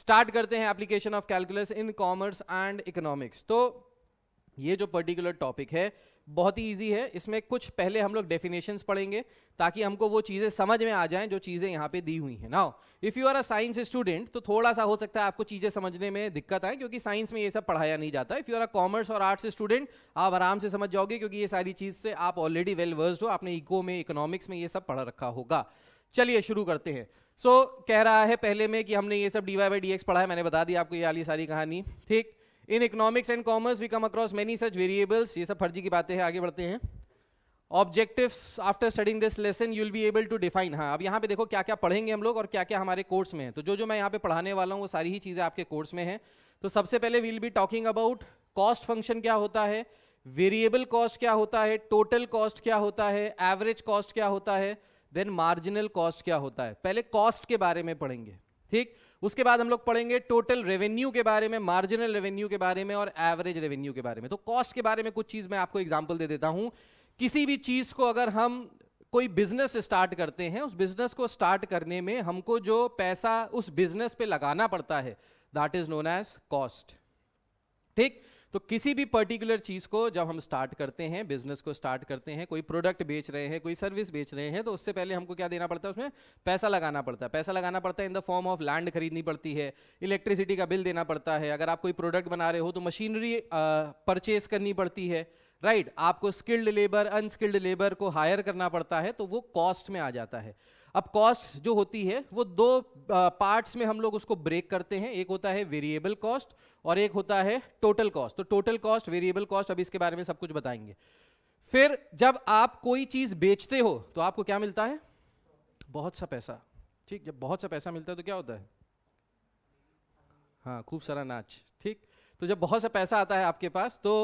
Start करते हैं application of calculus in commerce and economics. तो ये जो पर्टिकुलर टॉपिक है बहुत ही इजी है। इसमें कुछ पहले हम लोग डेफिनेशंस पढ़ेंगे ताकि हमको वो चीज़ें समझ में आ जाएं जो चीज़ें यहाँ पे दी हुई हैं। Now if you are a science student तो थोड़ा सा हो सकता है आपको चीज़ें समझने में दिक्कत आए, क्योंकि साइंस में ये सब पढ़ाया नहीं जाता। If you are a commerce और आर्ट्स स्टूडेंट आप आराम से समझ जाओगे, क्योंकि ये सारी चीज़ से आप ऑलरेडी वेल वर्स्ड हो, आपने इको में, इकोनॉमिक्स में ये सब पढ़ रखा होगा। चलिए शुरू करते हैं। कह रहा है पहले में कि हमने ये सब dy by dx पढ़ा है, मैंने बता दिया आपको ये वाली सारी कहानी, ठीक। In economics and commerce we come across many such variables, ये सब फर्जी की बातें हैं, आगे बढ़ते हैं। Objectives after studying this lesson you will be able to define. हाँ, अब यहाँ पे देखो क्या क्या पढ़ेंगे हम लोग और क्या क्या हमारे कोर्स में है। तो जो मैं यहाँ पे पढ़ाने वाला हूँ वो सारी ही चीज़ें आपके कोर्स में है। तो सबसे पहले we will be talking about cost function क्या होता है, वेरिएबल कॉस्ट क्या होता है, टोटल कॉस्ट क्या होता है, एवरेज कॉस्ट क्या होता है, देन मार्जिनल कॉस्ट क्या होता है। पहले कॉस्ट के बारे में पढ़ेंगे, ठीक। उसके बाद हम लोग पढ़ेंगे टोटल रेवेन्यू के बारे में, मार्जिनल रेवेन्यू के बारे में और एवरेज रेवेन्यू के बारे में। तो कॉस्ट के बारे में कुछ चीज मैं आपको एग्जांपल दे देता हूं। किसी भी चीज को अगर हम कोई बिजनेस स्टार्ट करते हैं, उस बिजनेस को स्टार्ट करने में हमको जो पैसा उस बिजनेस पे लगाना पड़ता है that is known as cost, ठीक। तो किसी भी पर्टिकुलर चीज को जब हम स्टार्ट करते हैं, बिजनेस को स्टार्ट करते हैं, कोई प्रोडक्ट बेच रहे हैं, कोई सर्विस बेच रहे हैं, तो उससे पहले हमको क्या देना पड़ता है, उसमें पैसा लगाना पड़ता है। पैसा लगाना पड़ता है in the form of land खरीदनी पड़ती है, इलेक्ट्रिसिटी का बिल देना पड़ता है, अगर आप कोई प्रोडक्ट बना रहे हो तो मशीनरी परचेज करनी पड़ती है, राइट। आपको स्किल्ड लेबर, अनस्किल्ड लेबर को हायर करना पड़ता है, तो वो कॉस्ट में आ जाता है। अब कॉस्ट जो होती है वो दो पार्ट्स में हम लोग उसको ब्रेक करते हैं, एक होता है वेरिएबल कॉस्ट और एक होता है टोटल कॉस्ट। तो टोटल कॉस्ट, वेरिएबल कॉस्ट, अब इसके बारे में सब कुछ बताएंगे। फिर जब आप कोई चीज बेचते हो तो आपको क्या मिलता है, बहुत सा पैसा, ठीक। जब बहुत सा पैसा मिलता है तो क्या होता है, हाँ, खूब सारा नाच, ठीक। तो जब बहुत सा पैसा आता है आपके पास तो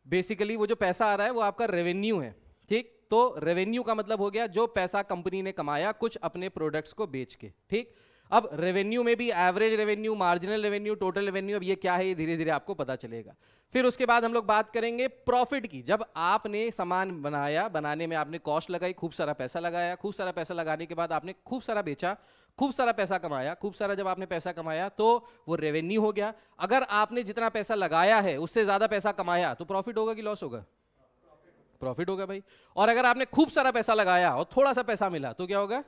बेसिकली वो जो पैसा आ रहा है वो आपका रेवेन्यू है, ठीक। तो रेवेन्यू का मतलब हो गया जो पैसा कंपनी ने कमाया कुछ अपने प्रोडक्ट्स को बेच के, ठीक। अब रेवेन्यू में भी average revenue, marginal revenue, total revenue, अब ये क्या है ये धीरे धीरे आपको पता चलेगा। फिर उसके बाद हम लोग बात करेंगे प्रॉफिट की। जब आपने सामान बनाया, बनाने में आपने कॉस्ट लगाई, खूब सारा पैसा लगाया, खूब सारा पैसा लगाने के बाद आपने खूब सारा बेचा, खूब सारा पैसा कमाया, खूब सारा जब आपने पैसा कमाया तो वो रेवेन्यू हो गया। अगर आपने जितना पैसा लगाया है उससे ज्यादा पैसा कमाया तो प्रॉफिट होगा कि लॉस होगा, प्रॉफिट होगा भाई। और अगर आपने खूब सारा पैसा लगाया और थोड़ा सा पैसा मिला तो क्या होगा,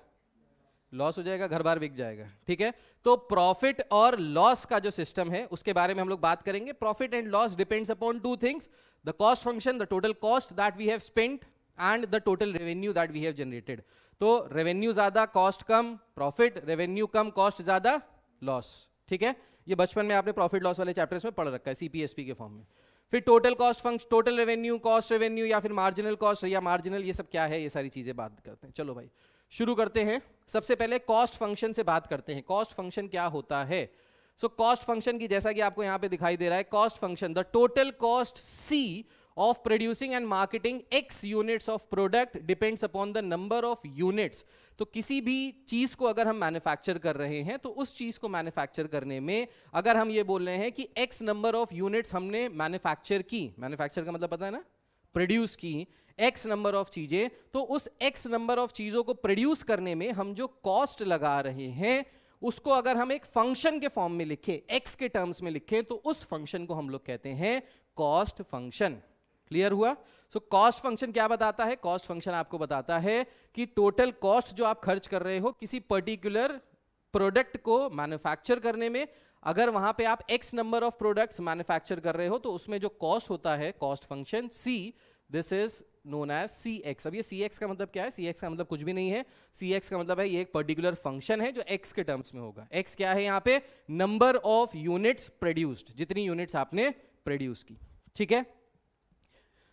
लॉस हो जाएगा, घर बार बिक जाएगा, ठीक है। तो प्रॉफिट और लॉस का जो सिस्टम है उसके बारे में हम लोग बात करेंगे। Profit and loss depends upon two things, the cost function, the total cost that we have spent and the total revenue that we have generated. तो रेवेन्यू ज्यादा, कॉस्ट कम, प्रॉफिट, रेवेन्यू कम, कॉस्ट ज्यादा, लॉस, ठीक है। ये बचपन में आपने प्रॉफिट लॉस वाले चैप्टर्स में पढ़ रखा है सीपीएसपी के फॉर्म में। फिर total cost function, total revenue, cost revenue या फिर मार्जिनल कॉस्ट या मार्जिनल, ये सब क्या है, ये सारी चीजें बात करते हैं। चलो भाई शुरू करते हैं। सबसे पहले कॉस्ट फंक्शन से बात करते हैं। कॉस्ट फंक्शन क्या होता है? कॉस्ट फंक्शन की जैसा कि आपको यहां पे दिखाई दे रहा है, cost function the total cost C of producing and marketing X units of product depends upon the number of units। तो किसी भी चीज को अगर हम मैन्युफैक्चर कर रहे हैं तो उस चीज को मैन्युफैक्चर करने में अगर हम ये बोल रहे हैं कि X नंबर ऑफ यूनिट्स हमने मैन्युफैक्चर की, मैन्युफैक्चर का मतलब पता है ना, प्रोड्यूस की X नंबर ऑफ चीजें, तो उस X नंबर ऑफ चीजों को प्रोड्यूस करने में हम जो कॉस्ट लगा रहे हैं उसको अगर हम एक फंक्शन के फॉर्म में लिखें, X के टर्म्स में लिखें, तो उस फंक्शन को हम लोग कहते हैं कॉस्ट फंक्शन। क्लियर हुआ? कॉस्ट फंक्शन क्या बताता है? कॉस्ट फंक्शन आपको बताता है कि टोटल कॉस्ट जो आप खर्च कर रहे हो किसी पर्टिकुलर प्रोडक्ट को मैन्युफैक्चर करने में, अगर वहां पे आप X number of products manufacture कर रहे हो तो उसमें जो कॉस्ट होता है, cost function C, this is known as CX। अब ये CX का मतलब क्या है? CX का मतलब कुछ भी नहीं है, CX का मतलब है ये एक पर्टिकुलर फंक्शन है जो X के टर्म्स में होगा। X क्या है यहाँ पे? नंबर ऑफ यूनिट्स प्रोड्यूस्ड, जितनी यूनिट्स आपने प्रोड्यूस की, ठीक है।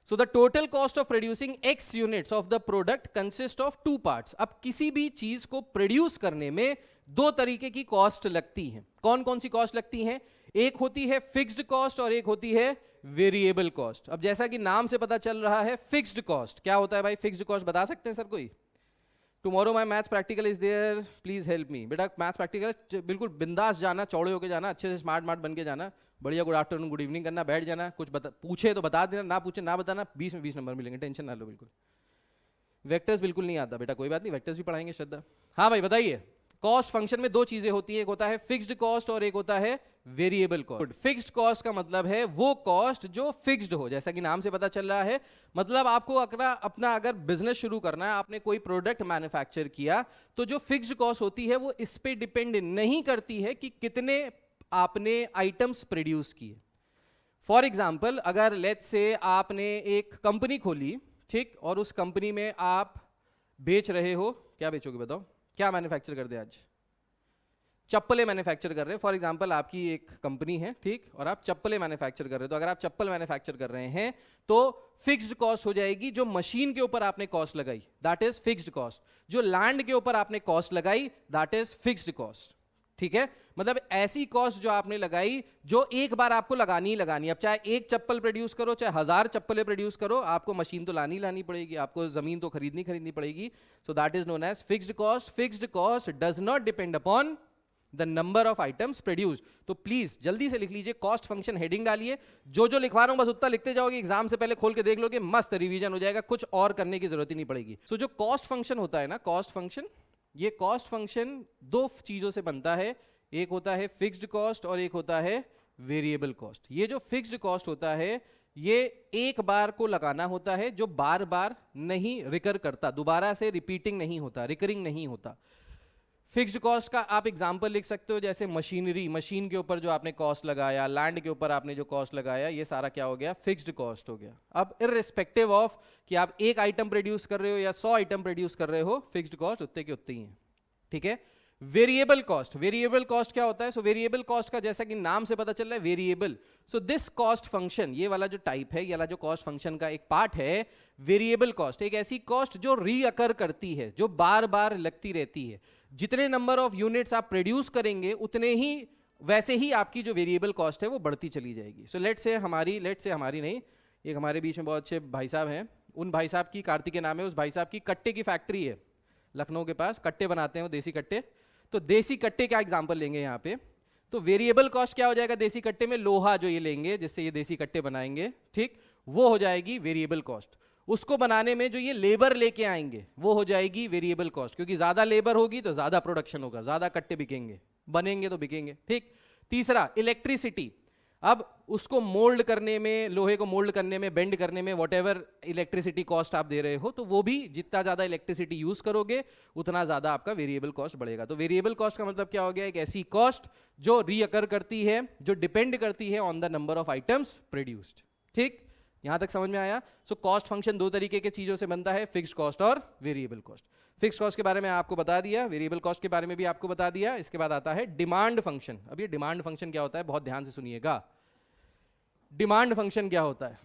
So the total cost of producing X units of the product consist of two parts। अब किसी भी चीज को प्रोड्यूस करने में दो तरीके की कॉस्ट लगती हैं। कौन कौन सी कॉस्ट लगती हैं? एक होती है फिक्स्ड कॉस्ट और एक होती है वेरिएबल कॉस्ट। अब जैसा कि नाम से पता चल रहा है फिक्स्ड कॉस्ट, क्या होता है भाई फिक्स्ड कॉस्ट, बता सकते हैं सर कोई? Tomorrow my maths practical is there, please help me. बेटा मैथ्स प्रैक्टिकल बिल्कुल बिंदास जाना, चौड़े होके जाना, अच्छे से स्मार्ट बन के जाना, बढ़िया गुड आफ्टरनून गुड इवनिंग करना, बैठ जाना, कुछ पूछे तो बता देना, ना पूछे ना बताना, 20 में 20 नंबर मिलेंगे, टेंशन ना लो बिल्कुल। वेक्टर्स बिल्कुल नहीं आता बेटा, कोई बात नहीं, वेक्टर्स भी पढ़ाएंगे श्रद्धा। हाँ भाई बताइए, कॉस्ट फंक्शन में दो चीजें होती है, एक होता है फिक्स्ड कॉस्ट और एक होता है वेरिएबल कॉस्ट। फिक्स्ड कॉस्ट का मतलब है वो कॉस्ट जो फिक्स्ड हो, जैसा कि नाम से पता चल रहा है, मतलब आपको अपना अगर बिजनेस शुरू करना है, आपने कोई प्रोडक्ट मैन्युफैक्चर किया, तो जो फिक्स्ड कॉस्ट होती है वो इस पे डिपेंड नहीं करती है कि कितने आपने आइटम्स प्रोड्यूस किए। फॉर एग्जाम्पल, अगर लेट्स से आपने एक कंपनी खोली, ठीक, और उस कंपनी में आप बेच रहे हो, क्या बेचोगे बताओ, क्या मैन्युफैक्चर कर दे आज? चप्पलें मैन्युफैक्चर कर रहे हैं। फॉर एग्जांपल आपकी एक कंपनी है, ठीक, और आप चप्पलें मैन्युफैक्चर कर रहे हो, तो अगर आप चप्पल मैन्युफैक्चर कर रहे हैं तो फिक्स्ड कॉस्ट हो जाएगी जो मशीन के ऊपर आपने कॉस्ट लगाई, दैट इज फिक्स्ड कॉस्ट। जो लैंड के ऊपर आपने कॉस्ट लगाई, दैट इज फिक्स्ड कॉस्ट। ठीक है, मतलब ऐसी कॉस्ट जो आपने लगाई जो एक बार आपको लगानी ही लगानी। अब चाहे एक चप्पल प्रोड्यूस करो, चाहे 1000 चप्पलें प्रोड्यूस करो, आपको मशीन तो लानी पड़ेगी, आपको जमीन तो खरीदनी पड़ेगी। So that is known as fixed cost. Fixed cost does not depend upon the number of items produce. तो प्लीज जल्दी से लिख लीजिए, कॉस्ट फंक्शन हेडिंग डालिए, जो लिखवा रहा हूं बस उतना लिखते जाओगे, एग्जाम से पहले खोल के देख लोगे, मस्त रिवीजन हो जाएगा, कुछ और करने की जरूरत ही नहीं पड़ेगी। सो जो कॉस्ट फंक्शन होता है ना, कॉस्ट फंक्शन, ये कॉस्ट फंक्शन दो चीजों से बनता है, एक होता है फिक्स्ड कॉस्ट और एक होता है वेरिएबल कॉस्ट। ये जो फिक्स्ड कॉस्ट होता है ये एक बार को लगाना होता है, जो बार बार नहीं रिकर करता, दोबारा से रिपीटिंग नहीं होता, रिकरिंग नहीं होता। फिक्स्ड कॉस्ट का आप एग्जांपल लिख सकते हो, जैसे मशीनरी, मशीन के ऊपर जो आपने कॉस्ट लगाया, लैंड के ऊपर आपने जो कॉस्ट लगाया, ये सारा क्या हो गया, फिक्स्ड कॉस्ट हो गया। अब इररिस्पेक्टिव ऑफ कि आप एक आइटम प्रोड्यूस कर रहे हो या 100 आइटम प्रोड्यूस कर रहे हो, फिक्स्ड कॉस्ट उतने के उतने ही है। ठीक है, वेरिएबल कॉस्ट, वेरिएबल कॉस्ट क्या होता है? सो वेरिएबल कॉस्ट का जैसा कि नाम से पता चल रहा है variable, so this cost function, ये वाला जो टाइप है, ये वाला जो कॉस्ट फंक्शन का एक पार्ट है वेरिएबल कॉस्ट, एक ऐसी कॉस्ट जो रीअकर करती है, जो बार बार लगती रहती है। जितने नंबर ऑफ यूनिट्स आप प्रोड्यूस करेंगे उतने ही, वैसे ही आपकी जो वेरिएबल कॉस्ट है वो बढ़ती चली जाएगी। सो लेट्स से हमारी नहीं, एक हमारे बीच में बहुत अच्छे भाई साहब हैं, उन भाई साहब की, कार्तिक के नाम है, उस भाई साहब की कट्टे की फैक्ट्री है लखनऊ के पास, कट्टे बनाते हैं वो, देसी कट्टे। तो देसी कट्टे का एग्जांपल लेंगे यहाँ पे, तो वेरिएबल कॉस्ट क्या हो जाएगा देसी कट्टे में? लोहा जो ये लेंगे जिससे ये देसी कट्टे बनाएंगे, ठीक, वो हो जाएगी वेरिएबल कॉस्ट। उसको बनाने में जो ये लेबर लेके आएंगे वो हो जाएगी वेरिएबल कॉस्ट, क्योंकि ज्यादा लेबर होगी तो ज्यादा प्रोडक्शन होगा, ज्यादा कट्टे बिकेंगे, बनेंगे तो बिकेंगे। ठीक, तीसरा इलेक्ट्रिसिटी, अब उसको मोल्ड करने में, लोहे को मोल्ड करने में, बेंड करने में, व्हाटएवर इलेक्ट्रिसिटी कॉस्ट आप दे रहे हो, तो वो भी जितना ज्यादा इलेक्ट्रिसिटी यूज करोगे उतना ज्यादा आपका वेरिएबल कॉस्ट बढ़ेगा। तो वेरिएबल कॉस्ट का मतलब क्या हो गया? एक ऐसी कॉस्ट जो रीअकर करती है, जो डिपेंड करती है on the number of items produced. ठीक, यहां तक समझ में आया? सो कॉस्ट फंक्शन दो तरीके के चीजों से बनता है, फिक्स्ड कॉस्ट और वेरिएबल कॉस्ट। फिक्स्ड कॉस्ट के बारे में आपको बता दिया, वेरिएबल कॉस्ट के बारे में भी आपको बता दिया। इसके बाद आता है डिमांड फंक्शन। अब ये डिमांड फंक्शन क्या होता है, बहुत ध्यान से सुनिएगा। डिमांड फंक्शन क्या होता है?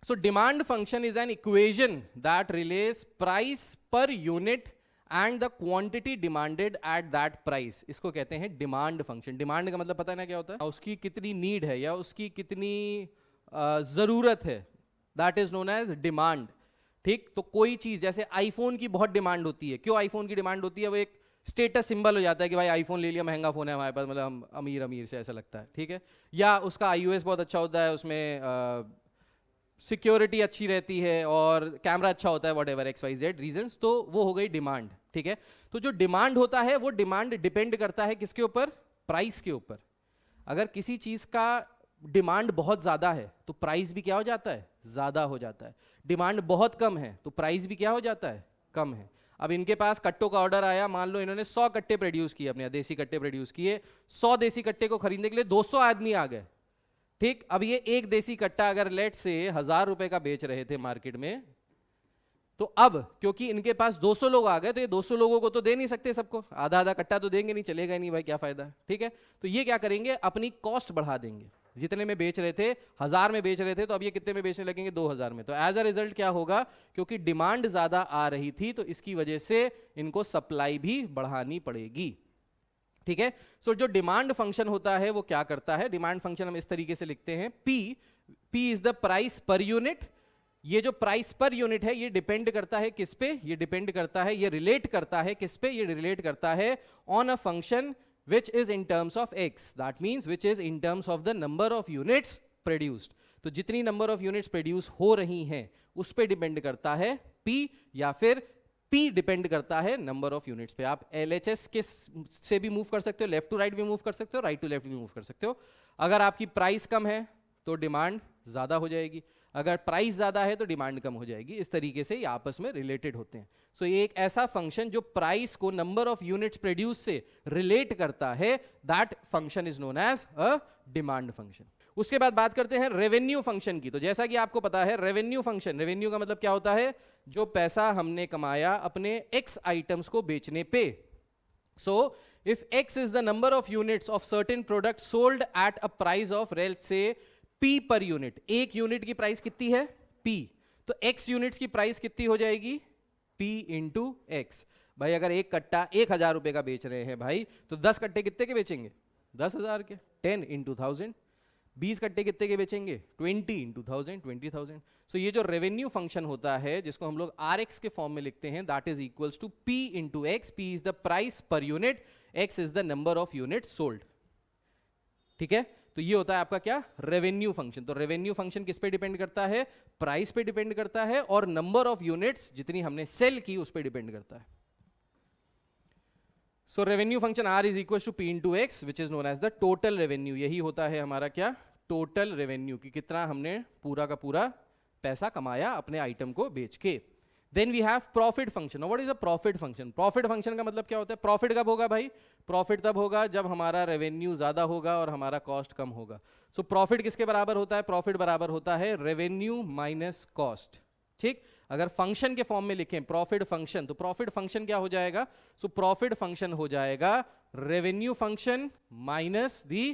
सो demand function is an equation that relates price per unit and the quantity demanded at that price. इसको कहते हैं डिमांड फंक्शन। डिमांड का मतलब पता है ना क्या होता है? उसकी कितनी नीड है या उसकी कितनी जरूरत है, that is known as demand. ठीक, तो कोई चीज, जैसे आईफोन की बहुत डिमांड होती है। क्यों आईफोन की डिमांड होती है? वो एक स्टेटस सिंबल हो जाता है कि भाई आईफोन ले लिया, महंगा फोन है हमारे पास, मतलब हम अमीर अमीर से ऐसा लगता है। ठीक है, या उसका iOS बहुत अच्छा होता है, उसमें सिक्योरिटी अच्छी रहती है और कैमरा अच्छा होता है, व्हाटएवर XYZ रीजंस, तो वो हो गई डिमांड। ठीक है, तो जो डिमांड होता है वो डिमांड डिपेंड करता है किसके ऊपर? प्राइस के ऊपर। अगर किसी चीज का डिमांड बहुत ज्यादा है तो प्राइस भी क्या हो जाता है? ज्यादा हो जाता है। डिमांड बहुत कम है तो प्राइस भी क्या हो जाता है? कम है। अब इनके पास कट्टों का ऑर्डर आया, मान लो इन्होंने 100 कट्टे प्रोड्यूस किए, अपने देसी कट्टे प्रोड्यूस किए, 100 देसी कट्टे को खरीदने के लिए 200 आदमी आ गए। ठीक, अब ये एक देसी कट्टा अगर लेट से 1000 रुपए का बेच रहे थे मार्केट में, तो अब क्योंकि इनके पास 200 लोग आ गए तो ये 200 लोगों को तो दे नहीं सकते सबको, आधा आधा कट्टा तो देंगे नहीं, चलेगा ही नहीं भाई, क्या फायदा। ठीक है, तो ये क्या करेंगे? अपनी कॉस्ट बढ़ा देंगे। जितने में बेच रहे थे, 1000 में बेच रहे थे, तो अब ये कितने में बेचने लगेंगे? 2000 में। तो एज अ रिजल्ट क्या होगा? क्योंकि डिमांड ज्यादा आ रही थी तो इसकी वजह से इनको सप्लाई भी बढ़ानी पड़ेगी। ठीक है, सो जो डिमांड फंक्शन होता है वो क्या करता है? डिमांड फंक्शन हम इस तरीके से लिखते हैं, P is the price per unit. ये जो प्राइस पर यूनिट है ये डिपेंड करता है किस पे? ये डिपेंड करता है, ये रिलेट करता है किस पे? ये रिलेट करता है on a function which is in terms of x, that means which is in terms of the number of units produced। तो जितनी नंबर ऑफ यूनिट्स प्रोड्यूस हो रही हैं उस पे डिपेंड करता है P, या फिर P डिपेंड करता है नंबर ऑफ यूनिट्स पे। आप LHS के से भी मूव कर सकते हो, लेफ्ट टू राइट भी मूव कर सकते हो, राइट टू लेफ्ट भी मूव कर सकते हो। अगर आपकी प्राइस कम है तो डिमांड ज्यादा हो जाएगी, अगर प्राइस ज्यादा है तो डिमांड कम हो जाएगी। इस तरीके से ये आपस में रिलेटेड होते हैं। सो ये एक ऐसा फंक्शन जो प्राइस को नंबर ऑफ यूनिट्स प्रोड्यूस से रिलेट करता है, that function is known as a demand function. उसके बाद बात करते हैं रेवेन्यू फंक्शन की। तो जैसा कि आपको पता है रेवेन्यू फंक्शन, रेवेन्यू का मतलब क्या होता है, जो पैसा हमने कमाया अपने एक्स आइटम्स को बेचने पे। So if x is the number of units of certain product sold at a price of let's say P per unit, एक यूनिट की प्राइस कितनी है P, तो X यूनिट्स की प्राइस कितनी हो जाएगी P इंटू एक्स। भाई अगर एक कट्टा 1000 रुपए का बेच रहे हैं भाई, तो 10 कट्टे कितने के बेचेंगे, 10,000 के। 10 इंटू 1000, 20 कट्टे कितने के बेचेंगे, 20 इंटू 1000, 20,000। सो ये जो रेवेन्यू फंक्शन होता है जिसको हम लोग RX के फॉर्म में लिखते हैं, that is equals to P into X. P is the price per unit, X is the number of unit sold. ठीक है, तो ये होता है आपका क्या, रेवेन्यू फंक्शन। तो रेवेन्यू फंक्शन किस पे डिपेंड करता है, प्राइस पे डिपेंड करता है, और नंबर ऑफ यूनिट्स जितनी हमने सेल की उस पे डिपेंड करता है। So revenue function R is equal to P into x which is known as the total revenue. यही होता है हमारा क्या, टोटल रेवेन्यू, कि कितना हमने पूरा का पूरा पैसा कमाया अपने आइटम को बेच के। Then we have profit function. What is a profit function? Profit function का मतलब क्या होता है, प्रॉफिट कब होगा भाई, प्रॉफिट तब होगा जब हमारा रेवेन्यू ज्यादा होगा और हमारा कॉस्ट कम होगा। सो प्रॉफिट किसके बराबर होता है, प्रॉफिट बराबर होता है रेवेन्यू माइनस कॉस्ट। ठीक, अगर फंक्शन के फॉर्म में लिखें प्रॉफिट फंक्शन, तो प्रॉफिट फंक्शन क्या हो जाएगा, सो प्रॉफिट फंक्शन हो जाएगा रेवेन्यू फंक्शन माइनस दी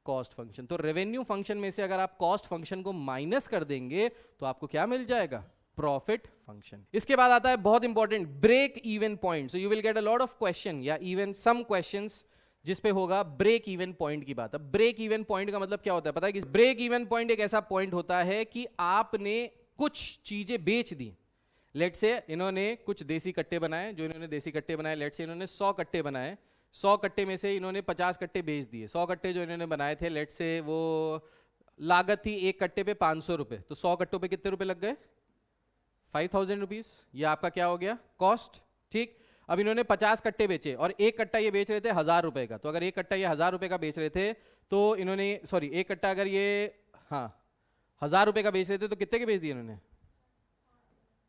कॉस्ट फंक्शन। तो रेवेन्यू फंक्शन में से अगर आप कॉस्ट फंक्शन को माइनस कर देंगे तो आपको क्या मिल जाएगा, प्रॉफिट फंक्शन। इसके बाद आता है बहुत important, break even point. So you will get a lot of question या इवन सम क्वेश्चंस जिस पे होगा ब्रेक इवन पॉइंट की बात। अब ब्रेक इवन पॉइंट का मतलब क्या होता है पता है कि ब्रेक इवन पॉइंट एक ऐसा पॉइंट होता है कि आपने कुछ चीजें बेच दी। लेट से इन्होंने कुछ देसी कट्टे बनाए, जो इन्होंने देसी कट्टे बनाए, लेट से इन्होंने 100 कट्टे बनाए, 100 कट्टे में से इन्होंने 50 कट्टे बेच दिए। 100 कट्टे जो इन्होंने बनाए थे, लेट से वो लागत थी एक कट्टे पे 500 रुपए, तो 100 कट्टों पे कितने रुपए लग गए, 5000 रुपीज। ये आपका क्या हो गया, कॉस्ट। ठीक, अब इन्होंने 50 कट्टे बेचे और एक कट्टा ये बेच रहे थे 1000 रुपए का। तो अगर एक कट्टा ये 1000 रुपए का बेच रहे थे तो इन्होंने, सॉरी, एक कट्टा अगर ये 1000 रुपए का बेच रहे थे तो कितने के बेच दिए इन्होंने,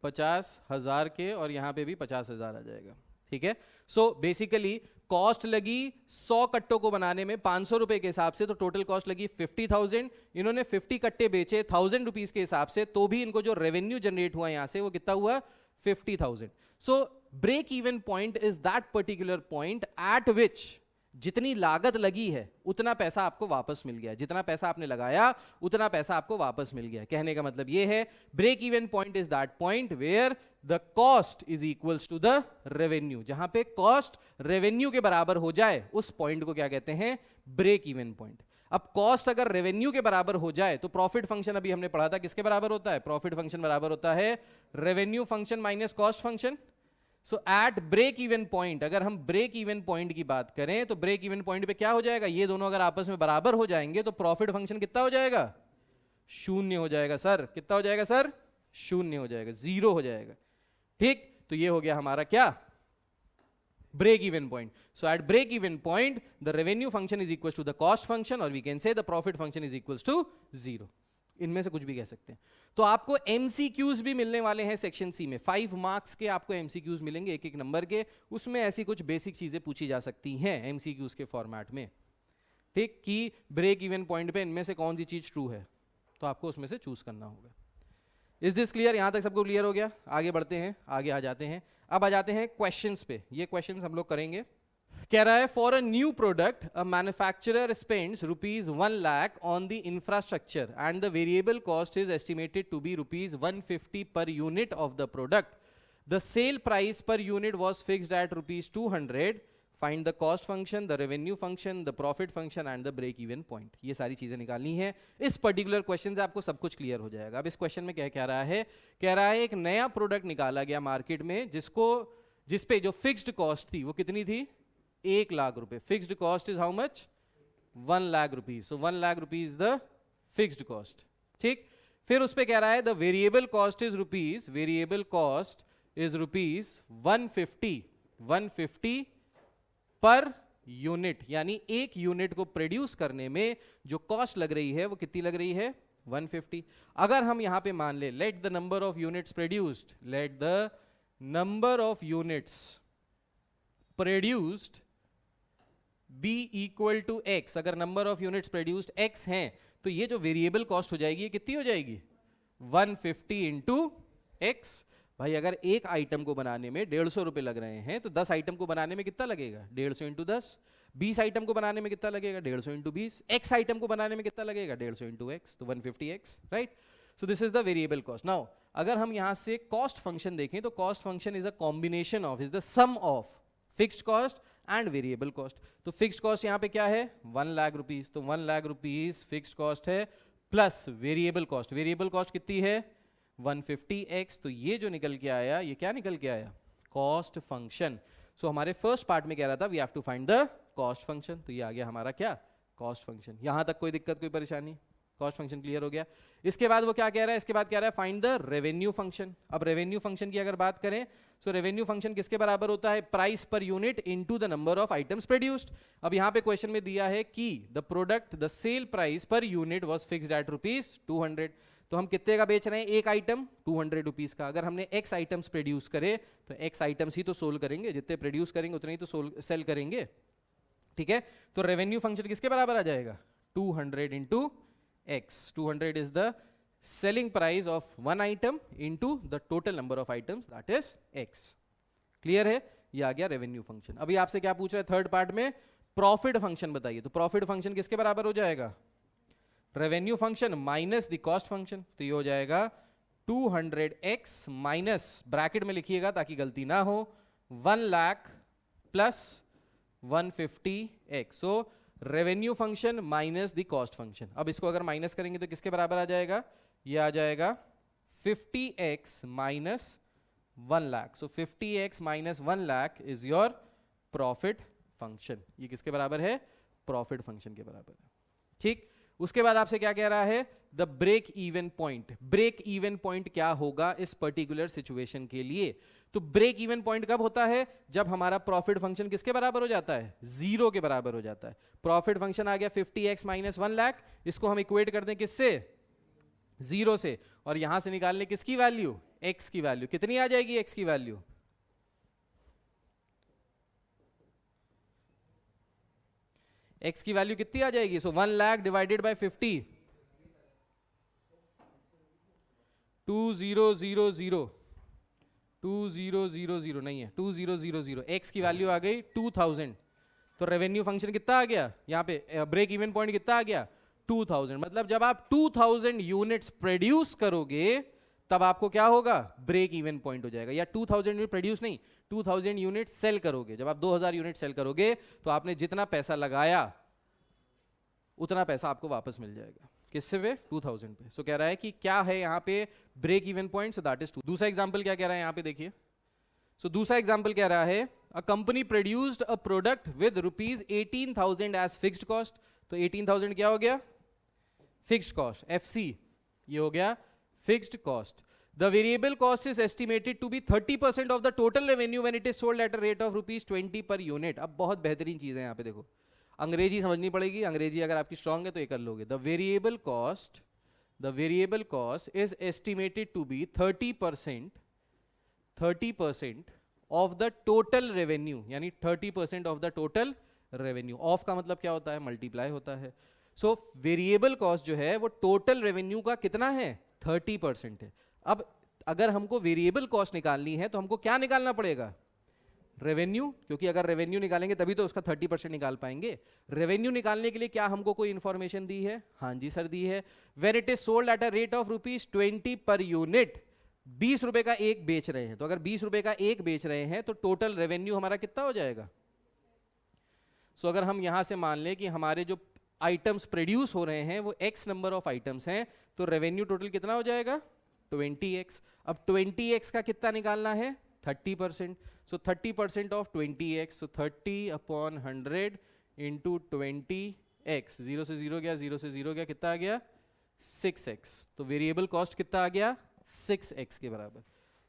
50,000 के, और यहां पे भी 50,000 आ जाएगा। ठीक है, सो बेसिकली कॉस्ट लगी 100 कट्टों को बनाने में 500 रुपए के हिसाब से, तो टोटल कॉस्ट लगी 50,000। इन्होंने 50 कट्टे बेचे 1000 रुपीज के हिसाब से, तो भी इनको जो रेवेन्यू जनरेट हुआ यहां से वो कितना हुआ, 50,000। So break even point is that particular point at which जितनी लागत लगी है उतना पैसा आपको वापस मिल गया, जितना पैसा आपने लगाया उतना पैसा आपको वापस मिल गया। कहने का मतलब यह है break even point is that point where the cost is equals to the revenue. जहां पे कॉस्ट रेवेन्यू के बराबर हो जाए उस पॉइंट को क्या कहते हैं, ब्रेक इवन पॉइंट। अब कॉस्ट अगर रेवेन्यू के बराबर हो जाए तो प्रॉफिट फंक्शन अभी हमने पढ़ा था किसके बराबर होता है, प्रॉफिट फंक्शन बराबर होता है revenue function minus cost function. So at break even point, अगर हम ब्रेक इवन पॉइंट की बात करें तो ब्रेक इवन पॉइंट पे क्या हो जाएगा, ये दोनों अगर आपस में बराबर हो जाएंगे तो प्रॉफिट फंक्शन कितना हो जाएगा, शून्य हो जाएगा सर। कितना हो जाएगा सर, शून्य हो जाएगा, जीरो हो जाएगा। ठीक, तो ये हो गया हमारा क्या, break even point. So at break even point the revenue function is equal to the cost function, और we can say the profit function is equal to zero. इनमें से कुछ भी कह सकते हैं। तो आपको एमसीक्यूज भी मिलने वाले हैं सेक्शन सी में, 5 मार्क्स के आपको एमसीक्यूज मिलेंगे एक एक नंबर के। उसमें ऐसी कुछ बेसिक चीजें पूछी जा सकती हैं एमसीक्यूज के फॉर्मेट में। ठीक, कि ब्रेक इवन पॉइंट पे इनमें से कौन सी चीज ट्रू है, तो आपको उसमें से चूज करना होगा। Is this clear? यहां तक सबको क्लियर हो गया? आगे बढ़ते हैं, आगे आ जाते हैं। अब आ जाते हैं क्वेश्चंस पे। ये क्वेश्चंस हम लोग करेंगे। कह रहा है for a new product a manufacturer spends ₹1 lakh on the infrastructure and the variable cost is estimated to be ₹150 per unit of the product. The sale price per unit was fixed at ₹200। Find the cost function, the revenue function, the profit function and the break even point. ये सारी चीजें निकालनी है। इस particular question से आपको सब कुछ क्लियर हो जाएगा। अब इस क्वेश्चन में क्या कह रहा है, कह रहा है एक नया प्रोडक्ट निकाला गया मार्केट में जिसपे जो फिक्स्ड कॉस्ट थी वो कितनी थी, 1 लाख रुपए। Fixed cost is how much, 1 lakh rupees. So 1 lakh rupees the fixed cost. ठीक, फिर उस पे कह रहा है the variable cost is rupees, variable cost is rupees 150 per unit, यानी एक यूनिट को प्रोड्यूस करने में जो कॉस्ट लग रही है वो कितनी लग रही है 150। अगर हम यहां पे मान ले let the number of units produced, let the number of units produced be equal to x, अगर number of units produced x हैं तो ये जो वेरिएबल कॉस्ट हो जाएगी ये कितनी हो जाएगी 150 इंटू एक्स। भाई अगर एक आइटम को बनाने में 150 रुपए लग रहे हैं तो 10 आइटम को बनाने में कितना लगेगा 150 इंटू 10। 20 आइटम को बनाने में कितना लगेगा 150 इंटू 20। एक्स आइटम को बनाने में कितना लगेगा 150 इंटू एक्स, तो 150x, right. So this is the variable cost. Now अगर हम यहां से कॉस्ट फंक्शन देखें तो cost function is a combination of, is the sum of fixed cost and variable cost. तो फिक्स्ड कॉस्ट यहां पे क्या है 1 लाख रुपीज, तो 1 लाख रुपीज फिक्स्ड कॉस्ट है plus variable cost, variable cost कितनी है 150x। तो ये जो निकल के आया ये क्या निकल के आया कॉस्ट फंक्शन। सो हमारे फर्स्ट पार्ट में कह रहा था we have to find the cost function, तो ये आ गया हमारा क्या कॉस्ट फंक्शन। यहां तक कोई दिक्कत कोई परेशानी, कॉस्ट फंक्शन क्लियर हो गया। इसके बाद वो क्या कह रहा है, इसके बाद कह रहा है फाइंड द रेवेन्यू फंक्शन। अब रेवेन्यू फंक्शन की अगर बात करें सो रेवेन्यू फंक्शन किसके बराबर होता है price per unit into the number of items produced. अब यहां पे क्वेश्चन में दिया है कि the product the sale price per unit was fixed eight rupees 200, तो हम कितने का बेच रहे हैं एक आइटम 200 रुपीज का। अगर हमने एक्स आइटम्स प्रोड्यूस करे तो एक्स आइटम्स ही तो सोल्व करेंगे, जितने प्रोड्यूस करेंगे उतने ही तो सेल करेंगे, ठीक है। तो रेवेन्यू फंक्शन किसके बराबर आ जाएगा 200 into x. 200 is the selling price of one item into the total number of items, that is x। Clear है, ये आ गया रेवेन्यू फंक्शन। अभी आपसे क्या पूछ रहा है थर्ड पार्ट में प्रॉफिट फंक्शन बताइए, तो प्रॉफिट फंक्शन किसके बराबर हो जाएगा revenue function minus the cost function, तो ये हो जाएगा 200x माइनस, ब्रैकेट में लिखिएगा ताकि गलती ना हो, 1 lakh plus 150x। So revenue function minus the cost function. अब इसको अगर माइनस करेंगे तो किसके बराबर आ जाएगा, ये आ जाएगा 50x minus 1 lakh. So 50x minus 1 lakh is your profit function. ये किसके बराबर है प्रॉफिट फंक्शन के बराबर है, ठीक। उसके बाद आपसे क्या कह रहा है the break even point. Break even point क्या होगा इस पर्टिकुलर सिचुएशन के लिए, तो ब्रेक इवन पॉइंट कब होता है जब हमारा प्रॉफिट फंक्शन किसके बराबर हो जाता है 0 के बराबर हो जाता है। प्रॉफिट फंक्शन आ गया 50x माइनस 1 लाख, इसको हम इक्वेट कर दें किससे 0 से, और यहां से निकालने किसकी वैल्यू x की वैल्यू, कितनी आ जाएगी x की वैल्यू x की वैल्यू कितनी आ जाएगी, सो 1 लाख डिवाइडेड बाय 50, 2000 2000 नहीं है 2000, x की वैल्यू आ गई 2000। तो रेवेन्यू फंक्शन कितना आ गया यहाँ पे, ब्रेक इवन पॉइंट कितना आ गया 2000। मतलब जब आप 2000 यूनिट्स प्रोड्यूस करोगे तब आपको क्या होगा ब्रेक इवन पॉइंट हो जाएगा, या 2000 यूनिट प्रोड्यूस नहीं 2000 यूनिट सेल करोगे। जब आप 2000 यूनिट सेल करोगे तो आपने जितना पैसा लगाया उतना पैसा आपको वापस मिल जाएगा, किससे पे 2000 पे। सो कह रहा है कि क्या है यहाँ पे break even point, so that is 2। दूसरा एग्जांपल क्या कह रहा है यहाँ पे देखिए, सो दूसरा एग्जांपल कह रहा है a company produced a product with rupees 18,000 as fixed cost. तो 18,000 क्या हो गया फिक्स्ड कॉस्ट, FC ये हो गया fixed cost. The variable cost is estimated to be 30% of the total revenue when it is sold at a rate of ₹20 per unit. अब बहुत बेहतरीन चीज है यहाँ पे देखो, अंग्रेजी समझनी पड़ेगी, अंग्रेजी अगर आपकी स्ट्रांग है तो ये कर लोगे। The variable cost is estimated to be 30% of the total revenue, यानी 30% of the total revenue. Of का मतलब क्या होता है मल्टीप्लाई होता है। सो वेरिएबल कॉस्ट जो है वो टोटल रेवेन्यू का कितना है 30% है। अब अगर हमको वेरिएबल कॉस्ट निकालनी है तो हमको क्या निकालना पड़ेगा रेवेन्यू, क्योंकि अगर रेवेन्यू निकालेंगे तभी तो उसका 30% निकाल पाएंगे। रेवेन्यू निकालने के लिए क्या हमको कोई इंफॉर्मेशन दी है, हाँ जी सर दी है, when it is sold at a rate of ₹20 per unit. 20 रुपए का एक बेच रहे हैं, तो अगर 20 रुपए का एक बेच रहे हैं तो टोटल रेवेन्यू हमारा कितना हो जाएगा। सो अगर हम यहां से मान लें कि हमारे जो आइटम्स प्रोड्यूस हो रहे हैं वो x नंबर ऑफ आइटम्स हैं, तो रेवेन्यू टोटल कितना हो जाएगा 20x। अब 20x का कितना निकालना है 30%। सो 30% of 20x, so 30/100 into 20x। 0 से 0 गया, 0 से 0 गया, कितना आ गया 6x। तो वेरिएबल कॉस्ट कितना आ गया 6x के बराबर।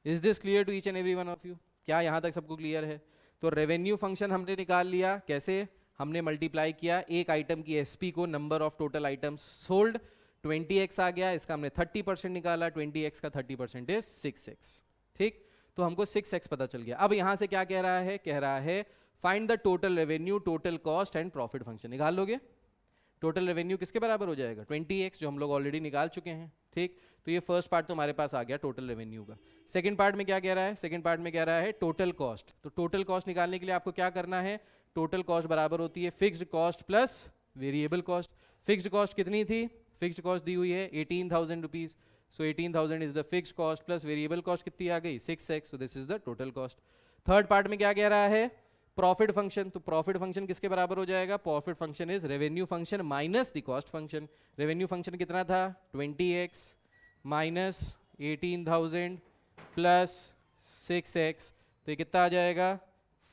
Is this clear to each and every one of you? क्या यहाँ तक सबको क्लियर है? तो रेवेन्यू फंक्शन हमने निकाल लिया, कैसे? हमने मल्टीप्लाई किया एक आइटम की एसपी को number of total items sold, 20x आ गया, इसका हमने 30% निकाला, 20x का 30% इज 6x। ठीक, तो हमको 6x पता चल गया। अब यहाँ से क्या कह रहा है? कह रहा है find the total revenue, total cost and profit function. निकाल लोगे? टोटल रेवेन्यू किसके बराबर हो जाएगा? 20x, जो हम लोग ऑलरेडी निकाल चुके हैं। ठीक, तो ये फर्स्ट पार्ट तो हमारे पास आ गया टोटल रेवेन्यू का। सेकंड पार्ट में क्या कह रहा है? सेकंड पार्ट में कह रहा है टोटल कॉस्ट। तो टोटल कॉस्ट निकालने के लिए आपको क्या करना है? टोटल कॉस्ट बराबर होती है fixed cost plus variable cost. Fixed cost कितनी थी? फिक्स्ड कॉस्ट दी हुई है 18,000 rupees. So 18,000 is the fixed cost plus variable cost कितनी आ गई? 6x। So this is the total cost. Third part में क्या कह रहा है? Profit function. तो प्रॉफिट फंक्शन किसके बराबर हो जाएगा? Profit function is revenue function minus the cost function. Revenue function कितना था? 20x माइनस 18,000 प्लस 6x, तो ये कितना आ जाएगा?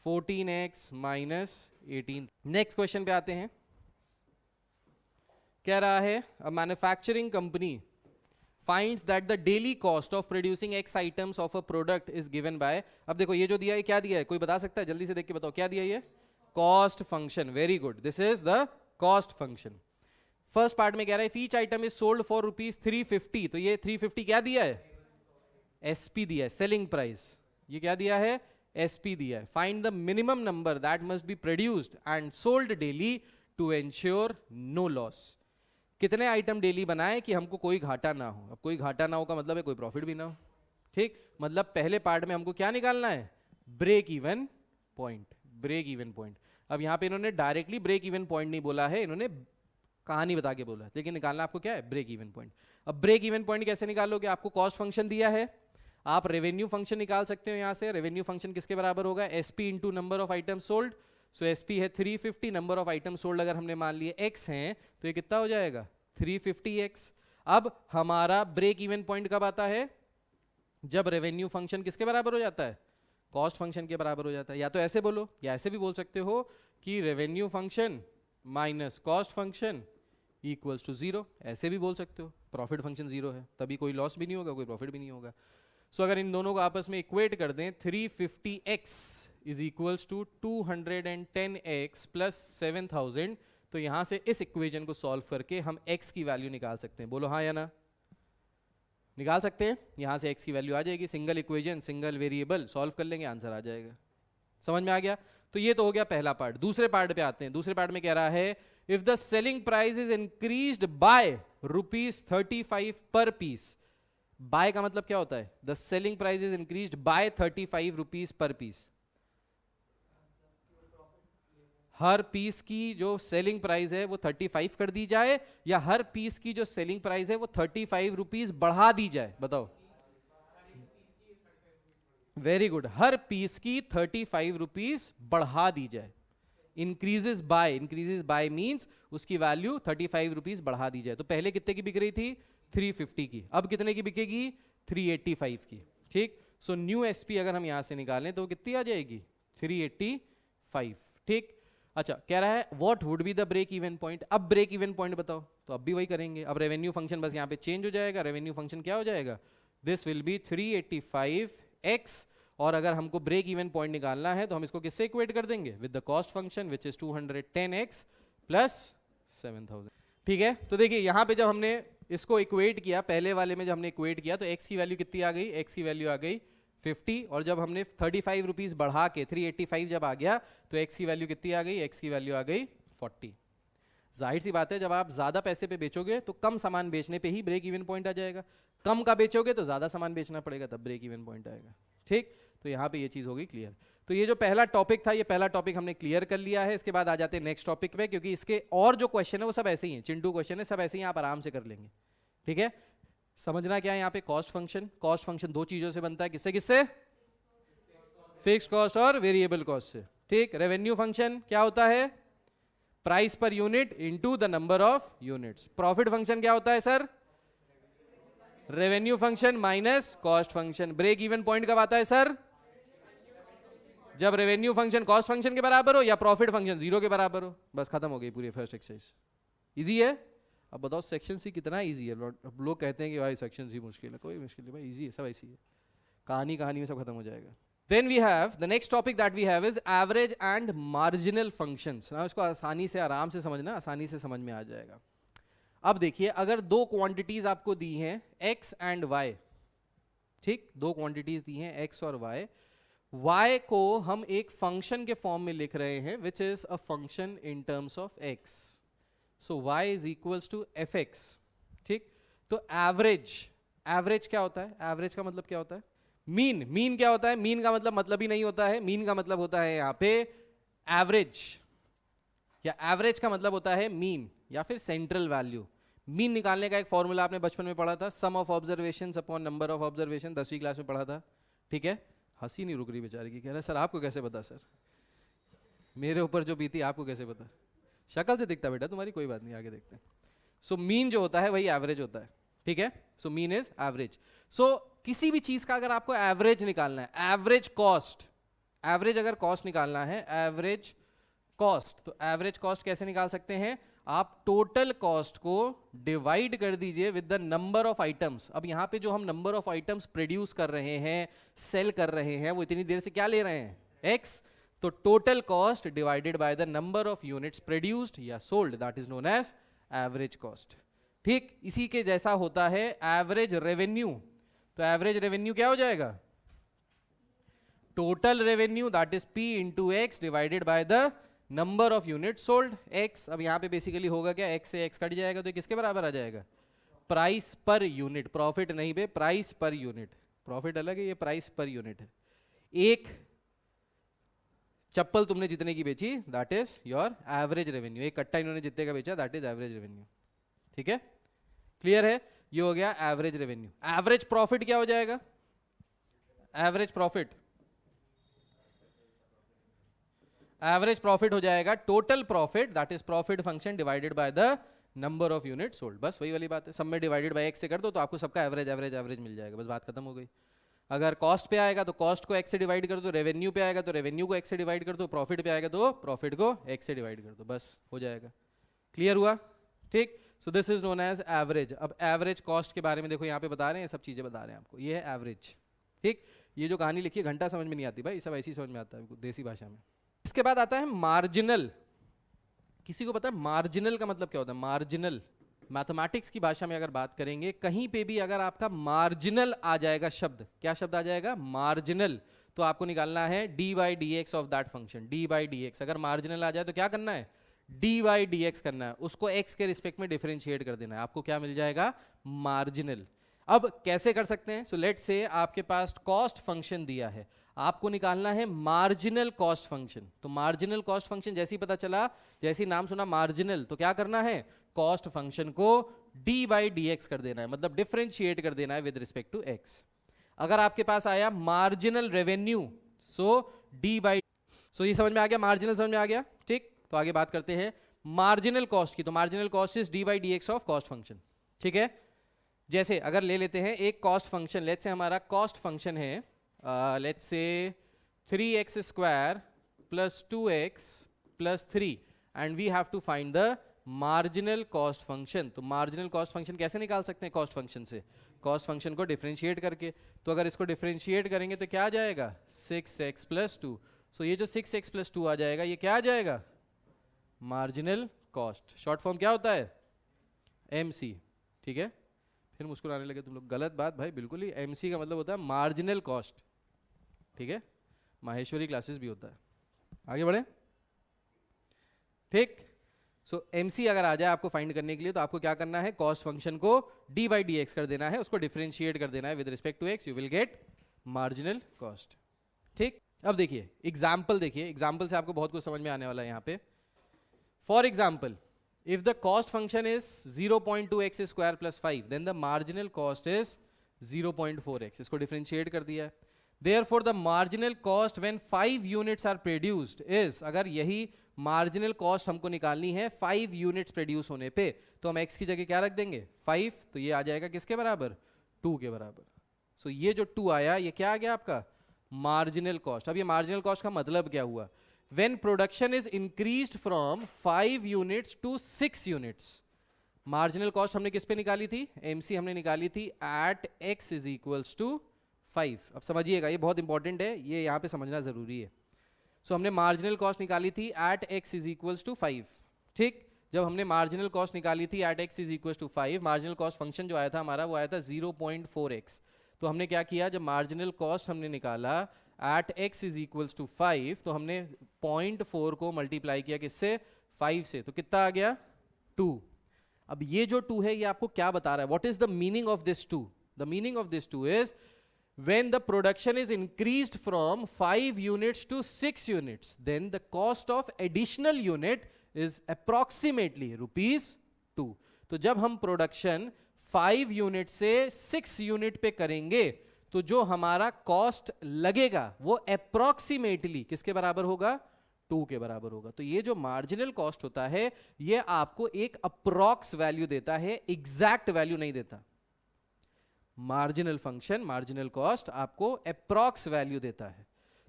14x minus 18। नेक्स्ट क्वेश्चन पे आते हैं। कह रहा है a manufacturing company finds that the daily cost of producing x items of a product is given by, अब देखो ये जो दिया है क्या दिया है? कोई बता सकता है? जल्दी से देख के बताओ क्या दिया है ये? Cost function. Very good, this is the cost function. First part में कह रहा है each item is sold for ₹350, तो ये 350 क्या दिया है? एसपी दिया है, सेलिंग प्राइस। ये क्या दिया है? एसपी दिया है। Find the minimum number that must be produced and sold daily to ensure no loss. कितने आइटम डेली बनाए कि हमको कोई घाटा ना हो। अब कोई घाटा ना हो का मतलब है कोई प्रॉफिट भी ना हो। ठीक, मतलब पहले पार्ट में हमको क्या निकालना है? Break even point. Break even point. अब यहाँ पे इन्होंने डायरेक्टली ब्रेक इवन पॉइंट नहीं बोला है, इन्होंने कहानी बता के बोला, लेकिन निकालना आपको क्या है? Break even point. अब ब्रेक इवन पॉइंट कैसे निकालोगे? आपको कॉस्ट फंक्शन दिया है, आप रेवेन्यू फंक्शन निकाल सकते हो यहाँ से। रेवेन्यू फंक्शन किसके बराबर होगा? SP into number of item sold. So SP है 350, नंबर ऑफ आइटम सोल्ड अगर हमने मान लिए x हैं, तो ये कितना हो जाएगा? 350x। अब हमारा ब्रेक इवन पॉइंट कब आता है? जब रेवेन्यू फंक्शन किसके बराबर हो जाता है? कॉस्ट फंक्शन के बराबर हो जाता है। या तो ऐसे बोलो, या ऐसे भी बोल सकते हो कि revenue function minus cost function equals to 0, ऐसे भी बोल सकते हो। प्रॉफिट फंक्शन 0 है, तभी कोई लॉस भी नहीं होगा, कोई प्रॉफिट भी नहीं होगा। सो अगर इन दोनों को आपस में इक्वेट कर दें, 350x is equals to 210x plus 7,000, तो यहां से इस इक्वेशन को सॉल्व करके हम x की वैल्यू निकाल सकते हैं। बोलो हाँ या ना? निकाल सकते हैं। यहां से x की वैल्यू आ जाएगी, single equation single variable solve कर लेंगे, आंसर आ जाएगा। समझ में आ गया? तो ये तो हो गया पहला पार्ट। दूसरे पार्ट पे आते हैं। दूसरे पार्ट में कह रहा है if the selling price is increased by ₹35 पर पीस। बाय का मतलब क्या होता है? The selling price is increased by ₹35 पर पीस। हर पीस की जो सेलिंग प्राइस है वो 35 कर दी जाए, या हर पीस की जो सेलिंग प्राइस है वो ₹35 बढ़ा दी जाए? बताओ। वेरी गुड, हर पीस की ₹35 बढ़ा दी जाए। इंक्रीजेस बाय मींस उसकी वैल्यू ₹35 बढ़ा दी जाए। तो पहले कितने की बिक रही थी? 350 की, अब कितने की बिकेगी? 385 की। ठीक, सो न्यू एसपी अगर हम यहां से निकालें तो कितनी आ जाएगी? 385। ठीक, अच्छा कह रहा है what would be the break even point. अब ब्रेक इवन पॉइंट बताओ, तो अब भी वही करेंगे। अब रेवेन्यू फंक्शन बस यहाँ पे चेंज हो जाएगा। रेवेन्यू फंक्शन क्या हो जाएगा? दिस विल बी 385x, और अगर हमको ब्रेक इवन पॉइंट निकालना है तो हम इसको किससे इक्वेट कर देंगे? With the cost function which is 210x plus 7,000। ठीक है, तो देखिए यहाँ पे जब हमने इसको इक्वेट किया, पहले वाले में जब हमने इक्वेट किया तो x की वैल्यू कितनी आ गई? x की वैल्यू आ गई 50, और जब हमने ₹35 बढ़ा के 385 जब आ गया तो x की वैल्यू कितनी आ गई? x की वैल्यू आ गई 40। जाहिर सी बात है, जब आप ज्यादा पैसे पे बेचोगे तो कम सामान बेचने पे ही ब्रेक इवन पॉइंट आ जाएगा। कम का बेचोगे तो ज्यादा सामान बेचना पड़ेगा, तब ब्रेक इवन पॉइंट आएगा। ठीक, तो यहाँ पे ये चीज हो गई क्लियर। तो ये जो पहला टॉपिक था, ये पहला टॉपिक हमने क्लियर कर लिया है। इसके बाद आ जाते हैं नेक्स्ट टॉपिक पे, क्योंकि इसके और जो क्वेश्चन है वो सब ऐसे ही हैं, चिंटू क्वेश्चन है, सब ऐसे ही आप आराम से कर लेंगे। ठीक है, समझना क्या है यहाँ पे? Cost function. कॉस्ट फंक्शन दो चीजों से बनता है, किससे किससे? फिक्स्ड कॉस्ट और वेरिएबल कॉस्ट से। ठीक, रेवेन्यू फंक्शन क्या होता है? Price per unit into the number of units. Profit function क्या होता है sir? Revenue function minus cost function. Break even point कब आता है सर? जब रेवेन्यू फंक्शन कॉस्ट फंक्शन के बराबर हो या प्रॉफिट फंक्शन 0 के बराबर हो। बस खत्म हो गई पूरी फर्स्ट एक्सरसाइज। इजी है? अब बताओ सेक्शन सी कितना इजी है? लोग कहते हैं कि भाई सेक्शन सी मुश्किल है। कोई मुश्किल नहीं भाई, इजी है, सब ऐसी है। कहानी में सब खत्म हो जाएगा। Then we have the next topic that we have is average and marginal functions। ना इसको आसानी से आराम से समझना, आसानी से समझ में आ जाएगा। अब देखिए, अगर दो क्वांटिटीज आपको दी हैं x एंड y, ठीक, दो क्वांटिटीज दी हैं x और y, y को हम एक फंक्शन के फॉर्म में लिख रहे हैं which is a function in terms of x, so y is equals to fx, ठीक। तो एवरेज क्या होता है? एवरेज का मतलब क्या होता है? मीन क्या होता है? मीन का मतलब ही नहीं होता है। मीन का मतलब होता है यहाँ पे एवरेज, या एवरेज का मतलब होता है मीन या फिर सेंट्रल वैल्यू। मीन निकालने का एक फॉर्मूला आपने बचपन में पढ़ा था, sum of observations upon number of observation, 10वीं क्लास में पढ़ा था, ठीक है। हंसी नहीं रुक रही बेचारी की, कह रहा है सर आपको कैसे पता? सर मेरे ऊपर जो बीती आपको कैसे पता? शक्ल से दिखता बेटा तुम्हारी, कोई बात नहीं, आगे देखते हैं। सो मीन जो होता है वही एवरेज होता है, ठीक है। So mean is average. So किसी भी चीज का अगर आपको एवरेज निकालना है, एवरेज कॉस्ट, एवरेज अगर कॉस्ट निकालना है, एवरेज कॉस्ट, तो एवरेज कॉस्ट कैसे निकाल सकते हैं? आप टोटल कॉस्ट को डिवाइड कर दीजिए with the number of items. अब यहां पे जो हम नंबर ऑफ आइटम्स प्रोड्यूस कर रहे हैं, सेल कर रहे हैं, वो इतनी देर से क्या ले रहे हैं? x। तो total cost divided by the number of units produced या sold, that is known as average cost, ठीक। इसी के जैसा होता है एवरेज रेवेन्यू। तो एवरेज रेवेन्यू क्या हो जाएगा? Total revenue, that is p into x divided by the number of unit sold, x। अब यहां पे बेसिकली होगा क्या? x से x कट जाएगा तो किसके बराबर आ जाएगा? प्राइस पर यूनिट, प्रॉफिट नहीं बे, प्राइस पर यूनिट। प्रॉफिट अलग है, ये प्राइस पर यूनिट है। एक चप्पल तुमने जितने की बेची, that is your average revenue. एक कट्टा इन्होंने जितने का बेचा, दैट इज एवरेज रेवेन्यू, ठीक है। क्लियर है? ये हो गया एवरेज रेवेन्यू। एवरेज प्रॉफिट क्या हो जाएगा? एवरेज प्रॉफिट हो जाएगा total profit, that is profit function divided by the number of unit sold. बस वही वाली बात है, सब में डिवाइडेड बाय x से कर दो तो आपको सबका एवरेज मिल जाएगा, बस बात खत्म हो गई। अगर कॉस्ट पे आएगा तो कॉस्ट को x से डिवाइड कर दो, रेवेन्यू पे आएगा तो रेवेन्यू को x से डिवाइड कर दो, प्रॉफिट पे आएगा तो प्रॉफिट को x से डिवाइड कर दो, बस हो जाएगा। क्लियर हुआ? ठीक। So this is known as average. अब एवरेज कॉस्ट के बारे में देखो, यहाँ पे बता रहे हैं, सब चीजें बता रहे हैं आपको, ये है एवरेज, ठीक। ये जो कहानी लिखी है घंटा समझ में नहीं आती भाई, सब ऐसी समझ में आता है देसी भाषा में। इसके बाद आता है मार्जिनल। किसी को पता है मार्जिनल का मतलब क्या होता है? मार्जिनल मैथमेटिक्स की भाषा में अगर बात करेंगे, कहीं पे भी अगर आपका मार्जिनल आ जाएगा शब्द, क्या शब्द आ जाएगा? मार्जिनल, तो आपको निकालना है D by d x of that function. D by d x अगर मार्जिनल आ जाए तो क्या करना है? डी बाई डी एक्स करना है, उसको एक्स के रिस्पेक्ट में डिफरेंशिएट कर देना है, आपको क्या मिल जाएगा? मार्जिनल। अब कैसे कर सकते हैं? सो लेट से आपके पास कॉस्ट फंक्शन दिया है, आपको निकालना है मार्जिनल कॉस्ट फंक्शन। तो मार्जिनल कॉस्ट फंक्शन जैसे ही पता चला, जैसे ही नाम सुना मार्जिनल, तो क्या करना है? कॉस्ट फंक्शन को d बाई डी एक्स कर देना है, मतलब डिफरेंशिएट कर देना है विद रिस्पेक्ट टू x। अगर आपके पास आया marginal revenue, so d by, so ये समझ में आ गया, मार्जिनल समझ में आ गया, ठीक। तो आगे बात करते हैं मार्जिनल कॉस्ट की। तो marginal cost is d by d x of cost function, ठीक है। जैसे अगर ले लेते हैं एक कॉस्ट फंक्शन, लेट्स से हमारा कॉस्ट फंक्शन है let's say 3x square plus 2x plus 3 and we have to find the marginal cost function. तो मार्जिनल कॉस्ट फंक्शन कैसे निकाल सकते हैं? कॉस्ट फंक्शन से, कॉस्ट फंक्शन को डिफरेंशिएट करके। तो अगर इसको डिफरेंशिएट करेंगे तो क्या आ जाएगा? 6x plus 2। सो ये जो 6x प्लस 2 आ जाएगा, ये क्या आ जाएगा? Marginal cost. शॉर्ट फॉर्म क्या होता है? MC, ठीक है। फिर मुस्कुराने लगे तुम लोग, गलत बात भाई, बिल्कुल ही। MC का मतलब होता है मार्जिनल कॉस्ट, ठीक है। माहेश्वरी क्लासेस भी होता है। आगे बढ़े, ठीक। सो MC अगर आ जाए आपको फाइंड करने के लिए, तो आपको क्या करना है? कॉस्ट फंक्शन को d बाई डी एक्स कर देना है, उसको डिफरेंशिएट कर देना है with respect to x, you will get marginal cost, ठीक। अब देखिए एग्जाम्पल, देखिए एग्जाम्पल से आपको बहुत कुछ समझ में आने वाला है यहाँ पे। For example, if the cost function is 0.2x square plus 5, then the marginal cost is 0.4x. इसको differentiate कर दिया है। Therefore, the marginal cost when 5 units are produced is, अगर यही marginal cost हमको निकालनी है 5 units produce होने पे, तो हम x की जगह क्या रख देंगे? 5, तो ये आ जाएगा किसके बराबर? 2 के बराबर। So ये जो 2 आया, ये क्या आ गया आपका? marginal cost। अब ये marginal cost का मतलब क्या हुआ? When production is increased from 5 units to 6 units, marginal cost हमने किस पे निकाली थी? MC हमने निकाली थी at x is equals to 5। अब समझिएगा, ये बहुत इंपॉर्टेंट है, ये यहाँ पे समझना जरूरी है। सो हमने मार्जिनल कॉस्ट निकाली थी at x is equals to 5। ठीक, जब हमने मार्जिनल कॉस्ट निकाली थी at x is equals to 5, marginal cost function जो आया था हमारा वो आया था 0.4x। तो हमने क्या किया, जब मार्जिनल कॉस्ट हमने निकाला at x is equals to 5, तो हमने 0.4 को मल्टीप्लाई किया किससे, 5 से, तो कितना आ गया, 2। अब ये जो 2 है ये आपको क्या बता रहा है, what is the meaning of this 2? The meaning of this 2 is when the production is increased from 5 units to 6 units, then the cost of additional unit is approximately rupees 2। तो जब हम प्रोडक्शन 5 यूनिट से 6 unit पे करेंगे तो जो हमारा cost लगेगा वो अप्रोक्सीमेटली किसके बराबर होगा, 2 के बराबर होगा। तो ये जो मार्जिनल कॉस्ट होता है ये आपको एक अप्रोक्स वैल्यू देता है, एग्जैक्ट वैल्यू नहीं देता। मार्जिनल फंक्शन, मार्जिनल कॉस्ट आपको अप्रॉक्स वैल्यू देता है।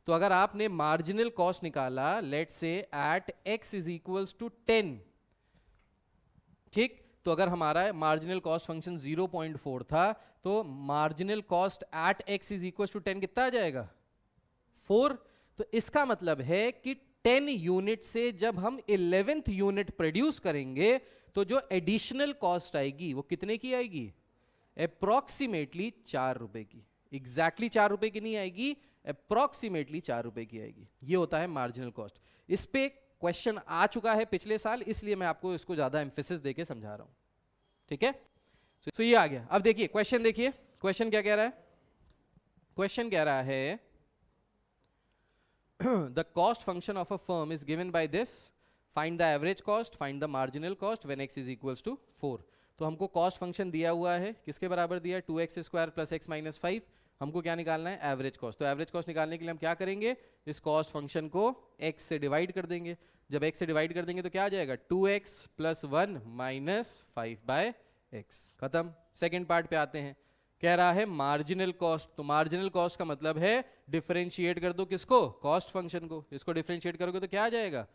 तो अगर आपने मार्जिनल कॉस्ट निकाला let's say at x is equals to 10, ठीक, तो अगर हमारा मार्जिनल कॉस्ट फंक्शन 0.4 था तो marginal cost at x is equals to 10 कितना आ जाएगा, 4। तो इसका मतलब है कि 10 यूनिट से जब हम 11th यूनिट प्रोड्यूस करेंगे तो जो एडिशनल कॉस्ट आएगी वो कितने की आएगी, अप्रोक्सीमेटली 4 रुपए की। एग्जैक्टली 4 रुपए की नहीं आएगी, अप्रोक्सीमेटली 4 रुपए की आएगी। ये होता है मार्जिनल कॉस्ट। इस पे क्वेश्चन आ चुका है पिछले साल, इसलिए मैं आपको इसको ज्यादा एम्फेसिस देके समझा रहा हूं, ठीक है। तो ये आ गया। अब देखिए क्वेश्चन, देखिए क्वेश्चन क्या कह रहा है, क्वेश्चन कह रहा है the cost function of a firm is given by this, find the average cost, find the marginal cost when x is equals to 4। तो हमको कॉस्ट फंक्शन दिया हुआ है, किसके बराबर दिया है, 2x square plus x minus 5। हमको क्या निकालना है, एवरेज कॉस्ट। तो एवरेज कॉस्ट निकालने के लिए हम क्या करेंगे, इस कॉस्ट फंक्शन को x से डिवाइड कर देंगे। जब x से डिवाइड कर देंगे तो क्या आ जाएगा, 2x plus 1 minus 5 by x। खत्म। सेकेंड पार्ट पे आते हैं, कह रहा है मार्जिनल कॉस्ट। तो मार्जिनल कॉस्ट का मतलब है डिफरेंशिएट कर दो किसको, कॉस्ट फंक्शन को। इसको डिफरेंशिएट करोगे तो क्या आ जाएगा,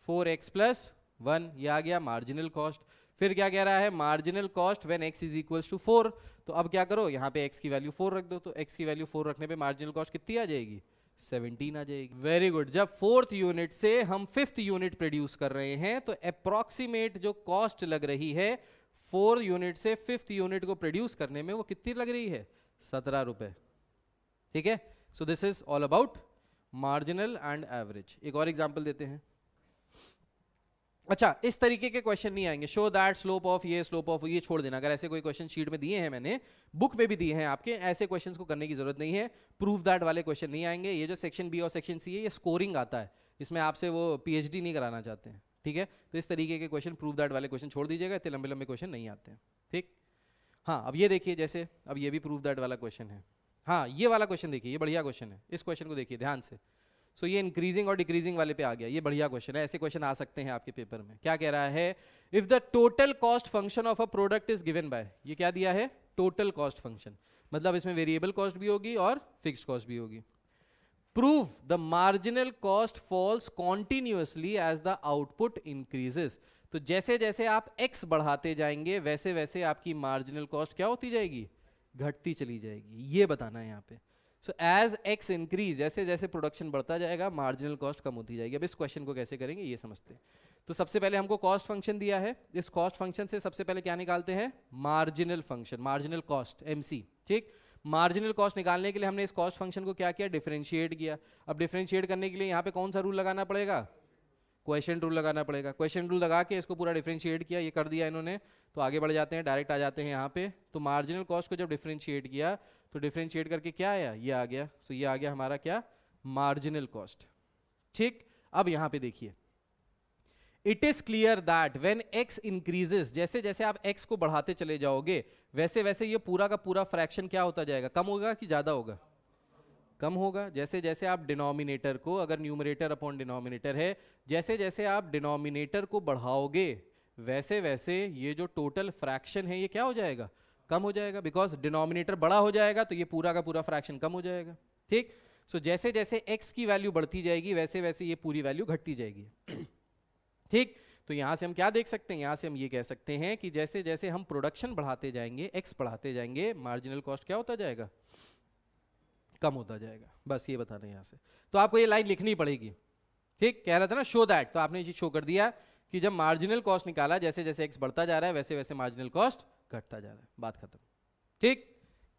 4x प्लस 1, ये आ गया मार्जिनल कॉस्ट। फिर क्या कह रहा है, marginal cost when x is equals to 4। तो अब क्या करो, यहाँ पे x की वैल्यू 4 रख दो, तो x की वैल्यू 4 रखने पे मार्जिनल कॉस्ट कितनी आ जाएगी, 17 आ जाएगी। Very good. जब 4th यूनिट से हम 5th यूनिट प्रोड्यूस कर रहे हैं तो अप्रोक्सीमेट जो कॉस्ट लग रही है 4 यूनिट से 5th यूनिट को प्रोड्यूस करने में वो कितनी लग रही है, 17 रुपए। ठीक है। So this is all about marginal and average. एक और एग्जांपल देते हैं। अच्छा, इस तरीके के क्वेश्चन नहीं आएंगे, शो दैट स्लोप ऑफ ये, स्लोप ऑफ ये छोड़ देना। अगर ऐसे कोई क्वेश्चन शीट में दिए हैं, मैंने बुक में भी दिए हैं आपके, ऐसे क्वेश्चंस को करने की जरूरत नहीं है। प्रूव दैट वाले क्वेश्चन नहीं आएंगे। ये जो सेक्शन बी और सेक्शन सी है ये स्कोरिंग आता है, इसमें आपसे वो पीएचडी नहीं कराना चाहते हैं। ठीक है, तो इस तरीके के क्वेश्चन, प्रूव दैट वाले क्वेश्चन छोड़ दीजिएगा, इतने लंबे लंबे क्वेश्चन नहीं आते हैं। ठीक, हाँ अब ये देखिए, जैसे अब ये भी प्रूव दैट वाला क्वेश्चन है। हाँ, ये वाला क्वेश्चन देखिए, ये बढ़िया क्वेश्चन है, इस क्वेश्चन को देखिए ध्यान से। सो ये इंक्रीजिंग और डिक्रीजिंग वाले पे आ गया, ये बढ़िया क्वेश्चन है, ऐसे क्वेश्चन आ सकते हैं आपके पेपर में। क्या कह रहा है, if the total cost function of a product is given bye, ये क्या दिया है, टोटल कॉस्ट फंक्शन, मतलब इसमें वेरिएबल कॉस्ट भी होगी और फिक्स्ड कॉस्ट भी होगी। Prove the marginal cost falls continuously as the output increases. तो जैसे जैसे आप x बढ़ाते जाएंगे वैसे वैसे आपकी मार्जिनल कॉस्ट क्या होती जाएगी, घटती चली जाएगी, ये बताना है यहाँ पे। सो एज x इंक्रीज, जैसे जैसे प्रोडक्शन बढ़ता जाएगा मार्जिनल कॉस्ट कम होती जाएगी। अब इस क्वेश्चन को कैसे करेंगे ये समझते हैं। तो सबसे पहले हमको कॉस्ट फंक्शन दिया है, इस कॉस्ट फंक्शन से सबसे पहले क्या निकालते हैं, marginal function, marginal cost MC। ठीक, मार्जिनल कॉस्ट निकालने के लिए हमने इस कॉस्ट फंक्शन को क्या किया, डिफरेंशिएट किया। अब डिफरेंशिएट करने के लिए यहाँ पे कौन सा रूल लगाना पड़ेगा, क्वेश्चन रूल लगाना पड़ेगा। क्वेश्चन रूल लगा के इसको पूरा डिफरेंशिएट किया, ये कर दिया इन्होंने। तो आगे बढ़ जाते हैं, डायरेक्ट आ जाते हैं यहाँ पे। तो मार्जिनल कॉस्ट को जब डिफरेंशिएट किया तो डिफरेंशिएट करके क्या आया, ये आ गया। सो ये आ गया हमारा क्या, मार्जिनल कॉस्ट। ठीक, अब यहाँ पे देखिए, it is clear that when x increases, जैसे जैसे आप x को बढ़ाते चले जाओगे वैसे वैसे ये पूरा का पूरा फ्रैक्शन क्या होता जाएगा, कम होगा कि ज्यादा होगा, कम होगा। जैसे जैसे आप डिनोमिनेटर को, अगर न्यूमरेटर अपॉन डिनोमिनेटर है, जैसे जैसे आप डिनोमिनेटर को बढ़ाओगे वैसे वैसे ये जो टोटल फ्रैक्शन है ये क्या हो जाएगा, कम हो जाएगा। बिकॉज डिनोमिनेटर बड़ा हो जाएगा तो ये पूरा का पूरा फ्रैक्शन कम हो जाएगा। ठीक, सो जैसे जैसे x की वैल्यू बढ़ती जाएगी वैसे वैसे ये पूरी वैल्यू घटती जाएगी। ठीक, तो यहां से हम क्या देख सकते हैं, यहां से हम ये कह सकते हैं कि जैसे जैसे हम प्रोडक्शन बढ़ाते जाएंगे, x बढ़ाते जाएंगे, मार्जिनल कॉस्ट क्या होता जाएगा, कम होता जाएगा, बस ये बताना है यहाँ से। तो आपको ये लाइन लिखनी पड़ेगी, ठीक। कह रहा था ना शो दैट, तो आपने ये चीज शो कर दिया कि जब मार्जिनल कॉस्ट निकाला, जैसे जैसे एक्स बढ़ता जा रहा है वैसे वैसे मार्जिनल कॉस्ट घटता जा रहा है, बात खत्म, ठीक,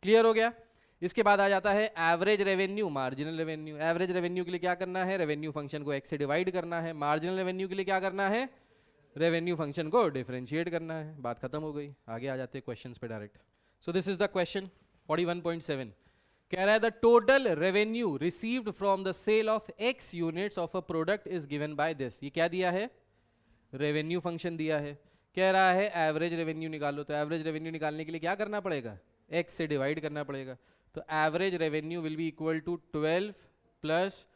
क्लियर हो गया। इसके बाद आ जाता है average revenue, marginal revenue. Average revenue के लिए क्या करना है, रेवेन्यू फंक्शन को एक्स से डिवाइड करना है। मार्जिनल रेवेन्यू के लिए क्या करना है, रेवेन्यू फंक्शन को डिफरेंशिएट करना है, बात खत्म हो गई। आगे आ जाते हैं क्वेश्चंस पे direct. So this is the question 41.7, कह रहा है the total revenue received from the sale of x units of a product is given by this. ये क्या दिया है, रेवेन्यू फंक्शन दिया है। कह रहा है एवरेज रेवेन्यू निकालो, तो एवरेज रेवेन्यू निकालने के लिए क्या करना पड़ेगा, एक्स से डिवाइड करना पड़ेगा। तो average revenue will be equal to 12 plus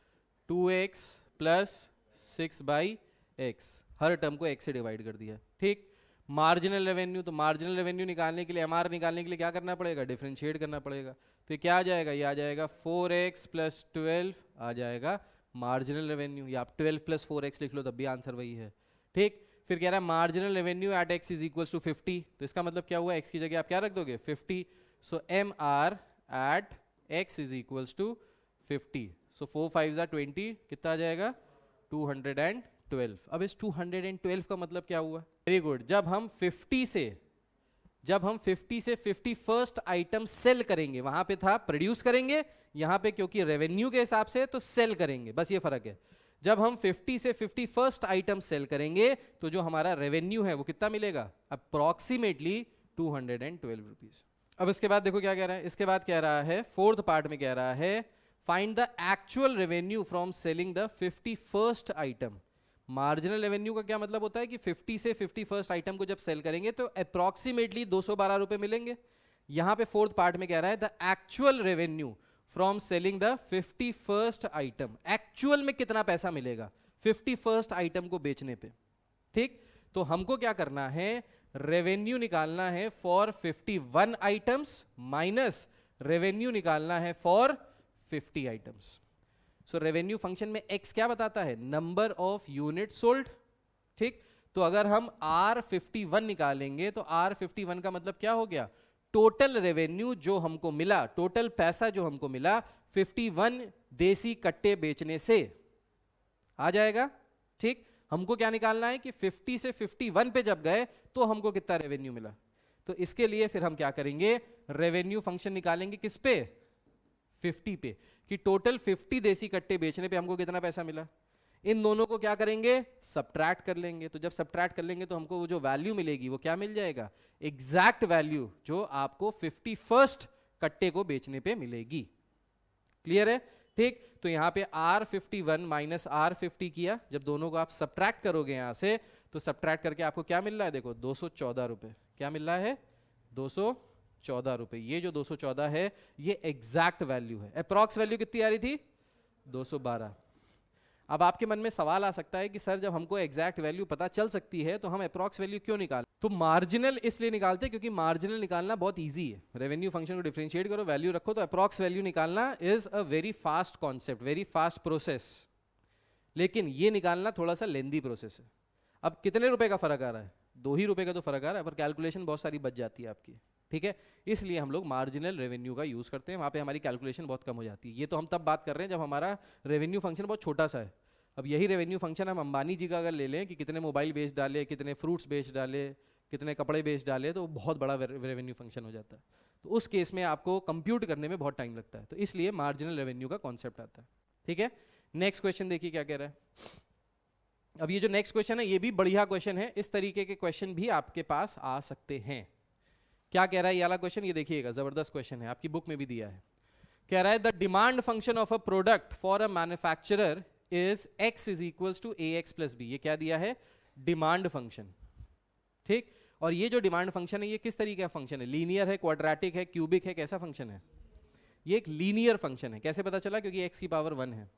2x plus 6/x, हर टर्म को x से डिवाइड कर दिया, ठीक। मार्जिनल रेवेन्यू, तो मार्जिनल रेवेन्यू निकालने के लिए, MR निकालने के लिए क्या करना पड़ेगा, डिफरेंशिएट करना पड़ेगा। तो ये क्या आ जाएगा, ये आ जाएगा 4x प्लस 12 आ जाएगा मार्जिनल रेवेन्यू, या आप 12 प्लस 4x लिख लो तब भी आंसर वही है, ठीक। फिर कह रहा है marginal revenue at x is equal to 50, तो इसका मतलब क्या हुआ, x की जगह आप क्या रख दोगे 50। So MR at x is equal to 50। So 4 5 20, कितना आ जाएगा 212। अब इस 212 का मतलब क्या हुआ, वेरी गुड, जब हम 50 से 51st आइटम सेल करेंगे, वहां पे था प्रोड्यूस करेंगे, यहां पे क्योंकि रेवेन्यू के हिसाब से तो सेल करेंगे, बस ये फर्क है। जब हम 50 से 51st आइटम सेल करेंगे तो जो हमारा रेवेन्यू है वो कितना मिलेगा, अप्रॉक्सीमेटली 212 रुपीज। अब इसके बाद देखो क्या कह रहा है, इसके बाद कह रहा है फोर्थ पार्ट में कह रहा है find the actual revenue from selling the 51st item. Marginal revenue का क्या मतलब होता है कि 50 से 51st आइटम को जब सेल करेंगे तो अप्रॉक्सीमेटली 212 रुपए मिलेंगे। यहां पे फोर्थ पार्ट में कह रहा है the actual revenue from selling the 51st item, actual में कितना पैसा मिलेगा 51st आइटम को बेचने पे, ठीक। तो हमको क्या करना है, रेवेन्यू निकालना है फॉर 51 आइटम्स माइनस रेवेन्यू निकालना है for 50 items. So revenue function में x क्या बताता है, नंबर ऑफ यूनिट सोल्ड, ठीक। तो अगर हम R51 निकालेंगे तो R51 का मतलब क्या हो गया, टोटल रेवेन्यू जो हमको मिला, टोटल पैसा जो हमको मिला 51 देसी कट्टे बेचने से आ जाएगा, ठीक। हमको क्या निकालना है कि 50 से 51 पे जब गए तो हमको कितना रेवेन्यू मिला। तो इसके लिए फिर हम क्या करेंगे, रेवेन्यू फंक्शन निकालेंगे किस पे, 50 पे, कि टोटल 50 देसी कट्टे बेचने पे हमको कितना पैसा मिला। इन दोनों को क्या करेंगे, सब्ट्रैक्ट कर लेंगे। तो जब सब्ट्रैक्ट कर लेंगे तो हमको वो जो वैल्यू मिलेगी वो क्या मिल जाएगा, एग्जैक्ट वैल्यू जो आपको 51st कट्टे को बेचने पे मिलेगी। क्लियर है, ठीक। तो यहाँ पे R51 माइनस R50 किया, जब दोनों को आप सब्ट्रैक्ट करोगे यहाँ से तो सब्ट्रैक्ट करके आपको क्या मिल रहा है, देखो 214 रुपए, क्या मिल रहा है 214 रुपए। ये जो 214 है ये एग्जैक्ट वैल्यू है। अप्रॉक्स वैल्यू कितनी आ रही थी 212। अब आपके मन में सवाल आ सकता है कि सर जब हमको एग्जैक्ट वैल्यू पता चल सकती है तो हम अप्रॉक्स वैल्यू क्यों निकाल, तो मार्जिनल इसलिए निकालते हैं क्योंकि मार्जिनल निकालना बहुत इजी है। रेवेन्यू फंक्शन को डिफरेंशिएट करो, वैल्यू रखो, तो अप्रॉक्स वैल्यू निकालना is a very fast concept, very fast process. लेकिन ये निकालना थोड़ा सा लेंदी प्रोसेस है। अब कितने रुपए का फर्क आ रहा है, 2 ही रुपए का तो फर्क आ रहा है, पर कैलकुलेशन बहुत सारी बच जाती है आपकी, ठीक है। इसलिए हम लोग मार्जिनल रेवेन्यू का यूज करते हैं, वहां पे हमारी कैलकुलेशन बहुत कम हो जाती है। ये तो हम तब बात कर रहे हैं जब हमारा रेवेन्यू फंक्शन बहुत छोटा सा है। अब यही रेवेन्यू फंक्शन हम अंबानी जी का अगर ले लें कि कितने मोबाइल बेच डाले, कितने फ्रूट्स बेच डाले, कितने कपड़े बेच डाले, तो बहुत बड़ा रेवेन्यू फंक्शन हो जाता है। तो उस केस में आपको कंप्यूट करने में बहुत टाइम लगता है, तो इसलिए मार्जिनल रेवेन्यू का कॉन्सेप्ट आता है, ठीक है। नेक्स्ट क्वेश्चन देखिए क्या कह रहा है। अब ये जो नेक्स्ट क्वेश्चन है ये भी बढ़िया क्वेश्चन है, इस तरीके के क्वेश्चन भी आपके पास आ सकते हैं। क्या कह रहा है ये वाला क्वेश्चन, ये देखिएगा, जबरदस्त क्वेश्चन है, आपकी बुक में भी दिया है। कह रहा है the demand function of a product for a manufacturer is x is equals to ax plus b. ये क्या दिया है, डिमांड फंक्शन, ठीक। और ये जो डिमांड फंक्शन है ये किस तरीके का फंक्शन है, लीनियर है, क्वाड्रेटिक है, क्यूबिक है, कैसा फंक्शन है, ये एक लीनियर फंक्शन है। कैसे पता चला, क्योंकि x की पावर 1 है,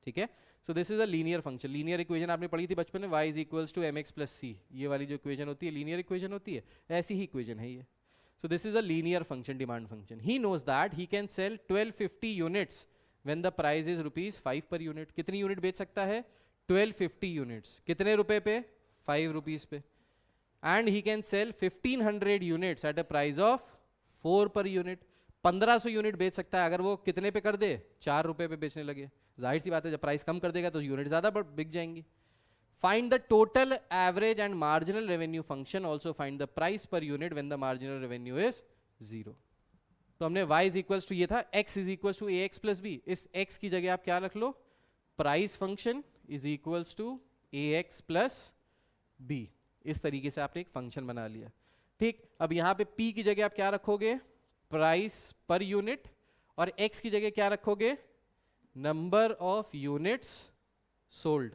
ठीक है। So this is a linear function. Linear equation आपने पढ़ी थी बचपन में, y is equals to mx plus c, ये वाली जो इक्वेशन होती है लीनियर इक्वेशन होती है, ऐसी ही इक्वेशन है ये। So this is a linear function, demand function. He knows that he can sell 1250 units when the price is ₹5 per unit. कितनी यूनिट बेच सकता है, 1250 units. कितने रुपए पे, 5 rupees पे. And he can sell 1500 units at a price of 4 per unit. 1500 unit बेच सकता है अगर वो कितने पे कर दे, 4 रुपए पे बेचने लगे। जाहिर सी बात है जब प्राइस कम कर देगा तो यूनिट ज्यादा बिक जाएंगी। Find the total average and marginal revenue function, also find the price per unit when the marginal revenue is 0। तो हमने y इज इक्वल्स टू ये था x is equals to ax plus b, इस x की जगह आप क्या रख लो, price function is equals to ax plus b। इस तरीके से आपने एक फंक्शन बना लिया। ठीक, अब यहां पे p की जगह आप क्या रखोगे, प्राइस पर यूनिट, और x की जगह क्या रखोगे, नंबर ऑफ यूनिट्स सोल्ड।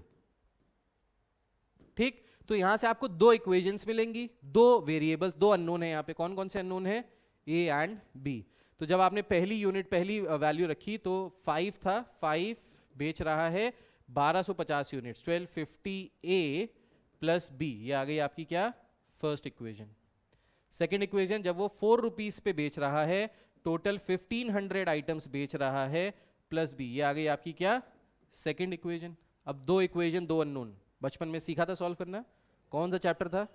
ठीक, तो यहां से आपको दो इक्वेशंस मिलेंगी, दो वेरिएबल्स, दो अननोन है यहाँ पे। कौन कौन से अननोन है, a एंड b। तो जब आपने पहली वैल्यू रखी तो 5 था, 5 बेच रहा है 1250 यूनिट्स, 1250 a प्लस b, ये आ गई आपकी क्या, फर्स्ट इक्वेशन। सेकेंड इक्वेशन, जब वो 4 रुपीज पे बेच रहा है, टोटल 1500 आइटम्स बेच रहा है, प्लस b, ये आ गई आपकी क्या, सेकेंड इक्वेशन। अब दो इक्वेशन, दो अननोन, बचपन में सीखा था सॉल्व करना, कौन सा चैप्टर था,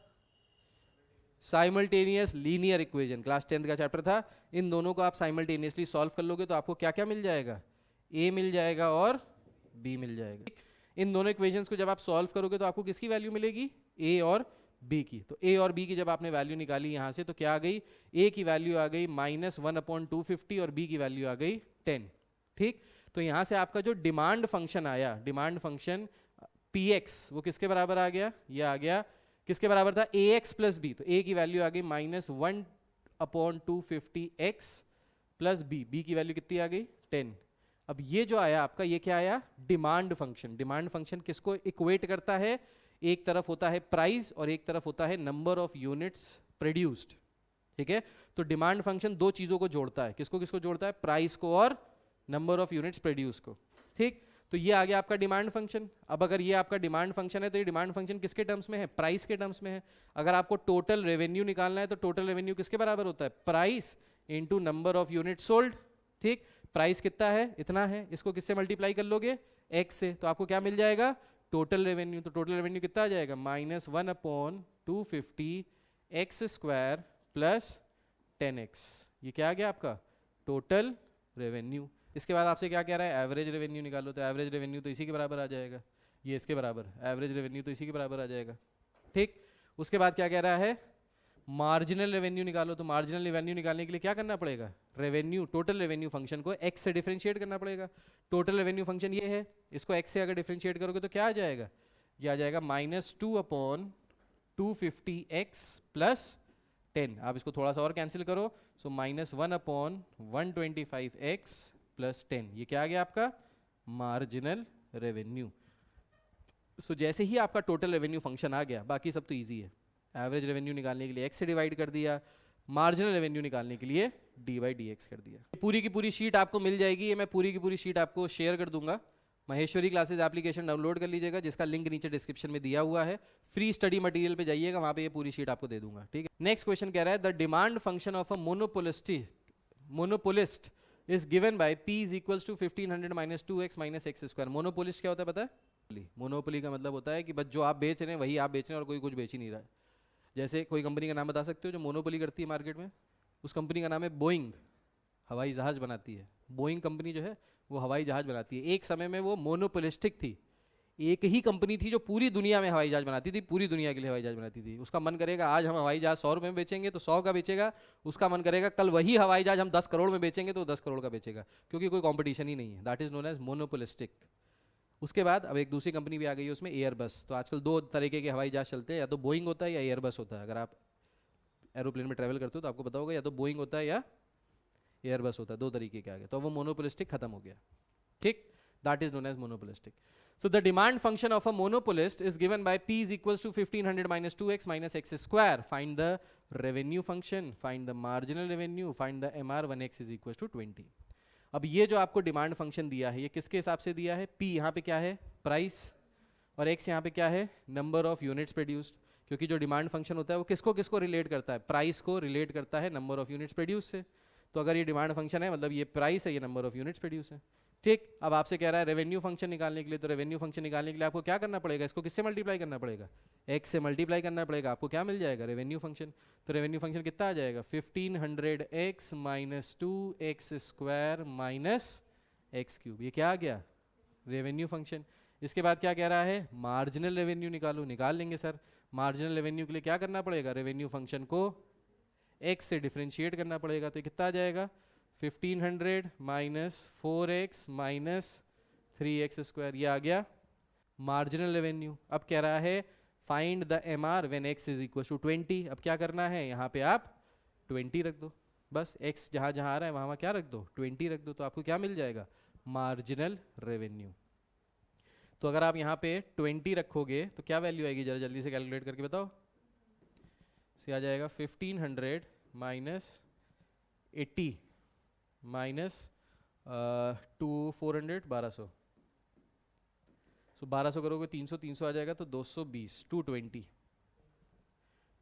simultaneous linear equation, class 10th का चैप्टर था। इन दोनों को आप साइमल्टेनियसली सॉल्व कर लोगे तो आपको क्या क्या मिल जाएगा, a मिल जाएगा और b मिल जाएगा। इन दोनों इक्वेशंस को जब आप सॉल्व करोगे तो आपको किसकी वैल्यू मिलेगी, a और b की। तो a और b की जब आपने वैल्यू निकाली यहाँ से तो क्या आ गई, a की वैल्यू आ गई -1/250 और b की वैल्यू आ गई 10। ठीक, तो यहाँ से आपका जो डिमांड फंक्शन आया, डिमांड फंक्शन px, वो किसके बराबर आ गया, ये आ गया किसके बराबर था, ax प्लस b। तो a की वैल्यू आ गई -1/250x प्लस b, b की वैल्यू कितनी आ गई, 10। अब ये जो आया आपका, ये क्या आया, डिमांड फंक्शन। डिमांड फंक्शन किसको इक्वेट करता है, एक तरफ होता है प्राइस और एक तरफ होता है नंबर ऑफ यूनिट्स प्रोड्यूस्ड। ठीक है, तो डिमांड फंक्शन दो चीजों को जोड़ता है, किसको किसको जोड़ता है, प्राइस को और नंबर ऑफ यूनिट्स प्रोड्यूस को। ठीक, तो ये आ गया आपका डिमांड फंक्शन। अब अगर ये आपका डिमांड फंक्शन है तो ये डिमांड फंक्शन किसके टर्म्स में है, प्राइस के टर्म्स में है। अगर आपको टोटल रेवेन्यू निकालना है तो टोटल रेवेन्यू किसके बराबर होता है, price into number of unit sold. ठीक, प्राइस कितना है, इतना है, इसको किससे मल्टीप्लाई कर लोगे, x से, तो आपको क्या मिल जाएगा, टोटल रेवेन्यू। तो टोटल रेवेन्यू कितना आ जाएगा, -1/250 x स्क्वायर प्लस 10x। ये क्या आ गया आपका टोटल रेवेन्यू। इसके बाद आपसे क्या कह रहा है, एवरेज रेवेन्यू निकालो। तो एवरेज रेवेन्यू तो इसी के बराबर आ जाएगा, ये इसके बराबर, एवरेज रेवेन्यू तो इसी के बराबर आ जाएगा। ठीक, उसके बाद क्या कह रहा है, मार्जिनल रेवेन्यू निकालो। तो मार्जिनल रेवेन्यू निकालने के लिए क्या करना पड़ेगा, रेवेन्यू, टोटल रेवेन्यू फंक्शन को x से डिफरेंशिएट करना पड़ेगा। टोटल रेवेन्यू फंक्शन ये है, इसको x से अगर डिफरेंशिएट करोगे तो क्या आ जाएगा, ये आ जाएगा -2/250x प्लस 10। आप इसको थोड़ा सा और कैंसिल करो, सो -1/125x प्लस 10, ये क्या आ गया आपका मार्जिनल रेवेन्यू। सो जैसे ही आपका टोटल रेवेन्यू फंक्शन आ गया, बाकी सब तो ईजी है। एवरेज रेवेन्यू निकालने के लिए x से डिवाइड कर दिया, मार्जिनल रेवेन्यू निकालने के लिए dy/dx कर दिया। पूरी की पूरी शीट आपको मिल जाएगी, ये मैं पूरी की पूरी शीट आपको शेयर कर दूंगा। महेश्वरी क्लासेस एप्लीकेशन डाउनलोड कर लीजिएगा, जिसका लिंक नीचे डिस्क्रिप्शन में दिया हुआ है। फ्री स्टडी मटेरियल पे जाइएगा, वहां पे ये पूरी शीट आपको दे दूंगा। ठीक है, नेक्स्ट क्वेश्चन कह रहा है, the demand function of a monopolist is given by p is equals to 1500 - 2x - x square. Monopolist क्या होता है पता है, मोनोपोली का मतलब होता है कि बस जो आप बेच रहे हैं वही आप बेच रहे हैं और कोई कुछ बेच ही नहीं रहा है। जैसे कोई कंपनी का नाम बता सकते हो जो मोनोपोली करती है मार्केट में, उस कंपनी का नाम है बोइंग, हवाई जहाज बनाती है। बोइंग कंपनी जो है वो हवाई जहाज बनाती है। एक समय में वो मोनोपोलिस्टिक थी, एक ही कंपनी थी जो पूरी दुनिया में हवाई जहाज बनाती थी, पूरी दुनिया के लिए हवाई जहाज बनाती थी। उसका मन करेगा आज हम हवाई जहाज 100 रुपये में बेचेंगे तो 100 का बेचेगा, उसका मन करेगा कल वही हवाई जहाज हम 10 करोड़ में बेचेंगे तो 10 करोड़ का बेचेगा, क्योंकि कोई कॉम्पिटिशन ही नहीं है। That is known as monopolistic. उसके बाद अब एक दूसरी कंपनी भी आ गई है, उसमें एयरबस। तो आजकल दो तरीके के हवाई जहाज चलते हैं, या तो बोइंग होता है या एयरबस होता है। अगर आप एरोप्लेन में ट्रैवल करते हो तो आपको पता होगा, या तो बोइंग होता है या एयरबस होता है, दो तरीके के आ गए। तो वो मोनोपोलिस्टिक खत्म हो गया। ठीक, that is known as monopolistic. So the demand function of a monopolist is given by p is equals to 1500 - 2x - x square. Find the revenue function, find the marginal revenue, find the MR 1x is equals to 20. अब ये जो आपको demand function दिया है, ये किसके हिसाब से दिया है, p यहाँ पे क्या है, प्राइस, और x यहाँ पे क्या है, नंबर ऑफ यूनिट्स प्रोड्यूस्ड। क्योंकि जो डिमांड फंक्शन होता है वो किसको किसको रिलेट करता है, प्राइस को रिलेट करता है नंबर ऑफ यूनिट्स प्रोड्यूस से। तो अगर ये डिमांड फंक्शन है मतलब ये प्राइस है, ये नंबर ऑफ यूनिट्स प्रोड्यूस है। ठीक, अब आपसे कह रहा है रेवेन्यू फंक्शन निकालने के लिए, तो रेवेन्यू फंक्शन निकालने के लिए आपको क्या करना पड़ेगा, इसको किससे मल्टीप्लाई करना पड़ेगा, x से मल्टीप्लाई करना पड़ेगा, आपको क्या मिल जाएगा, रेवेन्यू फंक्शन। तो रेवेन्यू फंक्शन कितना आ जाएगा, 1500x minus 2x² minus x³ ये क्या आ गया, रेवेन्यू फंक्शन। इसके बाद क्या कह रहा है, मार्जिनल रेवेन्यू निकालो, निकाल लेंगे सर। मार्जिनल रेवेन्यू के लिए क्या करना पड़ेगा, रेवेन्यू फंक्शन को x से डिफरेंशिएट करना पड़ेगा, तो कितना आ जाएगा 1500 माइनस 4x माइनस 3x², ये आ गया मार्जिनल रेवेन्यू। अब कह रहा है find the MR when x is equal to 20। अब क्या करना है, यहाँ पे आप 20 रख दो, बस x जहाँ जहाँ आ रहा है वहाँ क्या रख दो, 20 रख दो, तो आपको क्या मिल जाएगा, मार्जिनल रेवेन्यू। तो अगर आप यहाँ पे 20 रखोगे तो क्या वैल्यू आएगी, जरा जल्दी से कैलकुलेट करके बताओ। से आ जाएगा 1500 माइनस 80 माइनस 400 1200, सो 1200 करोगे 300 आ जाएगा, तो 220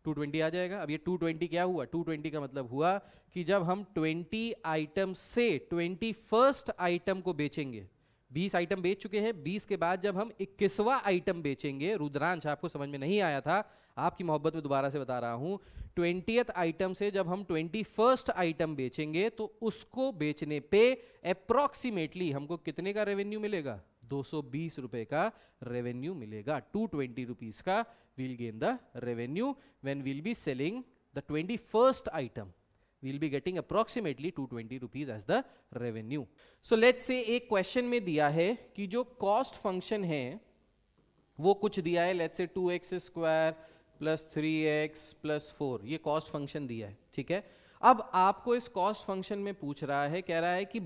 220 आ जाएगा। अब ये 220 क्या हुआ, 220 का मतलब हुआ कि जब हम 20 आइटम से 21st आइटम को बेचेंगे, 20 आइटम बेच चुके हैं, 20 के बाद जब हम 21वां आइटम बेचेंगे, रुद्रांश आपको समझ में नहीं आया था, आपकी मोहब्बत में दोबारा से बता रहा हूं, 20th आइटम से जब हम 21st आइटम बेचेंगे तो उसको बेचने पे अप्रोक्सीमेटली हमको कितने का रेवेन्यू मिलेगा, 220 रुपए का रेवेन्यू मिलेगा। 220 रुपीज का we'll gain the revenue when we'll be selling the 21st item, we'll be getting approximately 220 rupees as the revenue. So let's say एक क्वेश्चन में दिया है कि जो कॉस्ट फंक्शन है वो कुछ दिया है, let's say 2x² plus 3x plus 4, ये कॉस्ट फंक्शन दिया है, ठीक है। अब आपको इस कॉस्ट फंक्शन में पूछ रहा है, कह रहा है कि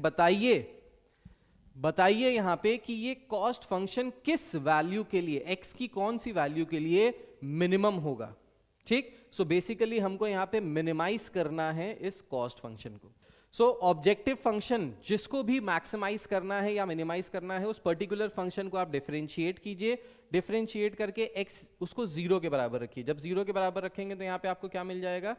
बताइए यहां पे कि ये कॉस्ट फंक्शन किस वैल्यू के लिए, x की कौन सी वैल्यू के लिए मिनिमम होगा, ठीक। सो बेसिकली हमको यहाँ पे मिनिमाइज करना है इस कॉस्ट फंक्शन को। सो ऑब्जेक्टिव फंक्शन जिसको भी मैक्सिमाइज करना है या मिनिमाइज करना है, उस पर्टिकुलर फंक्शन को आप डिफरेंशिएट कीजिए, डिफरेंशिएट करके x उसको 0 के बराबर रखिए। जब 0 के बराबर रखेंगे तो यहाँ पे आपको क्या मिल जाएगा,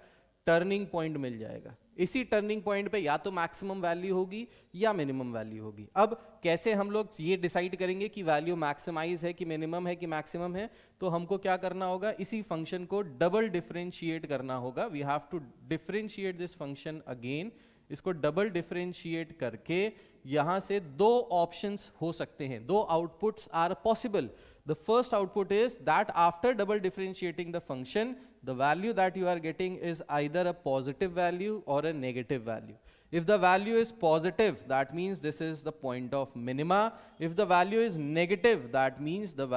टर्निंग पॉइंट मिल जाएगा। इसी टर्निंग पॉइंट पे या तो मैक्सिमम वैल्यू होगी या मिनिमम वैल्यू होगी। अब कैसे हम लोग ये डिसाइड करेंगे कि वैल्यू मैक्सिमाइज है कि मिनिमम है कि मैक्सिमम है, तो हमको क्या करना होगा, इसी फंक्शन को डबल डिफरेंशिएट करना होगा। We have to differentiate this function again. इसको डबल डिफरेंशिएट करके यहां से दो ऑप्शंस हो सकते हैं, दो outputs are possible. The first output is that after double differentiating the function, the value that you are getting is either a positive value or a negative value. If the value is positive, that means this is the point of minima. If the value is negative, that means the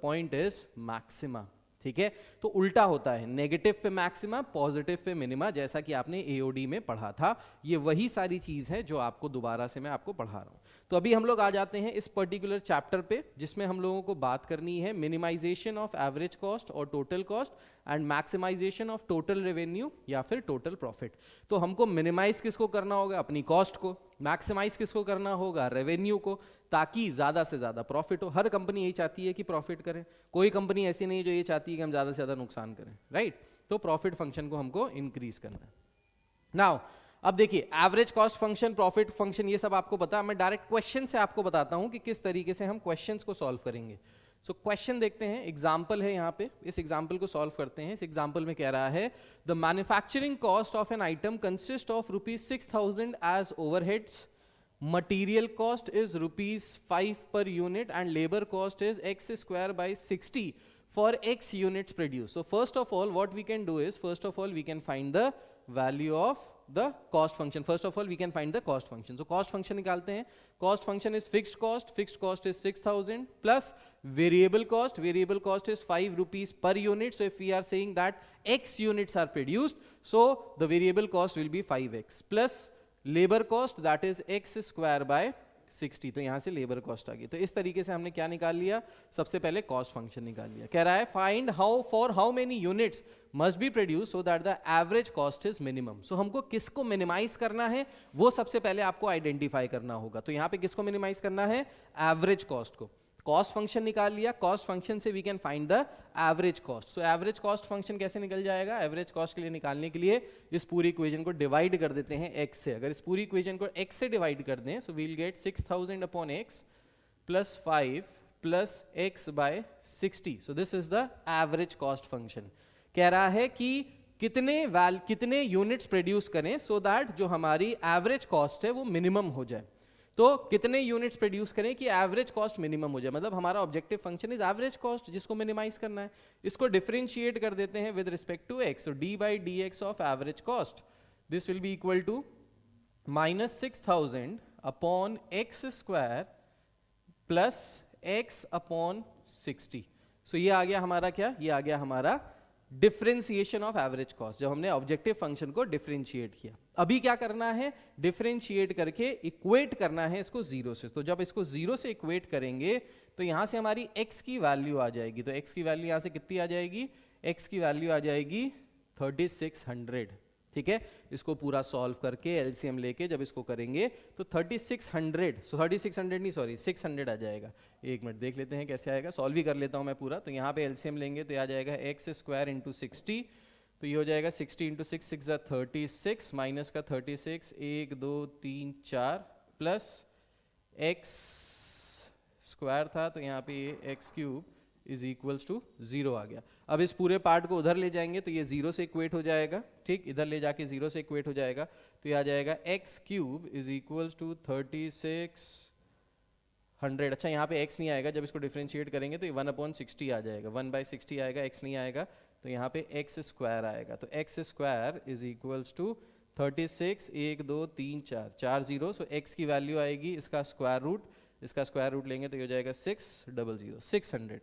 point is maxima. ठीक है, तो उल्टा होता है, negative पे maxima, positive pay minima, जैसा कि आपने एओडी में पढ़ा था। ये वही सारी चीज है जो आपको दोबारा से मैं आपको पढ़ा रहा हूं। तो अभी हम लोग आ जाते हैं इस पर्टिकुलर चैप्टर पे, जिसमें हम लोगों को बात करनी है मिनिमाइजेशन ऑफ एवरेज कॉस्ट और total cost and maximization of total revenue या फिर टोटल प्रॉफिट। तो हमको मिनिमाइज किसको करना होगा, अपनी कॉस्ट को, मैक्सिमाइज किसको करना होगा, रेवेन्यू को, ताकि ज्यादा से ज्यादा प्रॉफिट हो। हर कंपनी यही चाहती है कि प्रॉफिट करें, कोई कंपनी ऐसी नहीं जो ये चाहती है कि हम ज्यादा से ज्यादा नुकसान करें, राइट। तो प्रॉफिट फंक्शन को हमको इंक्रीज करना है। नाउ अब देखिए, average cost function, profit function, ये सब आपको पता है। मैं डायरेक्ट क्वेश्चन से आपको बताता हूं कि किस तरीके से हम क्वेश्चंस को सॉल्व करेंगे। सो क्वेश्चन देखते हैं, एग्जाम्पल है यहाँ पे, इस एग्जाम्पल को सॉल्व करते हैं। इस एग्जाम्पल में कह रहा है the manufacturing cost of an item consist of ₹6,000 as overheads, material cost is ₹5 per unit and labor cost is x² by 60 for x units produced. So first of all what we can do is, first of all we can find the value of the cost function. First of all we can find the cost function. So cost function निकालते हैं। cost function is fixed cost is 6,000 plus variable cost is ₹5 per unit. So if we are saying that x units are produced, so the variable cost will be 5x plus labour cost that is x² by 60। तो यहां से labour cost आ गई। तो इस तरीके से हमने क्या निकाल लिया, सबसे पहले कॉस्ट फंक्शन निकाल लिया। कह रहा है find how many units must be produce so that the average cost is minimum. So हमको किसको मिनिमाइज करना है वो सबसे पहले आपको आइडेंटिफाई करना होगा। तो यहां पे किसको मिनिमाइज करना है, एवरेज कॉस्ट को। कॉस्ट फंक्शन निकाल लिया, कॉस्ट फंक्शन से we can find the average cost. So average cost function कैसे निकल जाएगा? एवरेज कॉस्ट के लिए निकालने के लिए इस पूरी इक्वेशन को डिवाइड कर देते हैं x से। अगर इस पूरी इक्वेशन को x से डिवाइड कर दें, so we will get 6000 upon x plus 5 plus x by 60। So this is the average cost function. कह रहा है कि कितने यूनिट्स प्रोड्यूस करें सो दैट जो हमारी एवरेज कॉस्ट है वो मिनिमम हो जाए। तो कितने यूनिट्स प्रोड्यूस करें कि एवरेज कॉस्ट मिनिमम हो जाए, मतलब हमारा objective function is average cost, जिसको मिनिमाइज करना है। इसको डिफरेंशिएट कर देते हैं with respect to x। So d by d x of average cost, this will be equal to minus 6000 upon x square plus x upon 60। सो ये आ गया हमारा क्या? ये आ गया हमारा डिफरेंशिएशन ऑफ एवरेज कॉस्ट, जब हमने ऑब्जेक्टिव फंक्शन को डिफरेंशिएट किया। अभी क्या करना है? डिफरेंशिएट करके इक्वेट करना है इसको जीरो से। तो जब इसको जीरो से इक्वेट करेंगे तो यहां से हमारी x की वैल्यू आ जाएगी। तो x की वैल्यू यहां से कितनी आ जाएगी? x की वैल्यू आ जाएगी 3600। ठीक है, इसको पूरा सॉल्व करके एलसीएम लेके जब इसको करेंगे तो 3600, सो 3600 नहीं सॉरी 600 आ जाएगा। एक मिनट देख लेते हैं कैसे आएगा, सॉल्व ही कर लेता हूं मैं पूरा। तो यहाँ पे एलसीएम लेंगे तो आ जाएगा एक्स स्क्वायर इंटू 60, तो ये हो जाएगा 60 इंटू 6 6 36 माइनस का 36 1 2 3 4 प्लस एक्स स्क्वायर था तो यहाँ पे x cube is equals to 0 आ गया। अब इस पूरे पार्ट को उधर ले जाएंगे तो ये 0 से इक्वेट हो जाएगा। ठीक, इधर ले जाके 0 से इक्वेट हो जाएगा तो ये आ जाएगा x cube is equals to 3600। अच्छा यहाँ पे x नहीं आएगा, जब इसको डिफरेंशिएट करेंगे तो ये 1/60 आ जाएगा, 1/60 आएगा, x नहीं आएगा तो यहाँ पे x स्क्वायर आएगा। तो x square is equals to 36 1 2 3 4 4 0। So x की वैल्यू आएगी इसका स्क्वायर रूट, इसका स्क्वायर रूट लेंगे तो ये हो जाएगा 600।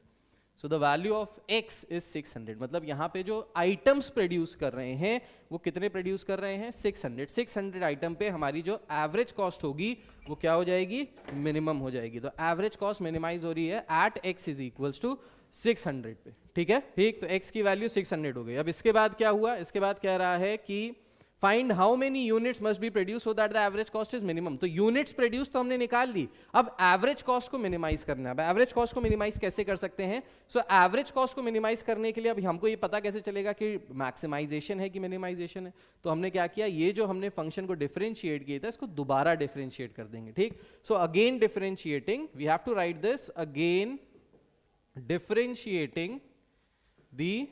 So the value of x is 600। मतलब यहाँ पे जो आइटम्स प्रोड्यूस कर रहे हैं वो कितने प्रोड्यूस कर रहे हैं? 600 आइटम पे हमारी जो एवरेज कॉस्ट होगी वो क्या हो जाएगी? मिनिमम हो जाएगी। तो एवरेज कॉस्ट मिनिमाइज हो रही है at x is equals to 600 पे। ठीक है, ठीक, तो x की वैल्यू 600 हो गई। अब इसके बाद क्या हुआ? इसके बाद कह रहा है कि find how many units must be produce so that the average cost is minimum. तो यूनिट्स प्रोड्यूस तो हमने निकाल ली, अब एवरेज कॉस्ट को मिनिमाइज करना है। अब एवरेज कॉस्ट को मिनिमाइज कैसे कर सकते हैं? सो एवरेज कॉस्ट को मिनिमाइज करने के लिए अब हमको ये पता कैसे चलेगा कि मैक्सिमाइजेशन है कि मिनिमाइजेशन है? तो हमने क्या किया, ये जो हमने फंक्शन को डिफरेंशिएट किया था इसको दोबारा डिफरेंशिएट कर देंगे। ठीक, so again differentiating, we have to write this again differentiating the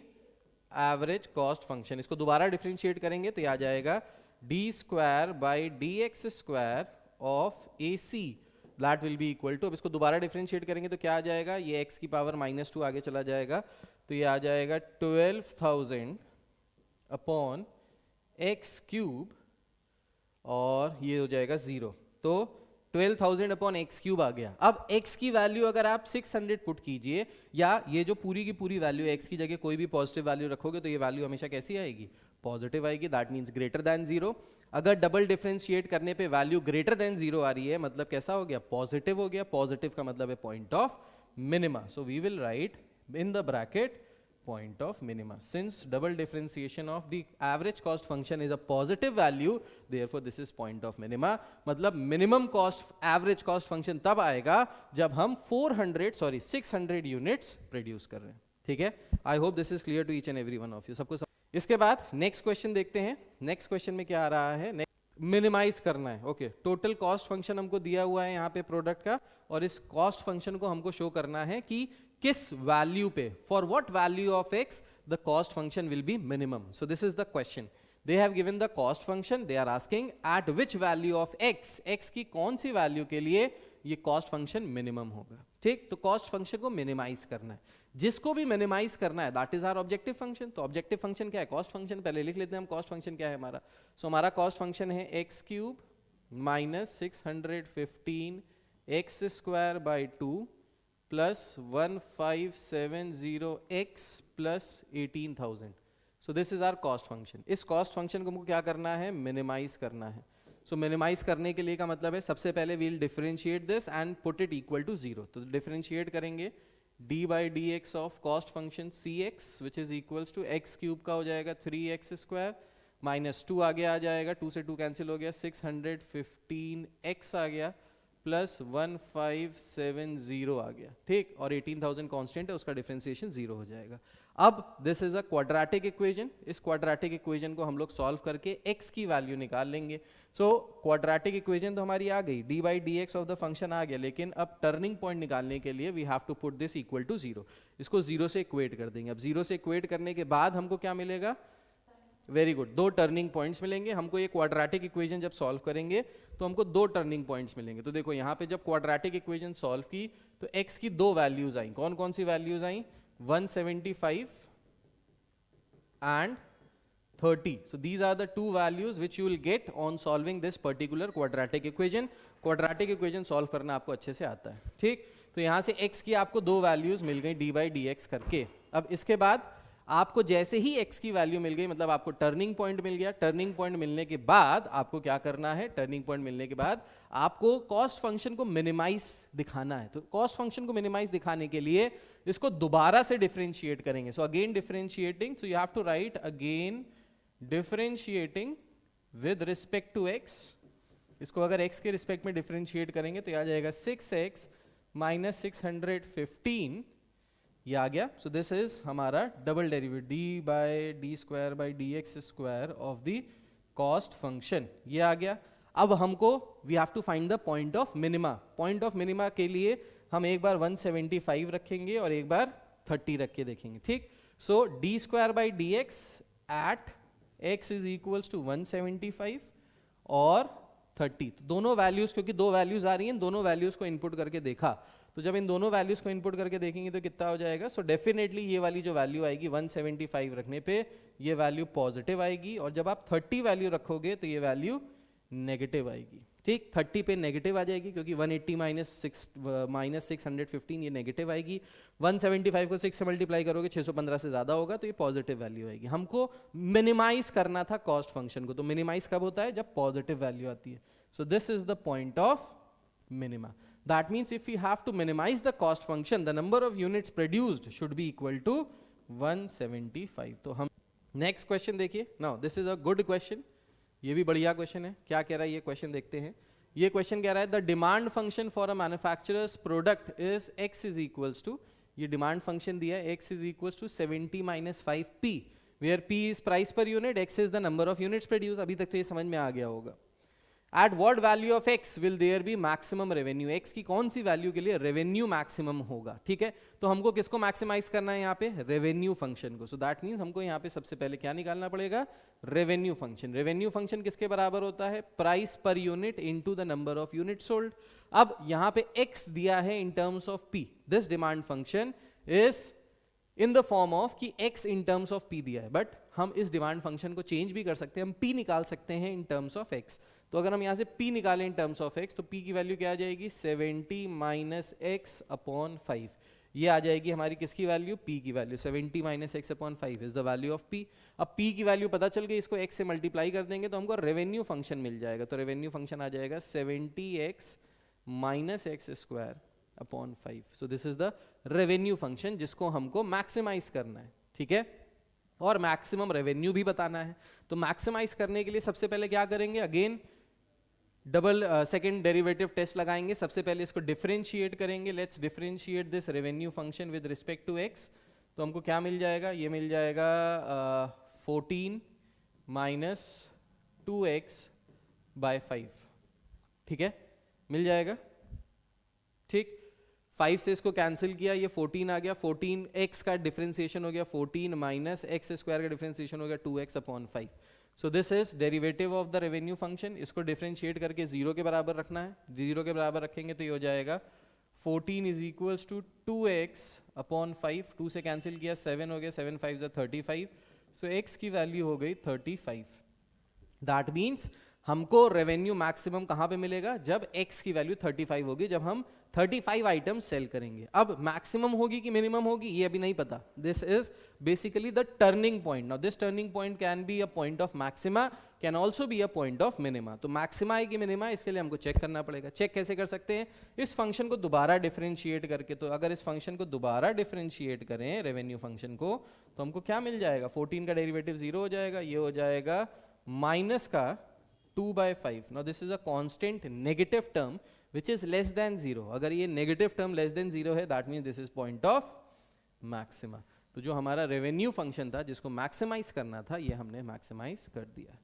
average cost function. इसको दोबारा डिफरेंशिएट करेंगे तो ये आ जाएगा d square by d x square of a c, that will be equal to, अब इसको दोबारा डिफरेंशिएट करेंगे तो क्या आ जाएगा? ये x की पावर -2 आगे चला जाएगा तो ये आ जाएगा 12000 अपॉन एक्स क्यूब और ये हो जाएगा 0। तो 12000 अपॉन एक्स क्यूब आ गया। अब x की वैल्यू अगर आप 600 पुट कीजिए, या ये जो पूरी की पूरी वैल्यू x की जगह कोई भी पॉजिटिव वैल्यू रखोगे तो ये वैल्यू हमेशा कैसी आएगी? पॉजिटिव आएगी, दैट मीन्स ग्रेटर देन 0। अगर डबल डिफरेंशिएट करने पे वैल्यू ग्रेटर देन 0 आ रही है मतलब कैसा हो गया? पॉजिटिव हो गया। पॉजिटिव का मतलब है point of minima. So we will write in the bracket point of minima. Since double differentiation of the average cost function is a positive value, therefore this is point of minima. मतलब minimum cost average cost function तब आएगा जब हम 600 units produce कर रहे हैं। ठीक है, I hope this is clear to each and every one of you. सबको इसके बाद नेक्स्ट क्वेश्चन देखते हैं। नेक्स्ट क्वेश्चन में क्या आ रहा है? मिनिमाइज करना है। ओके, टोटल कॉस्ट फंक्शन हमको दिया हुआ है यहाँ पे प्रोडक्ट का, और इस कॉस्ट फंक्शन को हमको शो करना है कि किस वैल्यू पे, for what value of x the cost function will be minimum. So this is the question. They have given the cost function, they are asking at which value of x की कौन सी value के लिए ये cost function minimum होगा। ठीक, तो cost function को minimise करना है, जिसको भी मिनिमाइज करना है that is our objective function. तो ऑब्जेक्टिव फंक्शन क्या है? Cost function. पहले लिख लेते हैं हम कॉस्ट फंक्शन क्या है हमारा। सो हमारा कॉस्ट फंक्शन है x cube minus 615 x square by 2 plus 1570x plus 18000। So this is our cost function. इस कॉस्ट फंक्शन को हमको क्या करना है? मिनिमाइज करना है। सो मिनिमाइज करने के लिए का मतलब है सबसे पहले we'll differentiate this and put it equal to 0। तो डिफरेंशिएट करेंगे d by d x of cost function c x which is equals to x cube का हो जाएगा 3x स्क्वायर माइनस 2 आगे आ जाएगा, 2 से 2 कैंसिल हो गया, 615x आ गया प्लस 1570 आ गया, ठीक, और 18,000 कांस्टेंट है, उसका डिफरेंशिएशन 0 हो जाएगा। अब this is a quadratic equation, इस क्वाड्रेटिक इक्वेशन को हम लोग सॉल्व करके x की वैल्यू निकाल लेंगे। सो क्वाड्रेटिक इक्वेशन तो हमारी आ गई, d by d x of the function आ गया, लेकिन अब टर्निंग पॉइंट निकालने के लिए we have to put this equal to 0, इसको 0 से इक्वेट कर देंगे। अब 0 से इक्वेट करने के बाद हमको क्या मिलेगा, वेरी गुड, 2 टर्निंग पॉइंट्स मिलेंगे हमको। ये क्वाड्रेटिक इक्वेशन जब सॉल्व करेंगे तो हमको 2 टर्निंग पॉइंट्स मिलेंगे। तो देखो यहाँ पे जब क्वाड्रेटिक इक्वेशन सॉल्व की तो x की 2 वैल्यूज आई, कौन कौन सी values I, 175 and 30. So these are the 2 values which you will get on solving this particular quadratic equation. Quadratic equation solve करना आपको अच्छे से आता है, ठीक। तो यहाँ से x की आपको 2 वैल्यूज मिल गई d by dx करके। अब इसके बाद आपको जैसे ही x की वैल्यू मिल गई, मतलब आपको टर्निंग पॉइंट मिल गया। टर्निंग पॉइंट मिलने के बाद आपको क्या करना है, टर्निंग पॉइंट मिलने के बाद आपको कॉस्ट फंक्शन को मिनिमाइज दिखाना है। तो कॉस्ट फंक्शन को मिनिमाइज दिखाने के लिए इसको दोबारा से डिफरेंशिएट करेंगे। So again differentiating, so you have to write again differentiating with respect to x। इसको अगर x के रिस्पेक्ट में डिफरेंशिएट करेंगे तो आ जाएगा 6x माइनस 615, ये आ गया। सो दिस इज हमारा double derivative d by d square by d x square of the cost function, ये आ गया। अब हमको we have to find the point of minima. Point of minima के लिए हम एक बार 175 रखेंगे और एक बार 30 रख के देखेंगे, ठीक। So d square by d x at x is equals to 175 और 30, तो दोनों वैल्यूज, क्योंकि 2 वैल्यूज आ रही हैं, दोनों वैल्यूज को इनपुट करके देखा, तो जब इन दोनों वैल्यूज को इनपुट करके देखेंगे तो कितना हो जाएगा। सो डेफिनेटली ये वाली जो वैल्यू आएगी 175 रखने पे ये वैल्यू पॉजिटिव आएगी, और जब आप 30 वैल्यू रखोगे तो ये वैल्यू नेगेटिव आएगी, ठीक। 30 पे नेगेटिव आ जाएगी क्योंकि 180 माइनस 615 ये नेगेटिव आएगी। 175 को 6 से मल्टीप्लाई करोगे 615 से ज्यादा होगा तो ये पॉजिटिव वैल्यू आएगी। हमको मिनिमाइज करना था कॉस्ट फंक्शन को, तो मिनिमाइज कब होता है, जब पॉजिटिव वैल्यू आती है। So this is the point of minima. That means if we have to minimize the cost function, the number of units produced should be equal to 175. तो हम next question देखिए. Now this is a good question. ये भी बढ़िया question है. क्या कह रहा है ये क्वेश्चन, देखते हैं. ये क्वेश्चन कह रहा है the demand function for a manufacturer's product is x is equals to, ये डिमांड फंक्शन दिया है, x is equals to 70 minus 5p, where p is price per unit, x is the number of units produce. अभी तक तो ये समझ में आ गया होगा. At what value of x will there be maximum revenue? x की कौन सी वैल्यू के लिए रेवेन्यू मैक्सिमम होगा, ठीक है. तो हमको किसको मैक्सिमाइज करना है यहाँ पे, रेवेन्यू फंक्शन को. सो दैट मीन्स हमको यहाँ पे सबसे पहले क्या निकालना पड़ेगा, रेवेन्यू फंक्शन. रेवेन्यू फंक्शन किसके बराबर होता है, price per unit into the number of unit sold. अब यहाँ पे x दिया है इन terms of p. This demand function is in the form of कि x in terms of p दिया है, बट हम इस डिमांड फंक्शन को चेंज भी कर सकते हैं. हम p निकाल सकते हैं इन टर्म्स ऑफ x. तो अगर हम यहाँ से p निकालें इन टर्म्स ऑफ x, तो p की वैल्यू क्या आ जाएगी, 70 माइनस एक्स अपॉन 5. ये आ जाएगी हमारी किसकी वैल्यू, p की value. 70 minus x upon 5 is the value of p. अब p की वैल्यू पता चल गई, इसको x से मल्टीप्लाई कर देंगे तो हमको रेवेन्यू फंक्शन मिल जाएगा. तो रेवेन्यू फंक्शन आ जाएगा 70x minus x square upon 5. So this is the revenue function जिसको हमको मैक्सिमाइज करना है, ठीक है, और मैक्सिमम रेवेन्यू भी बताना है. तो मैक्सिमाइज करने के लिए सबसे पहले क्या करेंगे, again double second derivative test लगाएंगे. सबसे पहले इसको डिफरेंशिएट करेंगे. Let's differentiate this revenue function with respect to x. तो हमको क्या मिल जाएगा, ये मिल जाएगा 14 माइनस 2x बाय 5, ठीक है, मिल जाएगा, ठीक. 5 से इसको कैंसिल किया, ये 14 आ गया. 14x का डिफरेंशिएशन हो गया 14 माइनस एक्स स्क्वायर का डिफरेंशिएशन हो गया 2x upon 5. So this is derivative of the revenue function. इसको डिफरेंशिएट करके 0 के बराबर रखना है. 0 के बराबर रखेंगे तो ये हो जाएगा 14 is equals to 2x upon 5. 2 से कैंसिल किया 7 हो गया, 7 5 35. सो x की वैल्यू हो गई 35. दैट मीन्स हमको रेवेन्यू मैक्सिमम कहां पे मिलेगा, जब x की वैल्यू 35 होगी, जब हम 35 आइटम सेल करेंगे. अब मैक्सिमम होगी कि मिनिमम होगी ये अभी नहीं पता. This is basically the turning point. Now this turning point can be a point of maxima, can also be a point of minima. तो मैक्सिमा है कि मिनिमा, इसके लिए हमको चेक करना पड़ेगा. चेक कैसे कर सकते हैं, इस फंक्शन को दोबारा डिफरेंशिएट करके. तो अगर इस फंक्शन को दोबारा डिफरेंशिएट करें रेवेन्यू फंक्शन को, तो हमको क्या मिल जाएगा, 14 का डेरिवेटिव 0 हो जाएगा, ये हो जाएगा माइनस का 2 by 5. Now this is a constant negative term which is less than 0. अगर ये नेगेटिव टर्म लेस देन 0 है, that means this is point of maxima. तो जो हमारा रेवेन्यू फंक्शन था जिसको मैक्सिमाइज करना था, ये हमने मैक्सिमाइज कर दिया.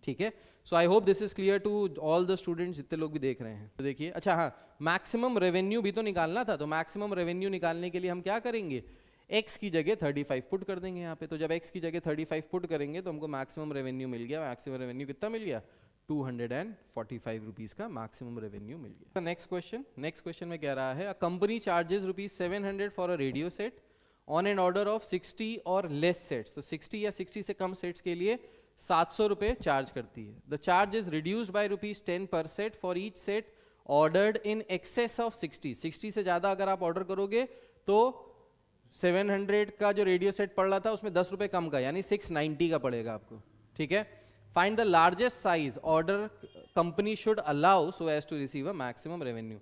ठीक है. So I hope this is clear to all the students, जितने लोग भी देख रहे हैं. तो देखिए, अच्छा हाँ, मैक्सिमम रेवेन्यू भी तो निकालना था. तो मैक्सिमम रेवेन्यू निकालने के लिए हम क्या करेंगे, x की जगह 35 पुट कर देंगे यहाँ पे. तो जब x की जगह 35 पुट करेंगे तो हमको मैक्सिमम रेवेन्यू मिल गया. मैक्सिमम रेवेन्यू कितना मिल गया, 245 रुपीज का मैक्सिमम रेवेन्यू मिल गया. नेक्स्ट क्वेश्चन में कह रहा है, a company charges ₹700 for a radio set on an order of 60 और लेस सेट्स. तो 60 या 60 से कम सेट्स के लिए 700 रुपए चार्ज करती है. The charge is reduced by ₹10 पर set for each set ordered in excess of 60. 60 से ज्यादा अगर आप ऑर्डर करोगे तो 700 का जो रेडियो सेट पड़ रहा था उसमें 10 रुपए कम का, यानी 690 का पड़ेगा आपको. ठीक है. Find the largest size order company should allow so as to receive a maximum revenue.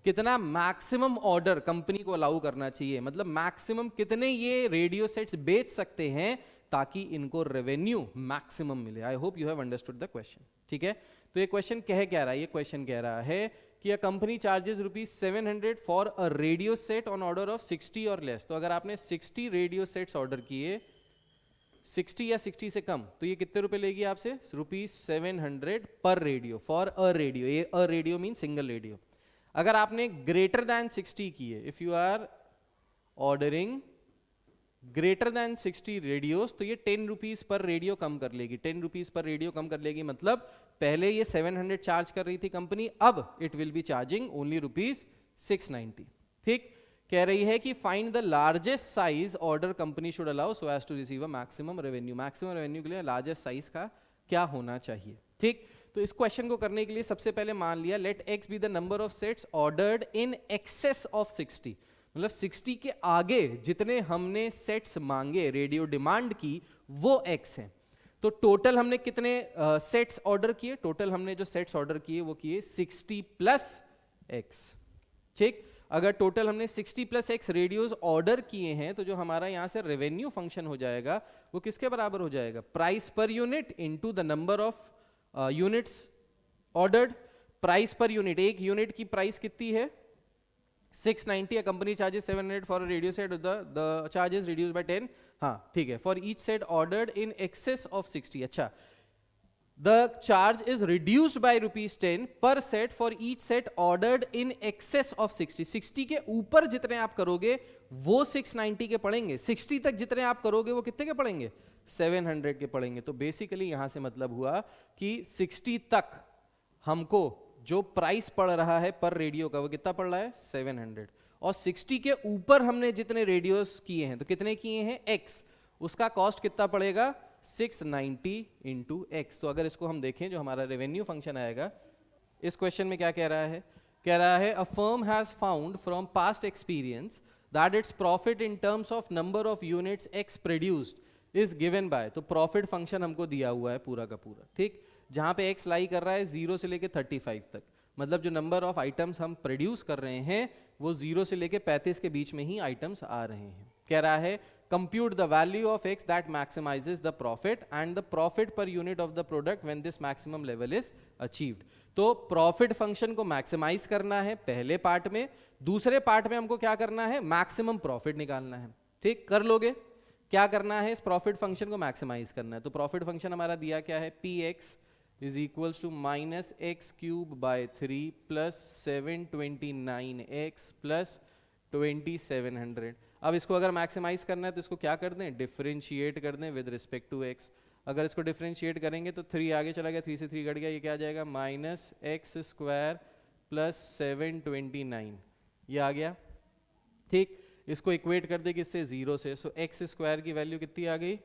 कितना मैक्सिमम ऑर्डर कंपनी को अलाउ करना चाहिए, मतलब मैक्सिमम कितने ये रेडियो सेट्स बेच सकते हैं ताकि इनको रेवेन्यू मैक्सिमम मिले. I hope you have understood the question. ठीक है. तो ये क्वेश्चन कह क्या रहा है, ये क्वेश्चन कह रहा है कि a company charges ₹700 for a radio set on order of 60 और लेस. तो अगर आपने 60 रेडियो सेट्स ऑर्डर किए, 60 या 60 से कम, तो ये कितने रुपए लेगी आपसे, ₹700 पर रेडियो फॉर अ रेडियो. ये a radio mean single radio. अगर आपने ग्रेटर दैन 60 किए, if you are ordering greater than 60 radios, तो ये 10 रुपीज पर रेडियो कम कर लेगी. 10 रुपीज पर रेडियो कम कर लेगी, मतलब पहले ये 700 चार्ज कर रही थी कंपनी, अब it will be charging only ₹690. ठीक. कह रही है कि find the largest size order company should allow so as to receive a maximum revenue. Maximum revenue के लिए लार्जेस्ट साइज का क्या होना चाहिए. ठीक. तो इस क्वेश्चन को करने के लिए सबसे पहले मान लिया let x be the number of sets ordered in excess of 60. मतलब 60 के आगे जितने हमने सेट्स मांगे, रेडियो डिमांड की, वो x है. तो टोटल हमने कितने सेट्स ऑर्डर किए, टोटल हमने जो सेट्स ऑर्डर किए वो किए 60 प्लस x. ठीक. अगर टोटल हमने 60 प्लस x रेडियोज ऑर्डर किए हैं, तो जो हमारा यहां से रेवेन्यू फंक्शन हो जाएगा वो किसके बराबर हो जाएगा, price per unit into the number of units ordered. Price per unit, एक यूनिट की प्राइस कितनी है, 690. A company charges 700 for a radio set. The charge is reduced by 10. हाँ ठीक है. For each set ordered in excess of 60. अच्छा. The charge is reduced by ₹10 per set for each set ordered in excess of 60. 60 के ऊपर जितने आप करोगे वो 690 के पड़ेंगे. 60 तक जितने आप करोगे वो कितने के पड़ेंगे, 700 के पड़ेंगे. तो बेसिकली यहां से मतलब हुआ कि 60 तक हमको जो प्राइस पड़ रहा है पर रेडियो का वो कितना पड़ रहा है, 700. और 60 के ऊपर हमने जितने रेडियोस किए हैं, तो कितने किए हैं, x, उसका कॉस्ट कितना पड़ेगा, 690 इंटू एक्स. तो अगर इसको हम देखें, जो हमारा रेवेन्यू फंक्शन आएगा, इस क्वेश्चन में क्या कह रहा है, कह रहा है a firm has found from past experience that its profit in terms of number of units x produced is given bye. तो प्रॉफिट फंक्शन हमको दिया हुआ है पूरा का पूरा. ठीक. जहां पे x लाई कर रहा है 0 से लेके 35 तक, मतलब जो नंबर ऑफ आइटम्स हम प्रोड्यूस कर रहे हैं वो 0 से लेके 35 के बीच में ही आइटम्स आ रहे हैं. कह रहा है compute the value of x that maximizes the profit and the profit per unit of the product when this maximum level is achieved. तो प्रॉफिट फंक्शन को मैक्सिमाइज करना है पहले पार्ट में, दूसरे पार्ट में हमको क्या करना है, मैक्सिमम प्रॉफिट निकालना है. ठीक, कर लोगे. क्या करना है, इस प्रॉफिट फंक्शन को मैक्सिमाइज करना है. तो प्रॉफिट फंक्शन हमारा दिया क्या है, px is equals to minus x cube by 3 plus 729x plus 2700. अब इसको अगर मैक्सिमाइज करना है तो इसको क्या कर दें, डिफरेंशिएट कर दें विद रिस्पेक्ट टू x. अगर इसको डिफरेंशिएट करेंगे तो 3 आगे चला गया, 3 से 3 घट गया, ये क्या आ जाएगा, माइनस एक्स स्क्वायर प्लस 729, ये आ गया. ठीक, इसको इक्वेट कर दे किससे, 0 से. सो एक्स स्क्वायर की वैल्यू कितनी आ गई,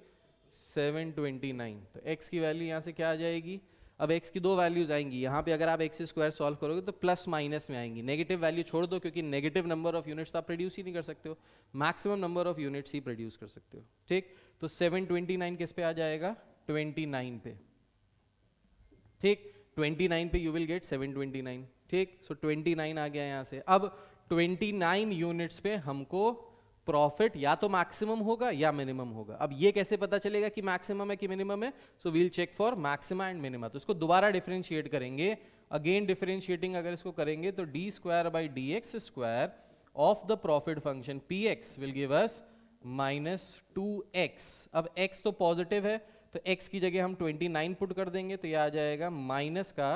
729. तो x की वैल्यू यहाँ से क्या आ जाएगी, अब x की दो वैल्यूज आएंगी यहाँ पे. अगर आप x स्क्वायर सॉल्व करोगे तो प्लस माइनस में आएंगी. नेगेटिव वैल्यू छोड़ दो, क्योंकि नेगेटिव नंबर ऑफ यूनिट्स तो आप प्रोड्यूस ही नहीं कर सकते हो, maximum number of units he produce कर सकते हो. ठीक, तो 729 किस पे आ जाएगा, 29 पे. ठीक, 29 पे यू विल गेट 729. ठीक, सो 29 आ गया यहाँ से. अब 29 यूनिट्स पे हमको प्रॉफिट या तो मैक्सिमम होगा या मिनिमम होगा। अब ये कैसे पता चलेगा कि मैक्सिमम है कि मिनिमम है? So we'll check for maxima and minima. तो इसको दोबारा डिफरेंशिएट करेंगे, अगेन डिफरेंशिएटिंग अगर इसको करेंगे तो D square by d x square of the profit function P x will give us -2x। अब x तो पॉजिटिव है तो x की जगह हम 29 पुट कर देंगे तो यह आ जाएगा माइनस का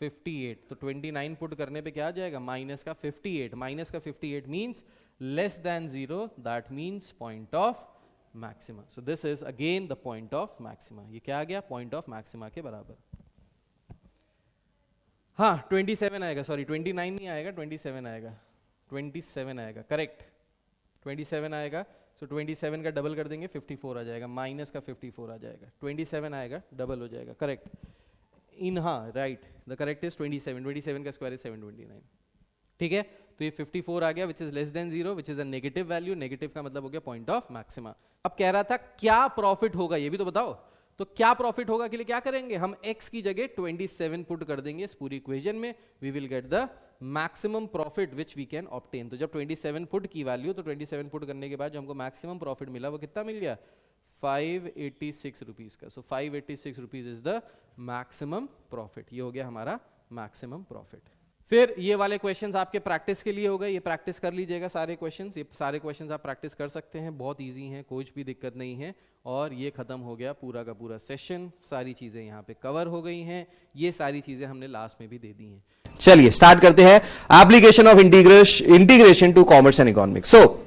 58। तो 29 पुट करने पे क्या आ जाएगा? माइनस का 58। माइनस का 58 means less than 0, that means point of maxima. So this is again the point of maxima. ये क्या आ गया? पॉइंट ऑफ मैक्सिमा के बराबर। हाँ 27 आएगा, सॉरी 29 नहीं आएगा, 27 आएगा, 27 आएगा, करेक्ट 27 आएगा। सो 27 का डबल कर देंगे 54 आ जाएगा, माइनस का 54 आ जाएगा, 27 आएगा डबल हो जाएगा, करेक्ट इन, हाँ राइट, द करेक्ट इज 27, 27 का स्क्वायर इज 729। ठीक है, तो ये 54 आ गया which is less than 0, which is a negative value. Negative का मतलब हो गया पॉइंट ऑफ मैक्सिमा। अब कह रहा था क्या प्रॉफिट होगा, ये भी तो बताओ। तो क्या प्रॉफिट होगा के लिए क्या करेंगे? हम x की जगह 27 पुट कर देंगे इस पूरी इक्वेशन में, we will get the maximum profit which we can obtain. तो जब 27 पुट की वैल्यू, तो 27 पुट करने के बाद जो हमको मैक्सिमम प्रॉफिट मिला वो कितना मिल गया? 586 रुपीज का। सो 586 rupees is the maximum profit. ये हो गया हमारा मैक्सिमम प्रॉफिट। फिर ये वाले क्वेश्चंस आपके प्रैक्टिस के लिए हो गए, ये प्रैक्टिस कर लीजिएगा सारे क्वेश्चंस। ये सारे क्वेश्चंस आप प्रैक्टिस कर सकते हैं, बहुत इजी हैं, कोई भी दिक्कत नहीं है। और ये खत्म हो गया पूरा का पूरा सेशन, सारी चीजें यहाँ पे कवर हो गई हैं। ये सारी चीजें हमने लास्ट में भी दे दी हैं। चलिए स्टार्ट करते हैं application of integration to commerce and economics. So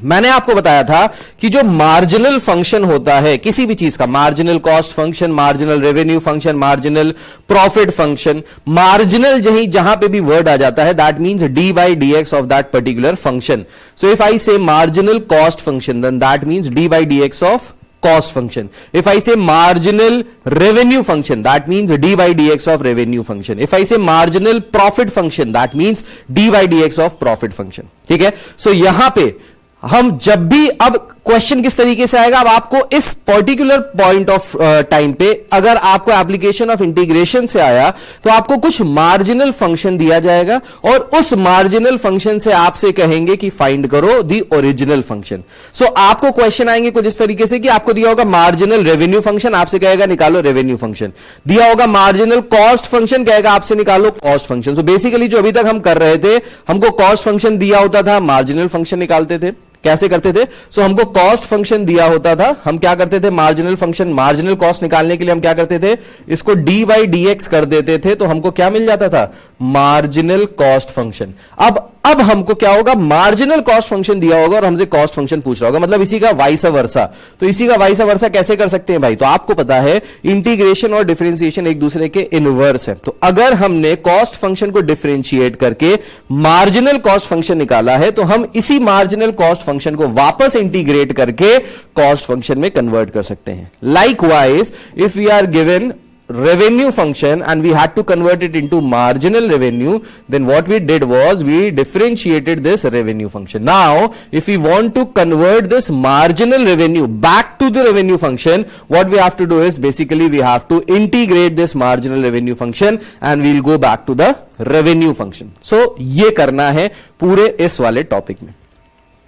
मैंने आपको बताया था कि जो मार्जिनल फंक्शन होता है किसी भी चीज का, marginal cost function, marginal revenue function, marginal profit function, marginal जहां पे भी वर्ड आ जाता है that means d by d x of that particular function. So if I say marginal cost function then that means d by d x of cost function. If I say marginal revenue function, that means d by dx of revenue function. If I say marginal profit function, that means d by dx of profit function. ठीक है, so यहां पे हम जब भी, अब question किस तरीके से आएगा, अब आपको इस पर्टिकुलर पॉइंट ऑफ टाइम पे अगर आपको एप्लीकेशन ऑफ इंटीग्रेशन से आया तो आपको कुछ मार्जिनल फंक्शन दिया जाएगा और उस मार्जिनल फंक्शन से आपसे कहेंगे कि फाइंड करो द ओरिजिनल फंक्शन। सो आपको क्वेश्चन आएंगे कुछ इस तरीके से कि आपको दिया होगा मार्जिनल रेवेन्यू फंक्शन, आपसे कहेगा निकालो रेवेन्यू फंक्शन। दिया होगा मार्जिनल कॉस्ट फंक्शन, कहेगा आपसे निकालो कॉस्ट फंक्शन। सो बेसिकली जो अभी तक हम कर रहे थे, हमको कॉस्ट फंक्शन दिया होता था, मार्जिनल फंक्शन निकालते थे। कैसे करते थे? सो हमको कॉस्ट फंक्शन दिया होता था, हम क्या करते थे? मार्जिनल फंक्शन, मार्जिनल कॉस्ट निकालने के लिए हम क्या करते थे? इसको डी बाई डी एक्स कर देते थे, तो हमको क्या मिल जाता था? Marginal cost function. अब हमको क्या होगा? मार्जिनल कॉस्ट फंक्शन दिया होगा और हमसे कॉस्ट फंक्शन पूछ रहा होगा, मतलब इसी का वाइस वर्सा। तो इसी का वाइस वर्सा कैसे कर सकते हैं भाई? तो आपको पता है इंटीग्रेशन और डिफरेंशिएशन एक दूसरे के इनवर्स है। तो अगर हमने कॉस्ट फंक्शन को डिफरेंशिएट करके मार्जिनल कॉस्ट फंक्शन निकाला है, तो हम इसी मार्जिनल कॉस्ट फंक्शन को वापस इंटीग्रेट करके कॉस्ट फंक्शन में कन्वर्ट कर सकते हैं। Likewise if we are given revenue function and we had to convert it into marginal revenue, then what we did was we differentiated this revenue function. Now if we want to convert this marginal revenue back to the revenue function, what we have to do is basically we have to integrate this marginal revenue function and we'll go back to the revenue function. So ये करना है पूरे इस वाले topic में,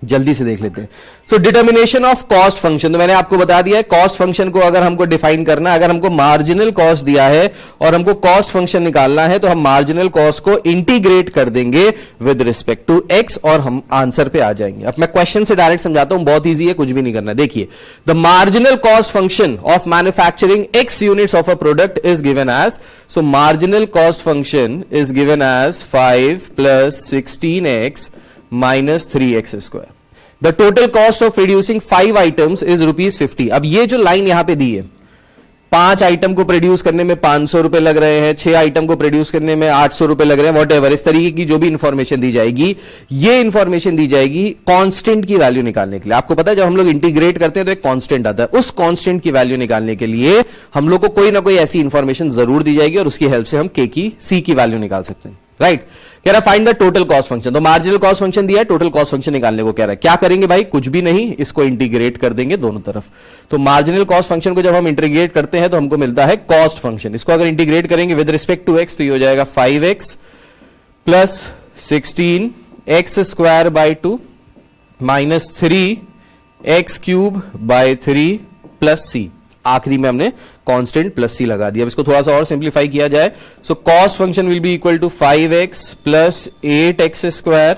जल्दी से देख लेते हैं। सो डिटर्मिनेशन ऑफ कॉस्ट फंक्शन, तो मैंने आपको बता दिया है कॉस्ट फंक्शन को अगर हमको डिफाइन करना है, अगर हमको मार्जिनल कॉस्ट दिया है और हमको कॉस्ट फंक्शन निकालना है, तो हम मार्जिनल कॉस्ट को इंटीग्रेट कर देंगे विद रिस्पेक्ट टू एक्स और हम आंसर पे आ जाएंगे। अब मैं क्वेश्चन से डायरेक्ट समझाता हूं, बहुत ईजी है, कुछ भी नहीं करना। देखिए, the marginal cost function of manufacturing x units of a product is given as, so marginal cost function is given as 5 + 16x - 3x square. The total cost of producing 5 items is ₹50. अब ये जो line यहां पे दी है, 5 item को produce करने में 500 रुपए लग रहे हैं, 6 आइटम को प्रोड्यूस करने में 800 रुपए लग रहे हैं, वॉट एवर, इस तरीके की जो भी इंफॉर्मेशन दी जाएगी, ये इंफॉर्मेशन दी जाएगी कांस्टेंट की वैल्यू निकालने के लिए। आपको पता है जब हम लोग इंटीग्रेट करते हैं तो एक कांस्टेंट आता है, उस कांस्टेंट की वैल्यू निकालने के लिए हम लोग को कोई ना कोई ऐसी इंफॉर्मेशन जरूर दी जाएगी और उसकी हेल्प से हम सी की वैल्यू निकाल सकते हैं, राइट। कह रहा find the total cost function, तो मार्जिनल कॉस्ट फंक्शन दिया है, टोटल कॉस्ट फंक्शन निकालने को कह रहा है। क्या करेंगे भाई? कुछ भी नहीं, इसको इंटीग्रेट कर देंगे दोनों तरफ। तो मार्जिनल कॉस्ट फंक्शन को जब हम इंटीग्रेट करते हैं तो हमको मिलता है कॉस्ट फंक्शन। इसको अगर इंटीग्रेट करेंगे विद रिस्पेक्ट टू एक्स तो ये हो जाएगा 5x + 16x² / 2 -3x³ bye 3 plus सी, आखिरी में हमने कांस्टेंट प्लस सी लगा दिया। अब इसको थोड़ा सा और सिंप्लीफाई किया जाए, so cost function will be equal to 5x plus 8x²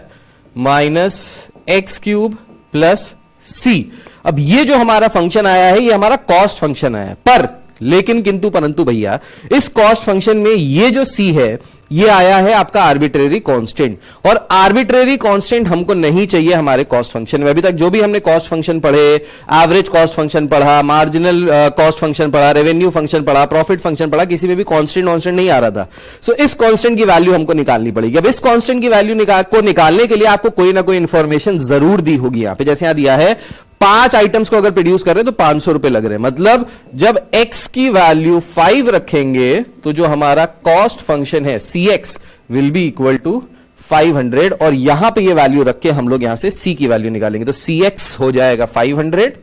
minus x³ plus C. अब ये जो हमारा फंक्शन आया है ये हमारा कॉस्ट फंक्शन आया है, पर लेकिन किंतु परंतु भैया इस कॉस्ट फंक्शन में ये जो सी है ये आया है आपका आर्बिट्रेरी कांस्टेंट, और आर्बिट्रेरी कांस्टेंट हमको नहीं चाहिए हमारे कॉस्ट फंक्शन में। अभी तक जो भी हमने कॉस्ट फंक्शन पढ़े, एवरेज कॉस्ट फंक्शन पढ़ा, मार्जिनल कॉस्ट फंक्शन पढ़ा, रेवेन्यू फंक्शन पढ़ा, प्रॉफिट फंक्शन पढ़ा, किसी में भी कांस्टेंट नहीं आ रहा था। सो इस कांस्टेंट की वैल्यू हमको निकालनी पड़ेगी। अब इस कांस्टेंट की वैल्यू को निकालने के लिए आपको कोई ना कोई इंफॉर्मेशन जरूर दी होगी। यहां पे जैसे यहां दिया है 5 आइटम्स को अगर प्रोड्यूस कर रहे हैं तो 500 रुपए लग रहे हैं, मतलब जब x की वैल्यू 5 रखेंगे तो जो हमारा कॉस्ट फंक्शन है cx will be equal to 500, और यहां पे ये वैल्यू रख के हम लोग यहां से c की वैल्यू निकालेंगे, तो cx हो जाएगा 500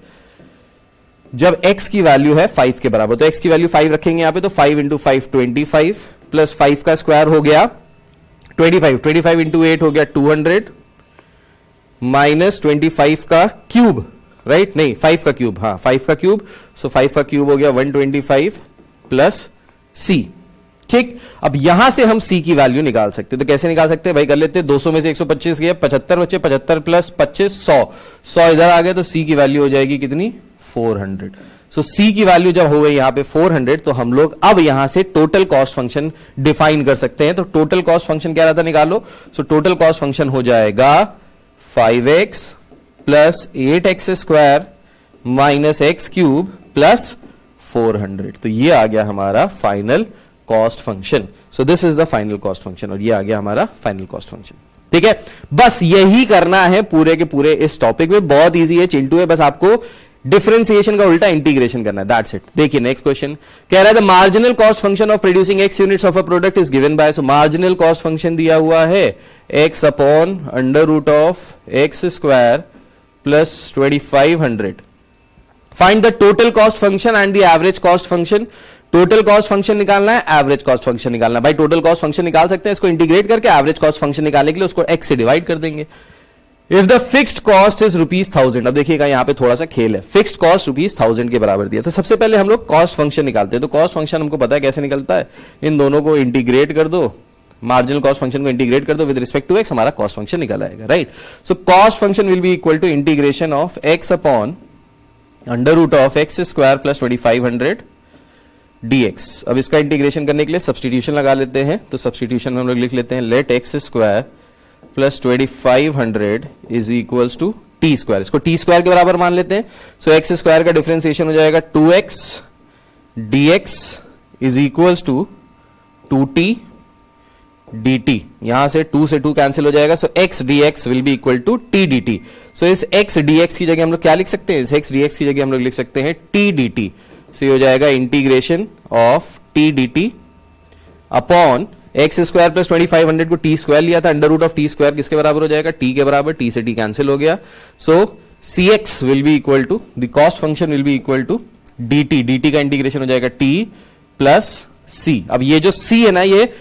जब x की वैल्यू है 5 के बराबर। तो x की वैल्यू 5 रखेंगे यहां पे, तो 5 इंटू 5 25 प्लस 5 का स्क्वायर हो गया 25 इंटू 8 हो गया 200 माइनस 25 का क्यूब, राइट नहीं 5 का क्यूब, हाँ 5 का क्यूब, सो 5 का क्यूब हो गया 125 प्लस c। ठीक, अब यहां से हम c की वैल्यू निकाल सकते हैं, तो कैसे निकाल सकते हैं भाई, कर लेते हैं 200 में से 125 गया 75 बचे, 75 प्लस 25 100 इधर आ गया, तो c की वैल्यू हो जाएगी कितनी 400। सो c की वैल्यू जब हो गई यहां पे 400, तो हम लोग अब यहां से टोटल कॉस्ट फंक्शन डिफाइन कर सकते हैं। तो टोटल कॉस्ट फंक्शन क्या रहता है, निकालो। सो टोटल कॉस्ट फंक्शन हो जाएगा 5x plus 8x² minus x³ plus 400, तो ये आ गया हमारा final cost function. So this is the final cost function, और ये आ गया हमारा फाइनल कॉस्ट फंक्शन। ठीक है, बस यही करना है पूरे के पूरे इस टॉपिक में, बहुत इजी है, चिंटू है, बस आपको डिफरेंशिएशन का उल्टा इंटीग्रेशन करना है, दैट्स इट। देखिए नेक्स्ट क्वेश्चन कह रहा है the marginal cost function of producing x units of a product is given by, so marginal cost function दिया हुआ है x upon under root of x² plus 2500। Find the total cost function and the average cost function. Total cost function निकालना है, average cost function निकालना है। भाई total cost function निकाल सकते हैं, इसको इंटीग्रेट करके एवरेज कॉस्ट फंक्शन निकालने के लिए उसको x से डिवाइड कर देंगे। If the fixed cost is ₹1000, अब देखिएगा यहां पे थोड़ा सा खेल है, फिक्स्ड कॉस्ट ₹1000 के बराबर दिया, तो सबसे पहले हम लोग कॉस्ट फंक्शन निकालते हैं। तो कॉस्ट फंक्शन हमको पता है कैसे निकलता है, इन दोनों को इंटीग्रेट कर दो, मार्जिनल कॉस्ट फंक्शन को इंटीग्रेट कर दो विद रिस्पेक्ट टू x, हमारा कॉस्ट फंक्शन निकल आएगा, right. So cost function will be equal to integration of x upon under root of x² plus 2500 dx। अब इसका इंटीग्रेशन करने के लिए सब्सटीट्यूशन लगा लेते हैं, तो सब्सटीट्यूशन में हम लोग लिख लेते हैं let x² plus 2500 is equals to t², इसको t² के बराबर मान लेते हैं। सो x² का डिफरेंशिएशन हो जाएगा 2x dx is equals to 2t dt, यहां से 2 से 2 कैंसिल हो जाएगा, so x dx will be equal to t dt। So इस x dx की जगह हम लोग क्या लिख सकते हैं, इस x dx की जगह हम लोग लिख सकते हैं t dt। सो ये हो जाएगा integration of t dt upon x² plus 2500 को t² लिया था, अंडर रूट ऑफ t² किसके बराबर हो जाएगा, t के बराबर, t से t कैंसिल हो गया। So cx will be equal to the cost function will be equal to dt का इंटीग्रेशन हो जाएगा t प्लस c। अब ये जो c है ना, ये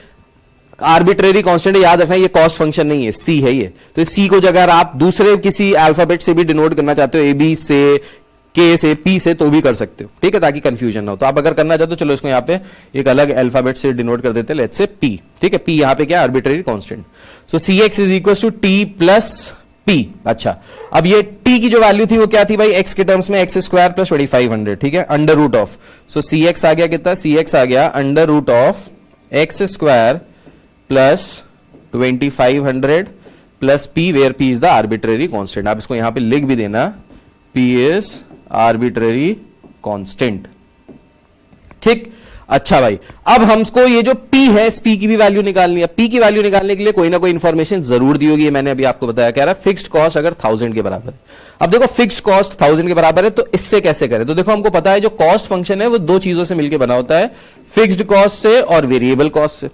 आर्बिट्रेरी कांस्टेंट है, याद रखना ये कॉस्ट फंक्शन नहीं है, c है ये। तो इस c को अगर आप दूसरे किसी अल्फाबेट से भी डिनोट करना चाहते हो, ab से, k से, p से, तो भी कर सकते हो, ठीक है, ताकि कंफ्यूजन ना हो। तो आप अगर करना चाहते हो चलो इसको यहाँ पे एक अलग अल्फाबेट से डिनोट कर देते हैं, लेट्स से p, ठीक है, p यहाँ पे क्या arbitrary constant. So cx is equal to t plus p। अच्छा, अब ये t की जो वैल्यू थी वो क्या थी भाई, x के टर्म्स में x² प्लस 2500, ठीक है, under root of, so cx आ गया कितना, cx आ गया under root of x² plus 2500 plus p, where p is the arbitrary constant. आप इसको यहां पे लिख भी देना, p इज आर्बिट्रेरी कांस्टेंट, ठीक। अच्छा भाई, अब हमको ये जो p है, इस p की भी वैल्यू निकालनी है। p की वैल्यू निकालने के लिए कोई ना कोई इंफॉर्मेशन जरूर दी होगी, मैंने अभी आपको बताया, कह रहा है फिक्स्ड कॉस्ट अगर 1000 के बराबर है। अब देखो फिक्स्ड कॉस्ट 1000 के बराबर है, तो इससे कैसे करें, तो देखो हमको पता है जो कॉस्ट फंक्शन है वो दो चीजों से मिलकर बना होता है, फिक्स्ड कॉस्ट से और वेरिएबल कॉस्ट से।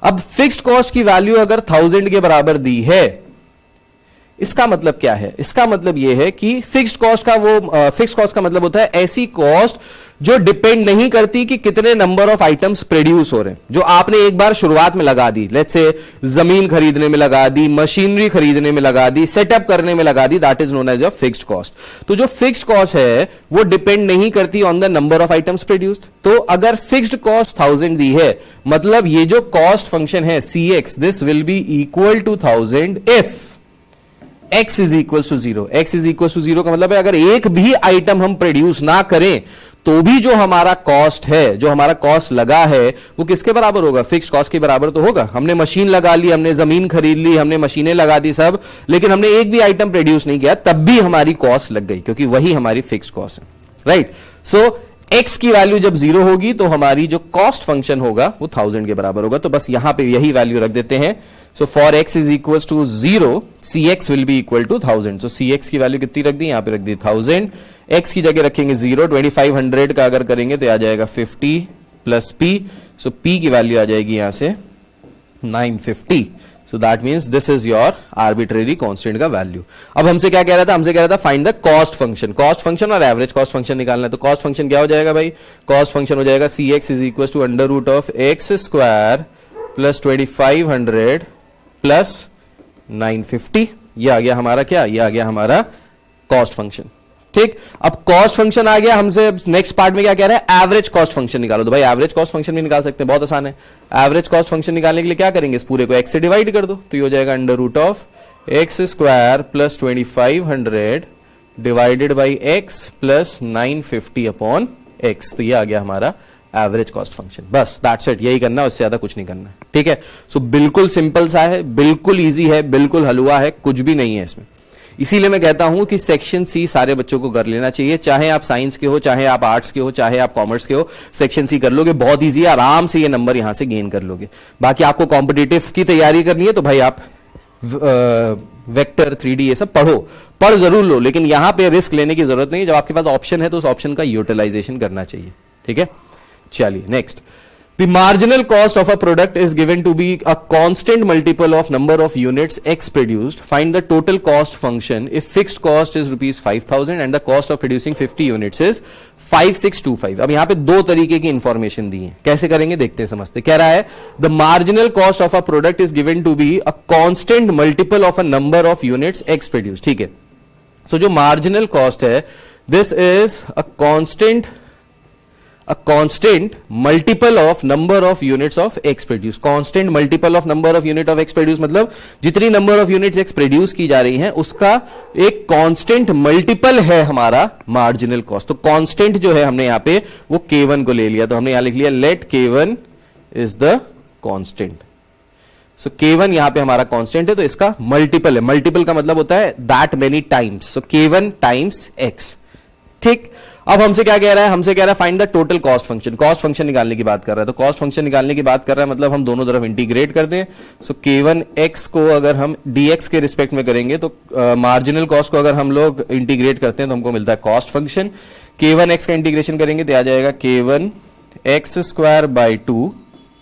अब फिक्स्ड कॉस्ट की वैल्यू अगर 1000 के बराबर दी है, इसका मतलब क्या है? इसका मतलब यह है कि फिक्स्ड कॉस्ट का फिक्स्ड कॉस्ट का मतलब होता है ऐसी कॉस्ट जो डिपेंड नहीं करती कि कितने नंबर ऑफ आइटम्स प्रोड्यूस हो रहे हैं, जो आपने एक बार शुरुआत में लगा दी, लेट्स से जमीन खरीदने में लगा दी, मशीनरी खरीदने में लगा दी, सेटअप करने में लगा दी, that is known as a fixed cost. तो जो फिक्स्ड कॉस्ट है वो डिपेंड नहीं करती on the number of items produced. तो अगर फिक्स्ड कॉस्ट 1000 दी है, मतलब ये जो कॉस्ट फंक्शन है CX, this will be equal to 1000 if x is equal to 0। x is equal to 0 का मतलब है अगर एक भी आइटम हम प्रोड्यूस ना करें तो भी जो हमारा कॉस्ट है, जो हमारा कॉस्ट लगा है, वो किसके बराबर होगा? फिक्स्ड कॉस्ट के बराबर तो होगा। हमने मशीन लगा ली, हमने जमीन खरीद ली, हमने मशीनें लगा दी सब, लेकिन हमने एक भी आइटम प्रोड्यूस नहीं किया, तब भी हमारी कॉस्ट लग गई, क्योंकि वही हमारी फिक्स्ड कॉस्ट है, राइट। सो x की वैल्यू जब 0 होगी तो हमारी जो कॉस्ट फंक्शन होगा वो 1000 के बराबर होगा। तो बस यहां पे यही वैल्यू रख देते हैं। So for x is equal to 0, CX will be equal to 1000। So CX की वैल्यू कितनी रख दी? यहां पे रख दी 1000। x की जगह रखेंगे 0, 2500 का अगर करेंगे तो आ जाएगा 50 प्लस p। सो p की वैल्यू आ जाएगी यहां से 950। So that means this is your arbitrary constant का वैल्यू। अब हमसे क्या कह रहा था? हमसे कह रहा था find the cost function. Cost function और एवरेज कॉस्ट फंक्शन निकालना है। तो कॉस्ट फंक्शन क्या हो जाएगा भाई? कॉस्ट फंक्शन हो जाएगा CX is equal to under root of x square plus 2500 plus 950। ये आ गया हमारा क्या? ये आ गया हमारा कॉस्ट फंक्शन। ठीक, अब कॉस्ट फंक्शन आ गया। हमसे नेक्स्ट पार्ट में क्या कह रहा है? एवरेज कॉस्ट फंक्शन निकालो। तो भाई एवरेज कॉस्ट फंक्शन भी निकाल सकते हैं, बहुत आसान है। एवरेज कॉस्ट फंक्शन निकालने के लिए क्या करेंगे? इस पूरे को x से डिवाइड कर दो, तो ये हो जाएगा under root of x square plus 2500 divided by x plus 950 upon x। तो ये आ गया हमारा एवरेज कॉस्ट फंक्शन। बस दैट्स इट, यही करना है, उससे ज्यादा कुछ नहीं करना है। ठीक है, सो बिल्कुल सिंपल सा है, बिल्कुल इजी है, बिल्कुल हलवा है, कुछ भी नहीं है इसमें। इसीलिए मैं कहता हूं कि सेक्शन सी सारे बच्चों को कर लेना चाहिए, चाहे आप साइंस के हो, चाहे आप आर्ट्स के हो, चाहे आप कॉमर्स के हो। सेक्शन सी कर लोगे, बहुत इजी है, आराम से ये नंबर यहां से गेन कर लोगे। बाकी आपको कॉम्पिटिटिव की तैयारी करनी है तो भाई आप वेक्टर 3D ये सब पढ़ जरूर लो, लेकिन यहां पे रिस्क लेने की जरूरत नहीं है। जब आपके पास ऑप्शन है तो उस ऑप्शन का यूटिलाइजेशन करना चाहिए। ठीक है, चलिए next. The marginal cost of a product is given to be a constant multiple of number of units X produced. Find the total cost function if fixed cost is rupees 5000 and the cost of producing 50 units is 5625. अब यहाँ पे दो तरीके की information दी है, कैसे करेंगे देखते हैं, समझते। कह रहा है the marginal cost of a product is given to be a constant multiple of a number of units X produced. ठीक है, so जो marginal cost है, this is a constant multiple of number of units of X produce. Constant multiple of number of unit of X produce मतलब जितनी number of units X produce की जा रही हैं उसका एक constant multiple है हमारा marginal cost। तो constant जो है हमने यहाँ पे वो K1 को ले लिया, तो हमने यहाँ लिख लिया let K1 is the constant। So K1 यहाँ पे हमारा constant है, तो इसका multiple है। multiple का मतलब होता है that many times, so K1 times X। ठीक, अब हमसे क्या कह रहा है? हमसे कह रहा है find the total cost function. Cost function निकालने की बात कर रहा है, तो कॉस्ट फंक्शन निकालने की बात कर रहा है मतलब हम दोनों तरफ इंटीग्रेट कर दें। सो K1 x को अगर हम dx के रिस्पेक्ट में करेंगे तो मार्जिनल कॉस्ट को अगर हम लोग इंटीग्रेट करते हैं तो हमको मिलता है कॉस्ट फंक्शन। K1 x का इंटीग्रेशन करेंगे तो आ जाएगा K1 x square by 2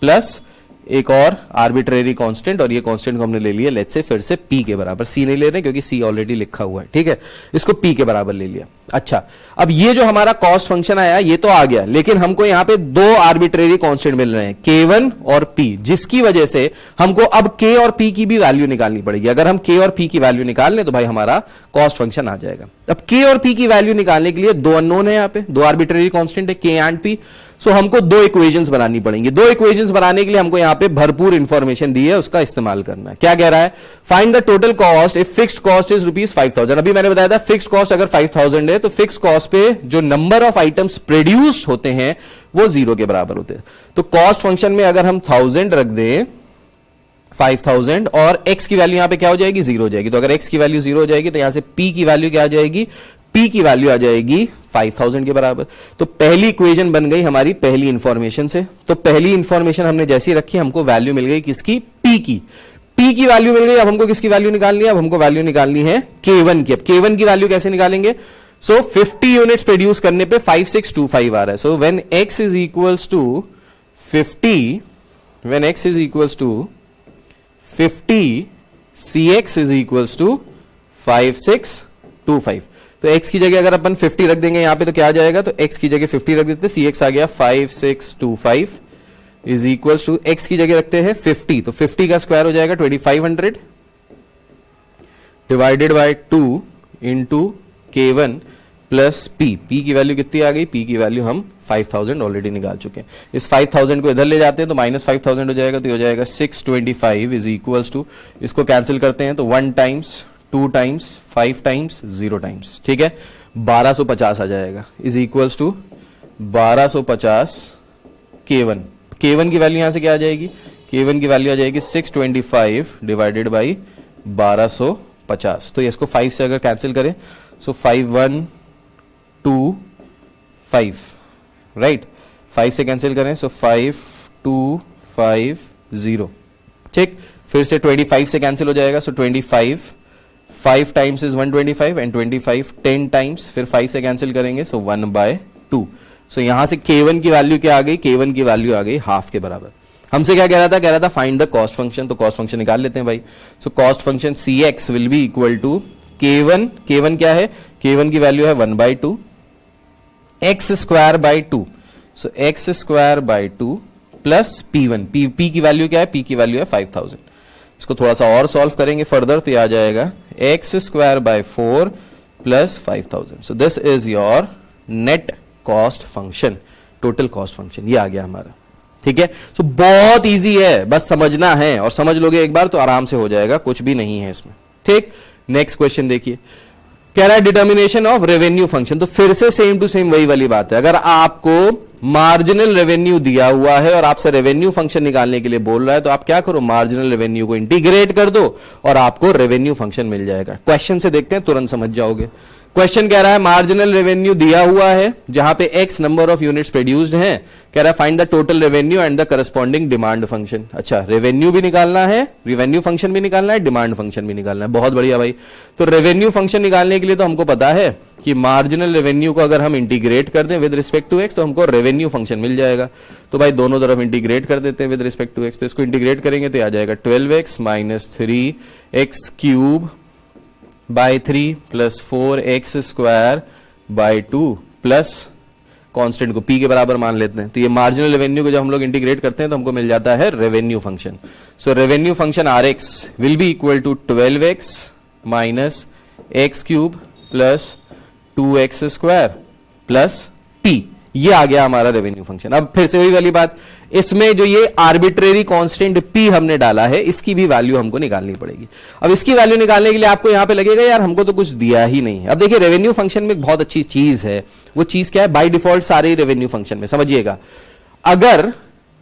plus एक और आर्बिट्रेरी कांस्टेंट, और ये कांस्टेंट को हमने ले लिया लेट्स से फिर से p के बराबर। c नहीं ले रहे क्योंकि c ऑलरेडी लिखा हुआ है। ठीक है, इसको p के बराबर ले लिया। अच्छा, अब ये जो हमारा कॉस्ट फंक्शन आया ये तो आ गया, लेकिन हमको यहाँ पे दो आर्बिट्रेरी कांस्टेंट मिल रहे हैं K1 और p, जिसकी वजह से हमको अब k और p की भी वैल्यू निकालनी पड़ेगी। अगर हम k और p की वैल्यू निकाल लें तो भाई हमारा कॉस्ट फंक्शन आ जाएगा। अब k और p की वैल्यू निकालने के लिए दो अननोन है, यहाँ पे दो आर्बिट्रेरी कांस्टेंट है k एंड p। सो हमको दो इक्वेशंस बनानी पड़ेंगी। दो इक्वेशंस बनाने के लिए हमको यहां पे भरपूर इंफॉर्मेशन दी है, उसका इस्तेमाल करना है। क्या कह रहा है? Find the total cost if fixed cost is rupees 5000। अभी मैंने बताया था फिक्स्ड कॉस्ट अगर 5000 है तो फिक्स्ड कॉस्ट पे जो नंबर ऑफ आइटम्स प्रोड्यूस्ड होते हैं वो 0 के बराबर होते हैं। तो कॉस्ट फंक्शन में अगर हम 1000 रख दें 5000 और x की वैल्यू यहां पे क्या हो जाएगी? 0 हो जाएगी। तो अगर x की वैल्यू 0 हो जाएगी तो यहां से p की वैल्यू क्या आ जाएगी? p की वैल्यू आ जाएगी 5000 के बराबर। तो पहली इक्वेशन बन गई हमारी पहली इंफॉर्मेशन से। तो पहली इंफॉर्मेशन हमने जैसी रखी, हमको वैल्यू मिल गई किसकी? p की। p की वैल्यू मिल गई। अब हमको किसकी वैल्यू निकालनी है? अब हमको वैल्यू निकालनी है K1 की। अब K1 की वैल्यू कैसे निकालेंगे? सो 50 यूनिट्स प्रोड्यूस करने पे 5625 आ रहा है। So when x is equals to 50, when x is equals to 50, CX is equals to 5625। तो x की जगह अगर अपन 50 रख देंगे यहाँ पे तो क्या आ जाएगा, तो x की जगह 50 रख देते, cx आ गया 5625 इज इक्वल टू x की जगह रखते हैं 50, तो 50 का स्क्वायर हो जाएगा 2500 divided by 2 into K1 plus P। P की वैल्यू कितनी आ गई, P की वैल्यू हम 5000 ऑलरेडी निकाल चुके हैं। इस 5000 को इधर ले जाते हैं तो माइनस 5000 हो जाएगा, तो हो जाएगा 625 इज इक्वल्स टू, इसको कैंसिल करते हैं तो 1 टाइम्स 2 टाइम्स 5 टाइम्स 0 टाइम्स, ठीक है 1250 आ जाएगा is equals to 1250 K1। K1 की वैल्यू यहां से क्या आ जाएगी, K1 की वैल्यू आ जाएगी 625 डिवाइडेड बाई 1250। तो इसको 5 से अगर कैंसिल करें सो 5125 राइट, 5 से कैंसिल करें सो 5250, ठीक। फिर से 25 से कैंसिल हो जाएगा सो 25 5 टाइम्स इज 125 एंड 25 10 टाइम्स, फिर 5 से कैंसिल करेंगे सो 1/2। सो यहां से K1 की वैल्यू क्या आ गई, K1 की वैल्यू आ गई हाफ के बराबर। हमसे क्या कह रहा था फाइंड द कॉस्ट फंक्शन, तो कॉस्ट फंक्शन निकाल लेते हैं भाई। So cost function Cx will be equal to K1, K1 क्या है, K1 की वैल्यू है 1/2 x square by 2, so x square by 2 plus P1, P की वैल्यू क्या है, P की वैल्यू है 5000। इसको थोड़ा सा और सॉल्व करेंगे फर्दर तो आ जाएगा x square by 4 plus 5000। So this is your net cost function, total cost function, ये आ गया हमारा, ठीक है। सो बहुत इजी है, बस समझना है और समझ लोगे एक बार तो आराम से हो जाएगा, कुछ भी नहीं है इसमें, ठीक। नेक्स्ट क्वेश्चन देखिए, कह रहा है डिटर्मिनेशन ऑफ रेवेन्यू फंक्शन। तो फिर से सेम टू सेम वही वाली बात है, अगर आपको मार्जिनल रेवेन्यू दिया हुआ है और आपसे रेवेन्यू फंक्शन निकालने के लिए बोल रहा है तो आप क्या करो, मार्जिनल रेवेन्यू को इंटीग्रेट कर दो और आपको रेवेन्यू फंक्शन मिल जाएगा। क्वेश्चन से देखते हैं, तुरंत समझ जाओगे। क्वेश्चन कह रहा है मार्जिनल रेवेन्यू दिया हुआ है जहां पे x number of units produced हैं, कह रहा है find the total revenue and the corresponding demand function. अच्छा, रेवेन्यू भी निकालना है, रेवेन्यू फंक्शन भी निकालना है, डिमांड फंक्शन भी निकालना है, बहुत बढ़िया भाई। तो रेवेन्यू फंक्शन निकालने के लिए तो हमको पता है कि मार्जिनल रेवेन्यू को अगर हम इंटीग्रेट कर दें विद रिस्पेक्ट टू x तो हमको रेवेन्यू फंक्शन मिल जाएगा। तो भाई दोनों तरफ इंटीग्रेट कर देते हैं विद रिस्पेक्ट टू x, तो इसको इंटीग्रेट करेंगे तो आ जाएगा 12x minus 3x cube by 3 plus 4x square by 2 plus constant को p के बराबर मान लेते हैं। तो ये मार्जिनल रेवेन्यू को जब हम लोग इंटीग्रेट करते हैं तो हमको मिल जाता है revenue function. So revenue function rx will be equal to 12x minus x cube plus 2x square plus p, ये आ गया हमारा रेवेन्यू फंक्शन। अब फिर से वही वाली बात, इसमें जो ये आर्बिट्रेरी कांस्टेंट p हमने डाला है इसकी भी वैल्यू हमको निकालनी पड़ेगी। अब इसकी वैल्यू निकालने के लिए आपको यहां पे लगेगा यार हमको तो कुछ दिया ही नहीं है। अब देखिए रेवेन्यू फंक्शन में एक बहुत अच्छी चीज है, वो चीज क्या है, बाय डिफॉल्ट सारे रेवेन्यू फंक्शन में समझिएगा, अगर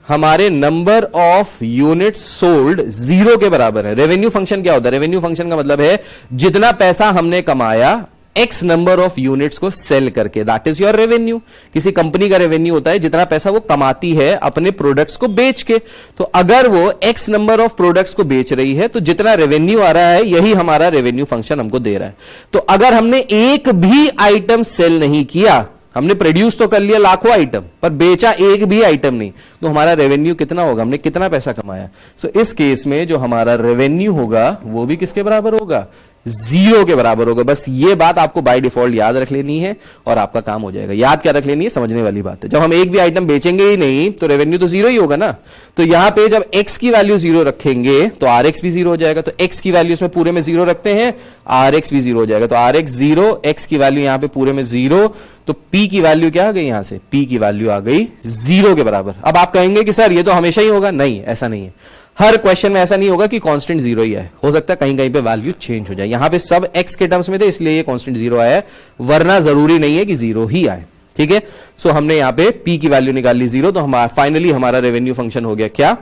हमारे नंबर ऑफ यूनिट सोल्ड 0 के बराबर है, रेवेन्यू फंक्शन क्या होता है, रेवेन्यू फंक्शन का मतलब है जितना पैसा हमने कमाया x नंबर ऑफ यूनिट्स को सेल करके, दैट इज योर रेवेन्यू। किसी कंपनी का रेवेन्यू होता है जितना पैसा वो कमाती है अपने प्रोडक्ट्स को बेच के। तो अगर वो x नंबर ऑफ प्रोडक्ट्स को बेच रही है तो जितना रेवेन्यू आ रहा है यही हमारा रेवेन्यू फंक्शन हमको दे रहा है। तो अगर हमने एक भी आइटम सेल नहीं किया, हमने प्रोड्यूस तो कर लिया लाखों आइटम पर बेचा एक भी आइटम नहीं, तो हमारा रेवेन्यू कितना होगा, हमने कितना पैसा कमाया। सो इस केस में जो हमारा रेवेन्यू होगा वो भी किसके बराबर होगा, 0 के बराबर होगा। बस ये बात आपको बाय डिफॉल्ट याद रख लेनी है और आपका काम हो जाएगा। याद क्या रख लेनी है, समझने वाली बात है। जब हम एक भी आइटम बेचेंगे ही नहीं तो रेवेन्यू तो 0 ही होगा ना। तो यहां पे जब x की वैल्यू 0 रखेंगे तो rx भी 0 हो जाएगा। तो x की वैल्यू इसमें पूरे में 0 रखते हैं, rx भी 0 हो जाएगा। तो rx 0, x की वैल्यू यहां पे पूरे में 0, तो p की वैल्यू क्या आ गई, यहां से p की वैल्यू आ गई 0 के बराबर। अब आप कहेंगे कि सर ये तो हमेशा ही होगा, नहीं ऐसा नहीं है, हर क्वेश्चन में ऐसा नहीं होगा कि कांस्टेंट 0 ही है, हो सकता है कहीं कहीं पे वैल्यू चेंज हो जाए। यहां पे सब x के टर्म्स में थे इसलिए ये कांस्टेंट 0 आया है, वरना जरूरी नहीं है कि 0 ही आए, ठीक है। सो हमने यहां पे p की वैल्यू निकाल ली 0, तो हमारा फाइनली हमारा रेवेन्यू फंक्शन हो गया क्या,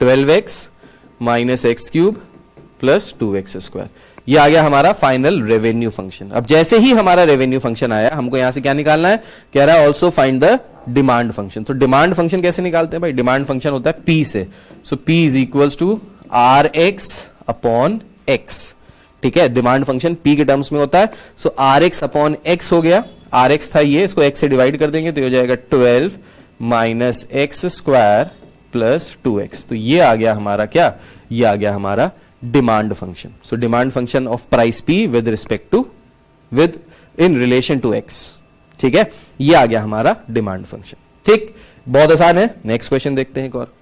12x minus x cube plus 2x square. ये आ गया हमारा फाइनल रेवेन्यू फंक्शन। अब जैसे ही हमारा रेवेन्यू फंक्शन आया हमको यहां से क्या निकालना है, कह रहा है also find the demand function. तो डिमांड फंक्शन कैसे निकालते हैं भाई, डिमांड फंक्शन होता है p से। So p is equals to rx upon x, ठीक है। डिमांड फंक्शन p के टर्म्स में होता है। सो rx अपॉन x हो गया, rx था ये, इसको x से डिवाइड कर देंगे तो हो जाएगा 12 minus x square plus 2x। तो ये आ गया हमारा क्या, ये आ गया हमारा demand function. So demand function of price p with respect to with in relation to x. ठीक है, ये आ गया हमारा डिमांड फंक्शन. ठीक, बहुत आसान है. नेक्स्ट क्वेश्चन देखते हैं एक और.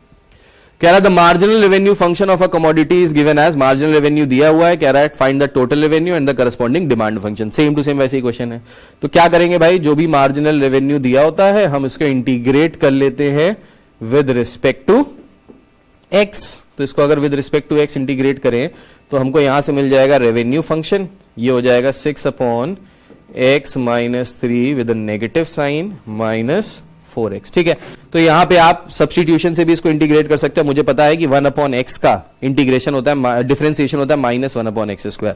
कह रहा है the marginal revenue function of a commodity is given as, marginal revenue दिया हुआ है, कह रहा है find the total revenue and the corresponding demand function. Same to same वैसे ही क्वेश्चन है. तो क्या करेंगे भाई, जो भी मार्जिनल रेवेन्यू दिया होता है हम इसको इंटीग्रेट कर लेते हैं विद रिस्पेक्ट टू एक्स. तो इसको अगर with respect to x integrate करें तो हमको यहां से मिल जाएगा रेवेन्यू फंक्शन. ये हो जाएगा 6 upon x minus 3 with negative sign minus 4x. ठीक है, तो यहां पे आप सब्स्टिट्यूशन से भी इसको इंटीग्रेट कर सकते हैं. मुझे पता है कि 1 अपॉन एक्स का इंटीग्रेशन होता है, डिफरेंशिएशन होता है माइनस 1 अपॉन एक्स स्क्वायर.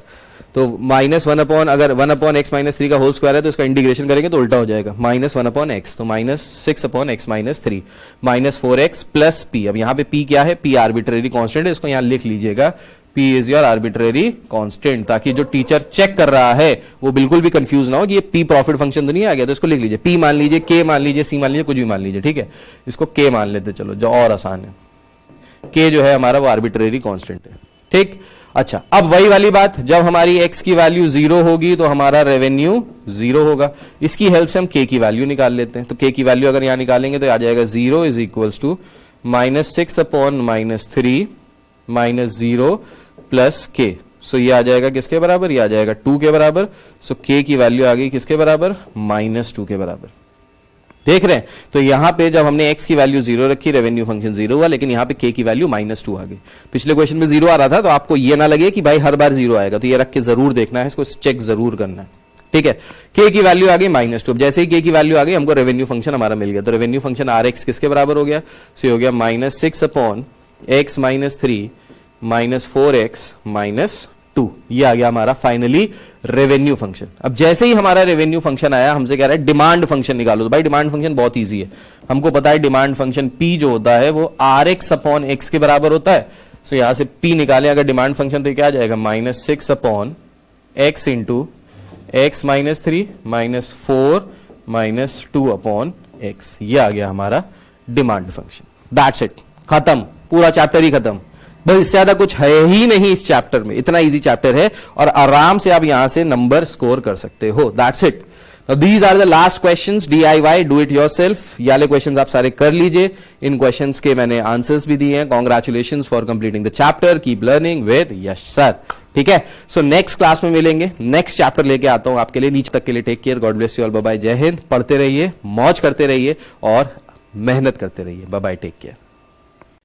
तो माइनस 1 अपॉन, अगर 1 अपॉन एक्स माइनस 3 का होल स्क्वायर है तो इसका इंटीग्रेशन करेंगे तो उल्टा हो जाएगा, माइनस 1 अपॉन एक्स. तो minus 6 upon x minus 3 minus 4x plus p. अब यहाँ पे p क्या है, p आर्बिट्रेरी कांस्टेंट है, इसको यहाँ लिख लीजिएगा, p is your arbitrary constant, ताकि जो टीचर चेक कर रहा है वो बिल्कुल भी कंफ्यूज ना हो कि ये p प्रॉफिट फंक्शन तो नहीं आ गया. तो इसको लिख लीजिए, p मान लीजिए, k मान लीजिए, c मान लीजिए, कुछ भी मान लीजिए. ठीक है, इसको k मान लेते चलो, जो और आसान है. k जो है हमारा वो आर्बिट्रेरी कांस्टेंट है. ठीक, अच्छा, अब वही वाली बात, जब हमारी x की वैल्यू 0 होगी तो हमारा रेवेन्यू 0 होगा. इसकी हेल्प से हम k की वैल्यू निकाल लेते हैं. तो k की वैल्यू अगर यहां निकालेंगे तो आ जाएगा 0 is equals to minus 6 upon minus 3 minus 0 plus k. So ये आ जाएगा किसके बराबर, ये आ जाएगा 2 के बराबर. सो k की वैल्यू आ गई किसके बराबर, माइनस 2 के बराबर. देख रहे हैं, तो यहां पे जब हमने x की वैल्यू 0 रखी, रेवेन्यू फंक्शन 0 हुआ, लेकिन यहां पे k की वैल्यू माइनस 2 आ गई. पिछले क्वेश्चन में 0 आ रहा था, तो आपको ये ना लगे कि भाई हर बार 0 आएगा, तो ये रख के जरूर देखना है, इसको चेक जरूर करना है. ठीक है, k की वैल्यू आ गई माइनस 2. जैसे ही k की वैल्यू आ गई हमको रेवेन्यू फंक्शन हमारा मिल गया. तो रेवेन्यू फंक्शन rx किसके बराबर हो गया, सो ये हो गया minus 6 upon x minus 3 minus 4x minus 2. ये आ गया हमारा फाइनली रेवेन्यू फंक्शन. अब जैसे ही हमारा रेवेन्यू फंक्शन आया, हमसे कह रहा है डिमांड फंक्शन निकालो. तो भाई डिमांड फंक्शन बहुत इजी है, हमको पता है डिमांड फंक्शन p जो होता है वो rx अपॉन x के बराबर होता है. सो यहां से p निकालें अगर डिमांड फंक्शन, तो क्या आ जाएगा, minus 6 upon x into x minus 3 minus 4 minus 2 upon x. ये आ गया हमारा डिमांड फंक्शन. दैट्स इट, खत्म, पूरा चैप्टर ही खत्म. बस इससे ज्यादा कुछ है ही नहीं इस चैप्टर में, इतना इजी चैप्टर है और आराम से आप यहां से नंबर स्कोर कर सकते हो. That's it. These are the last questions, DIY, do it yourself. ये वाले क्वेश्चंस आप सारे कर लीजिए. इन क्वेश्चंस के मैंने आंसर्स भी दिए हैं. Congratulations for completing the chapter. Keep learning with Yash sir. ठीक है, सो नेक्स्ट क्लास में मिलेंगे, नेक्स्ट चैप्टर लेके आता हूं आपके लिए. नीचे तक के लिए take care, God bless you all, bye bye, जय हिंद. पढ़ते रहिए, मौज करते रहिए और मेहनत करते रहिए. Bye bye, take care.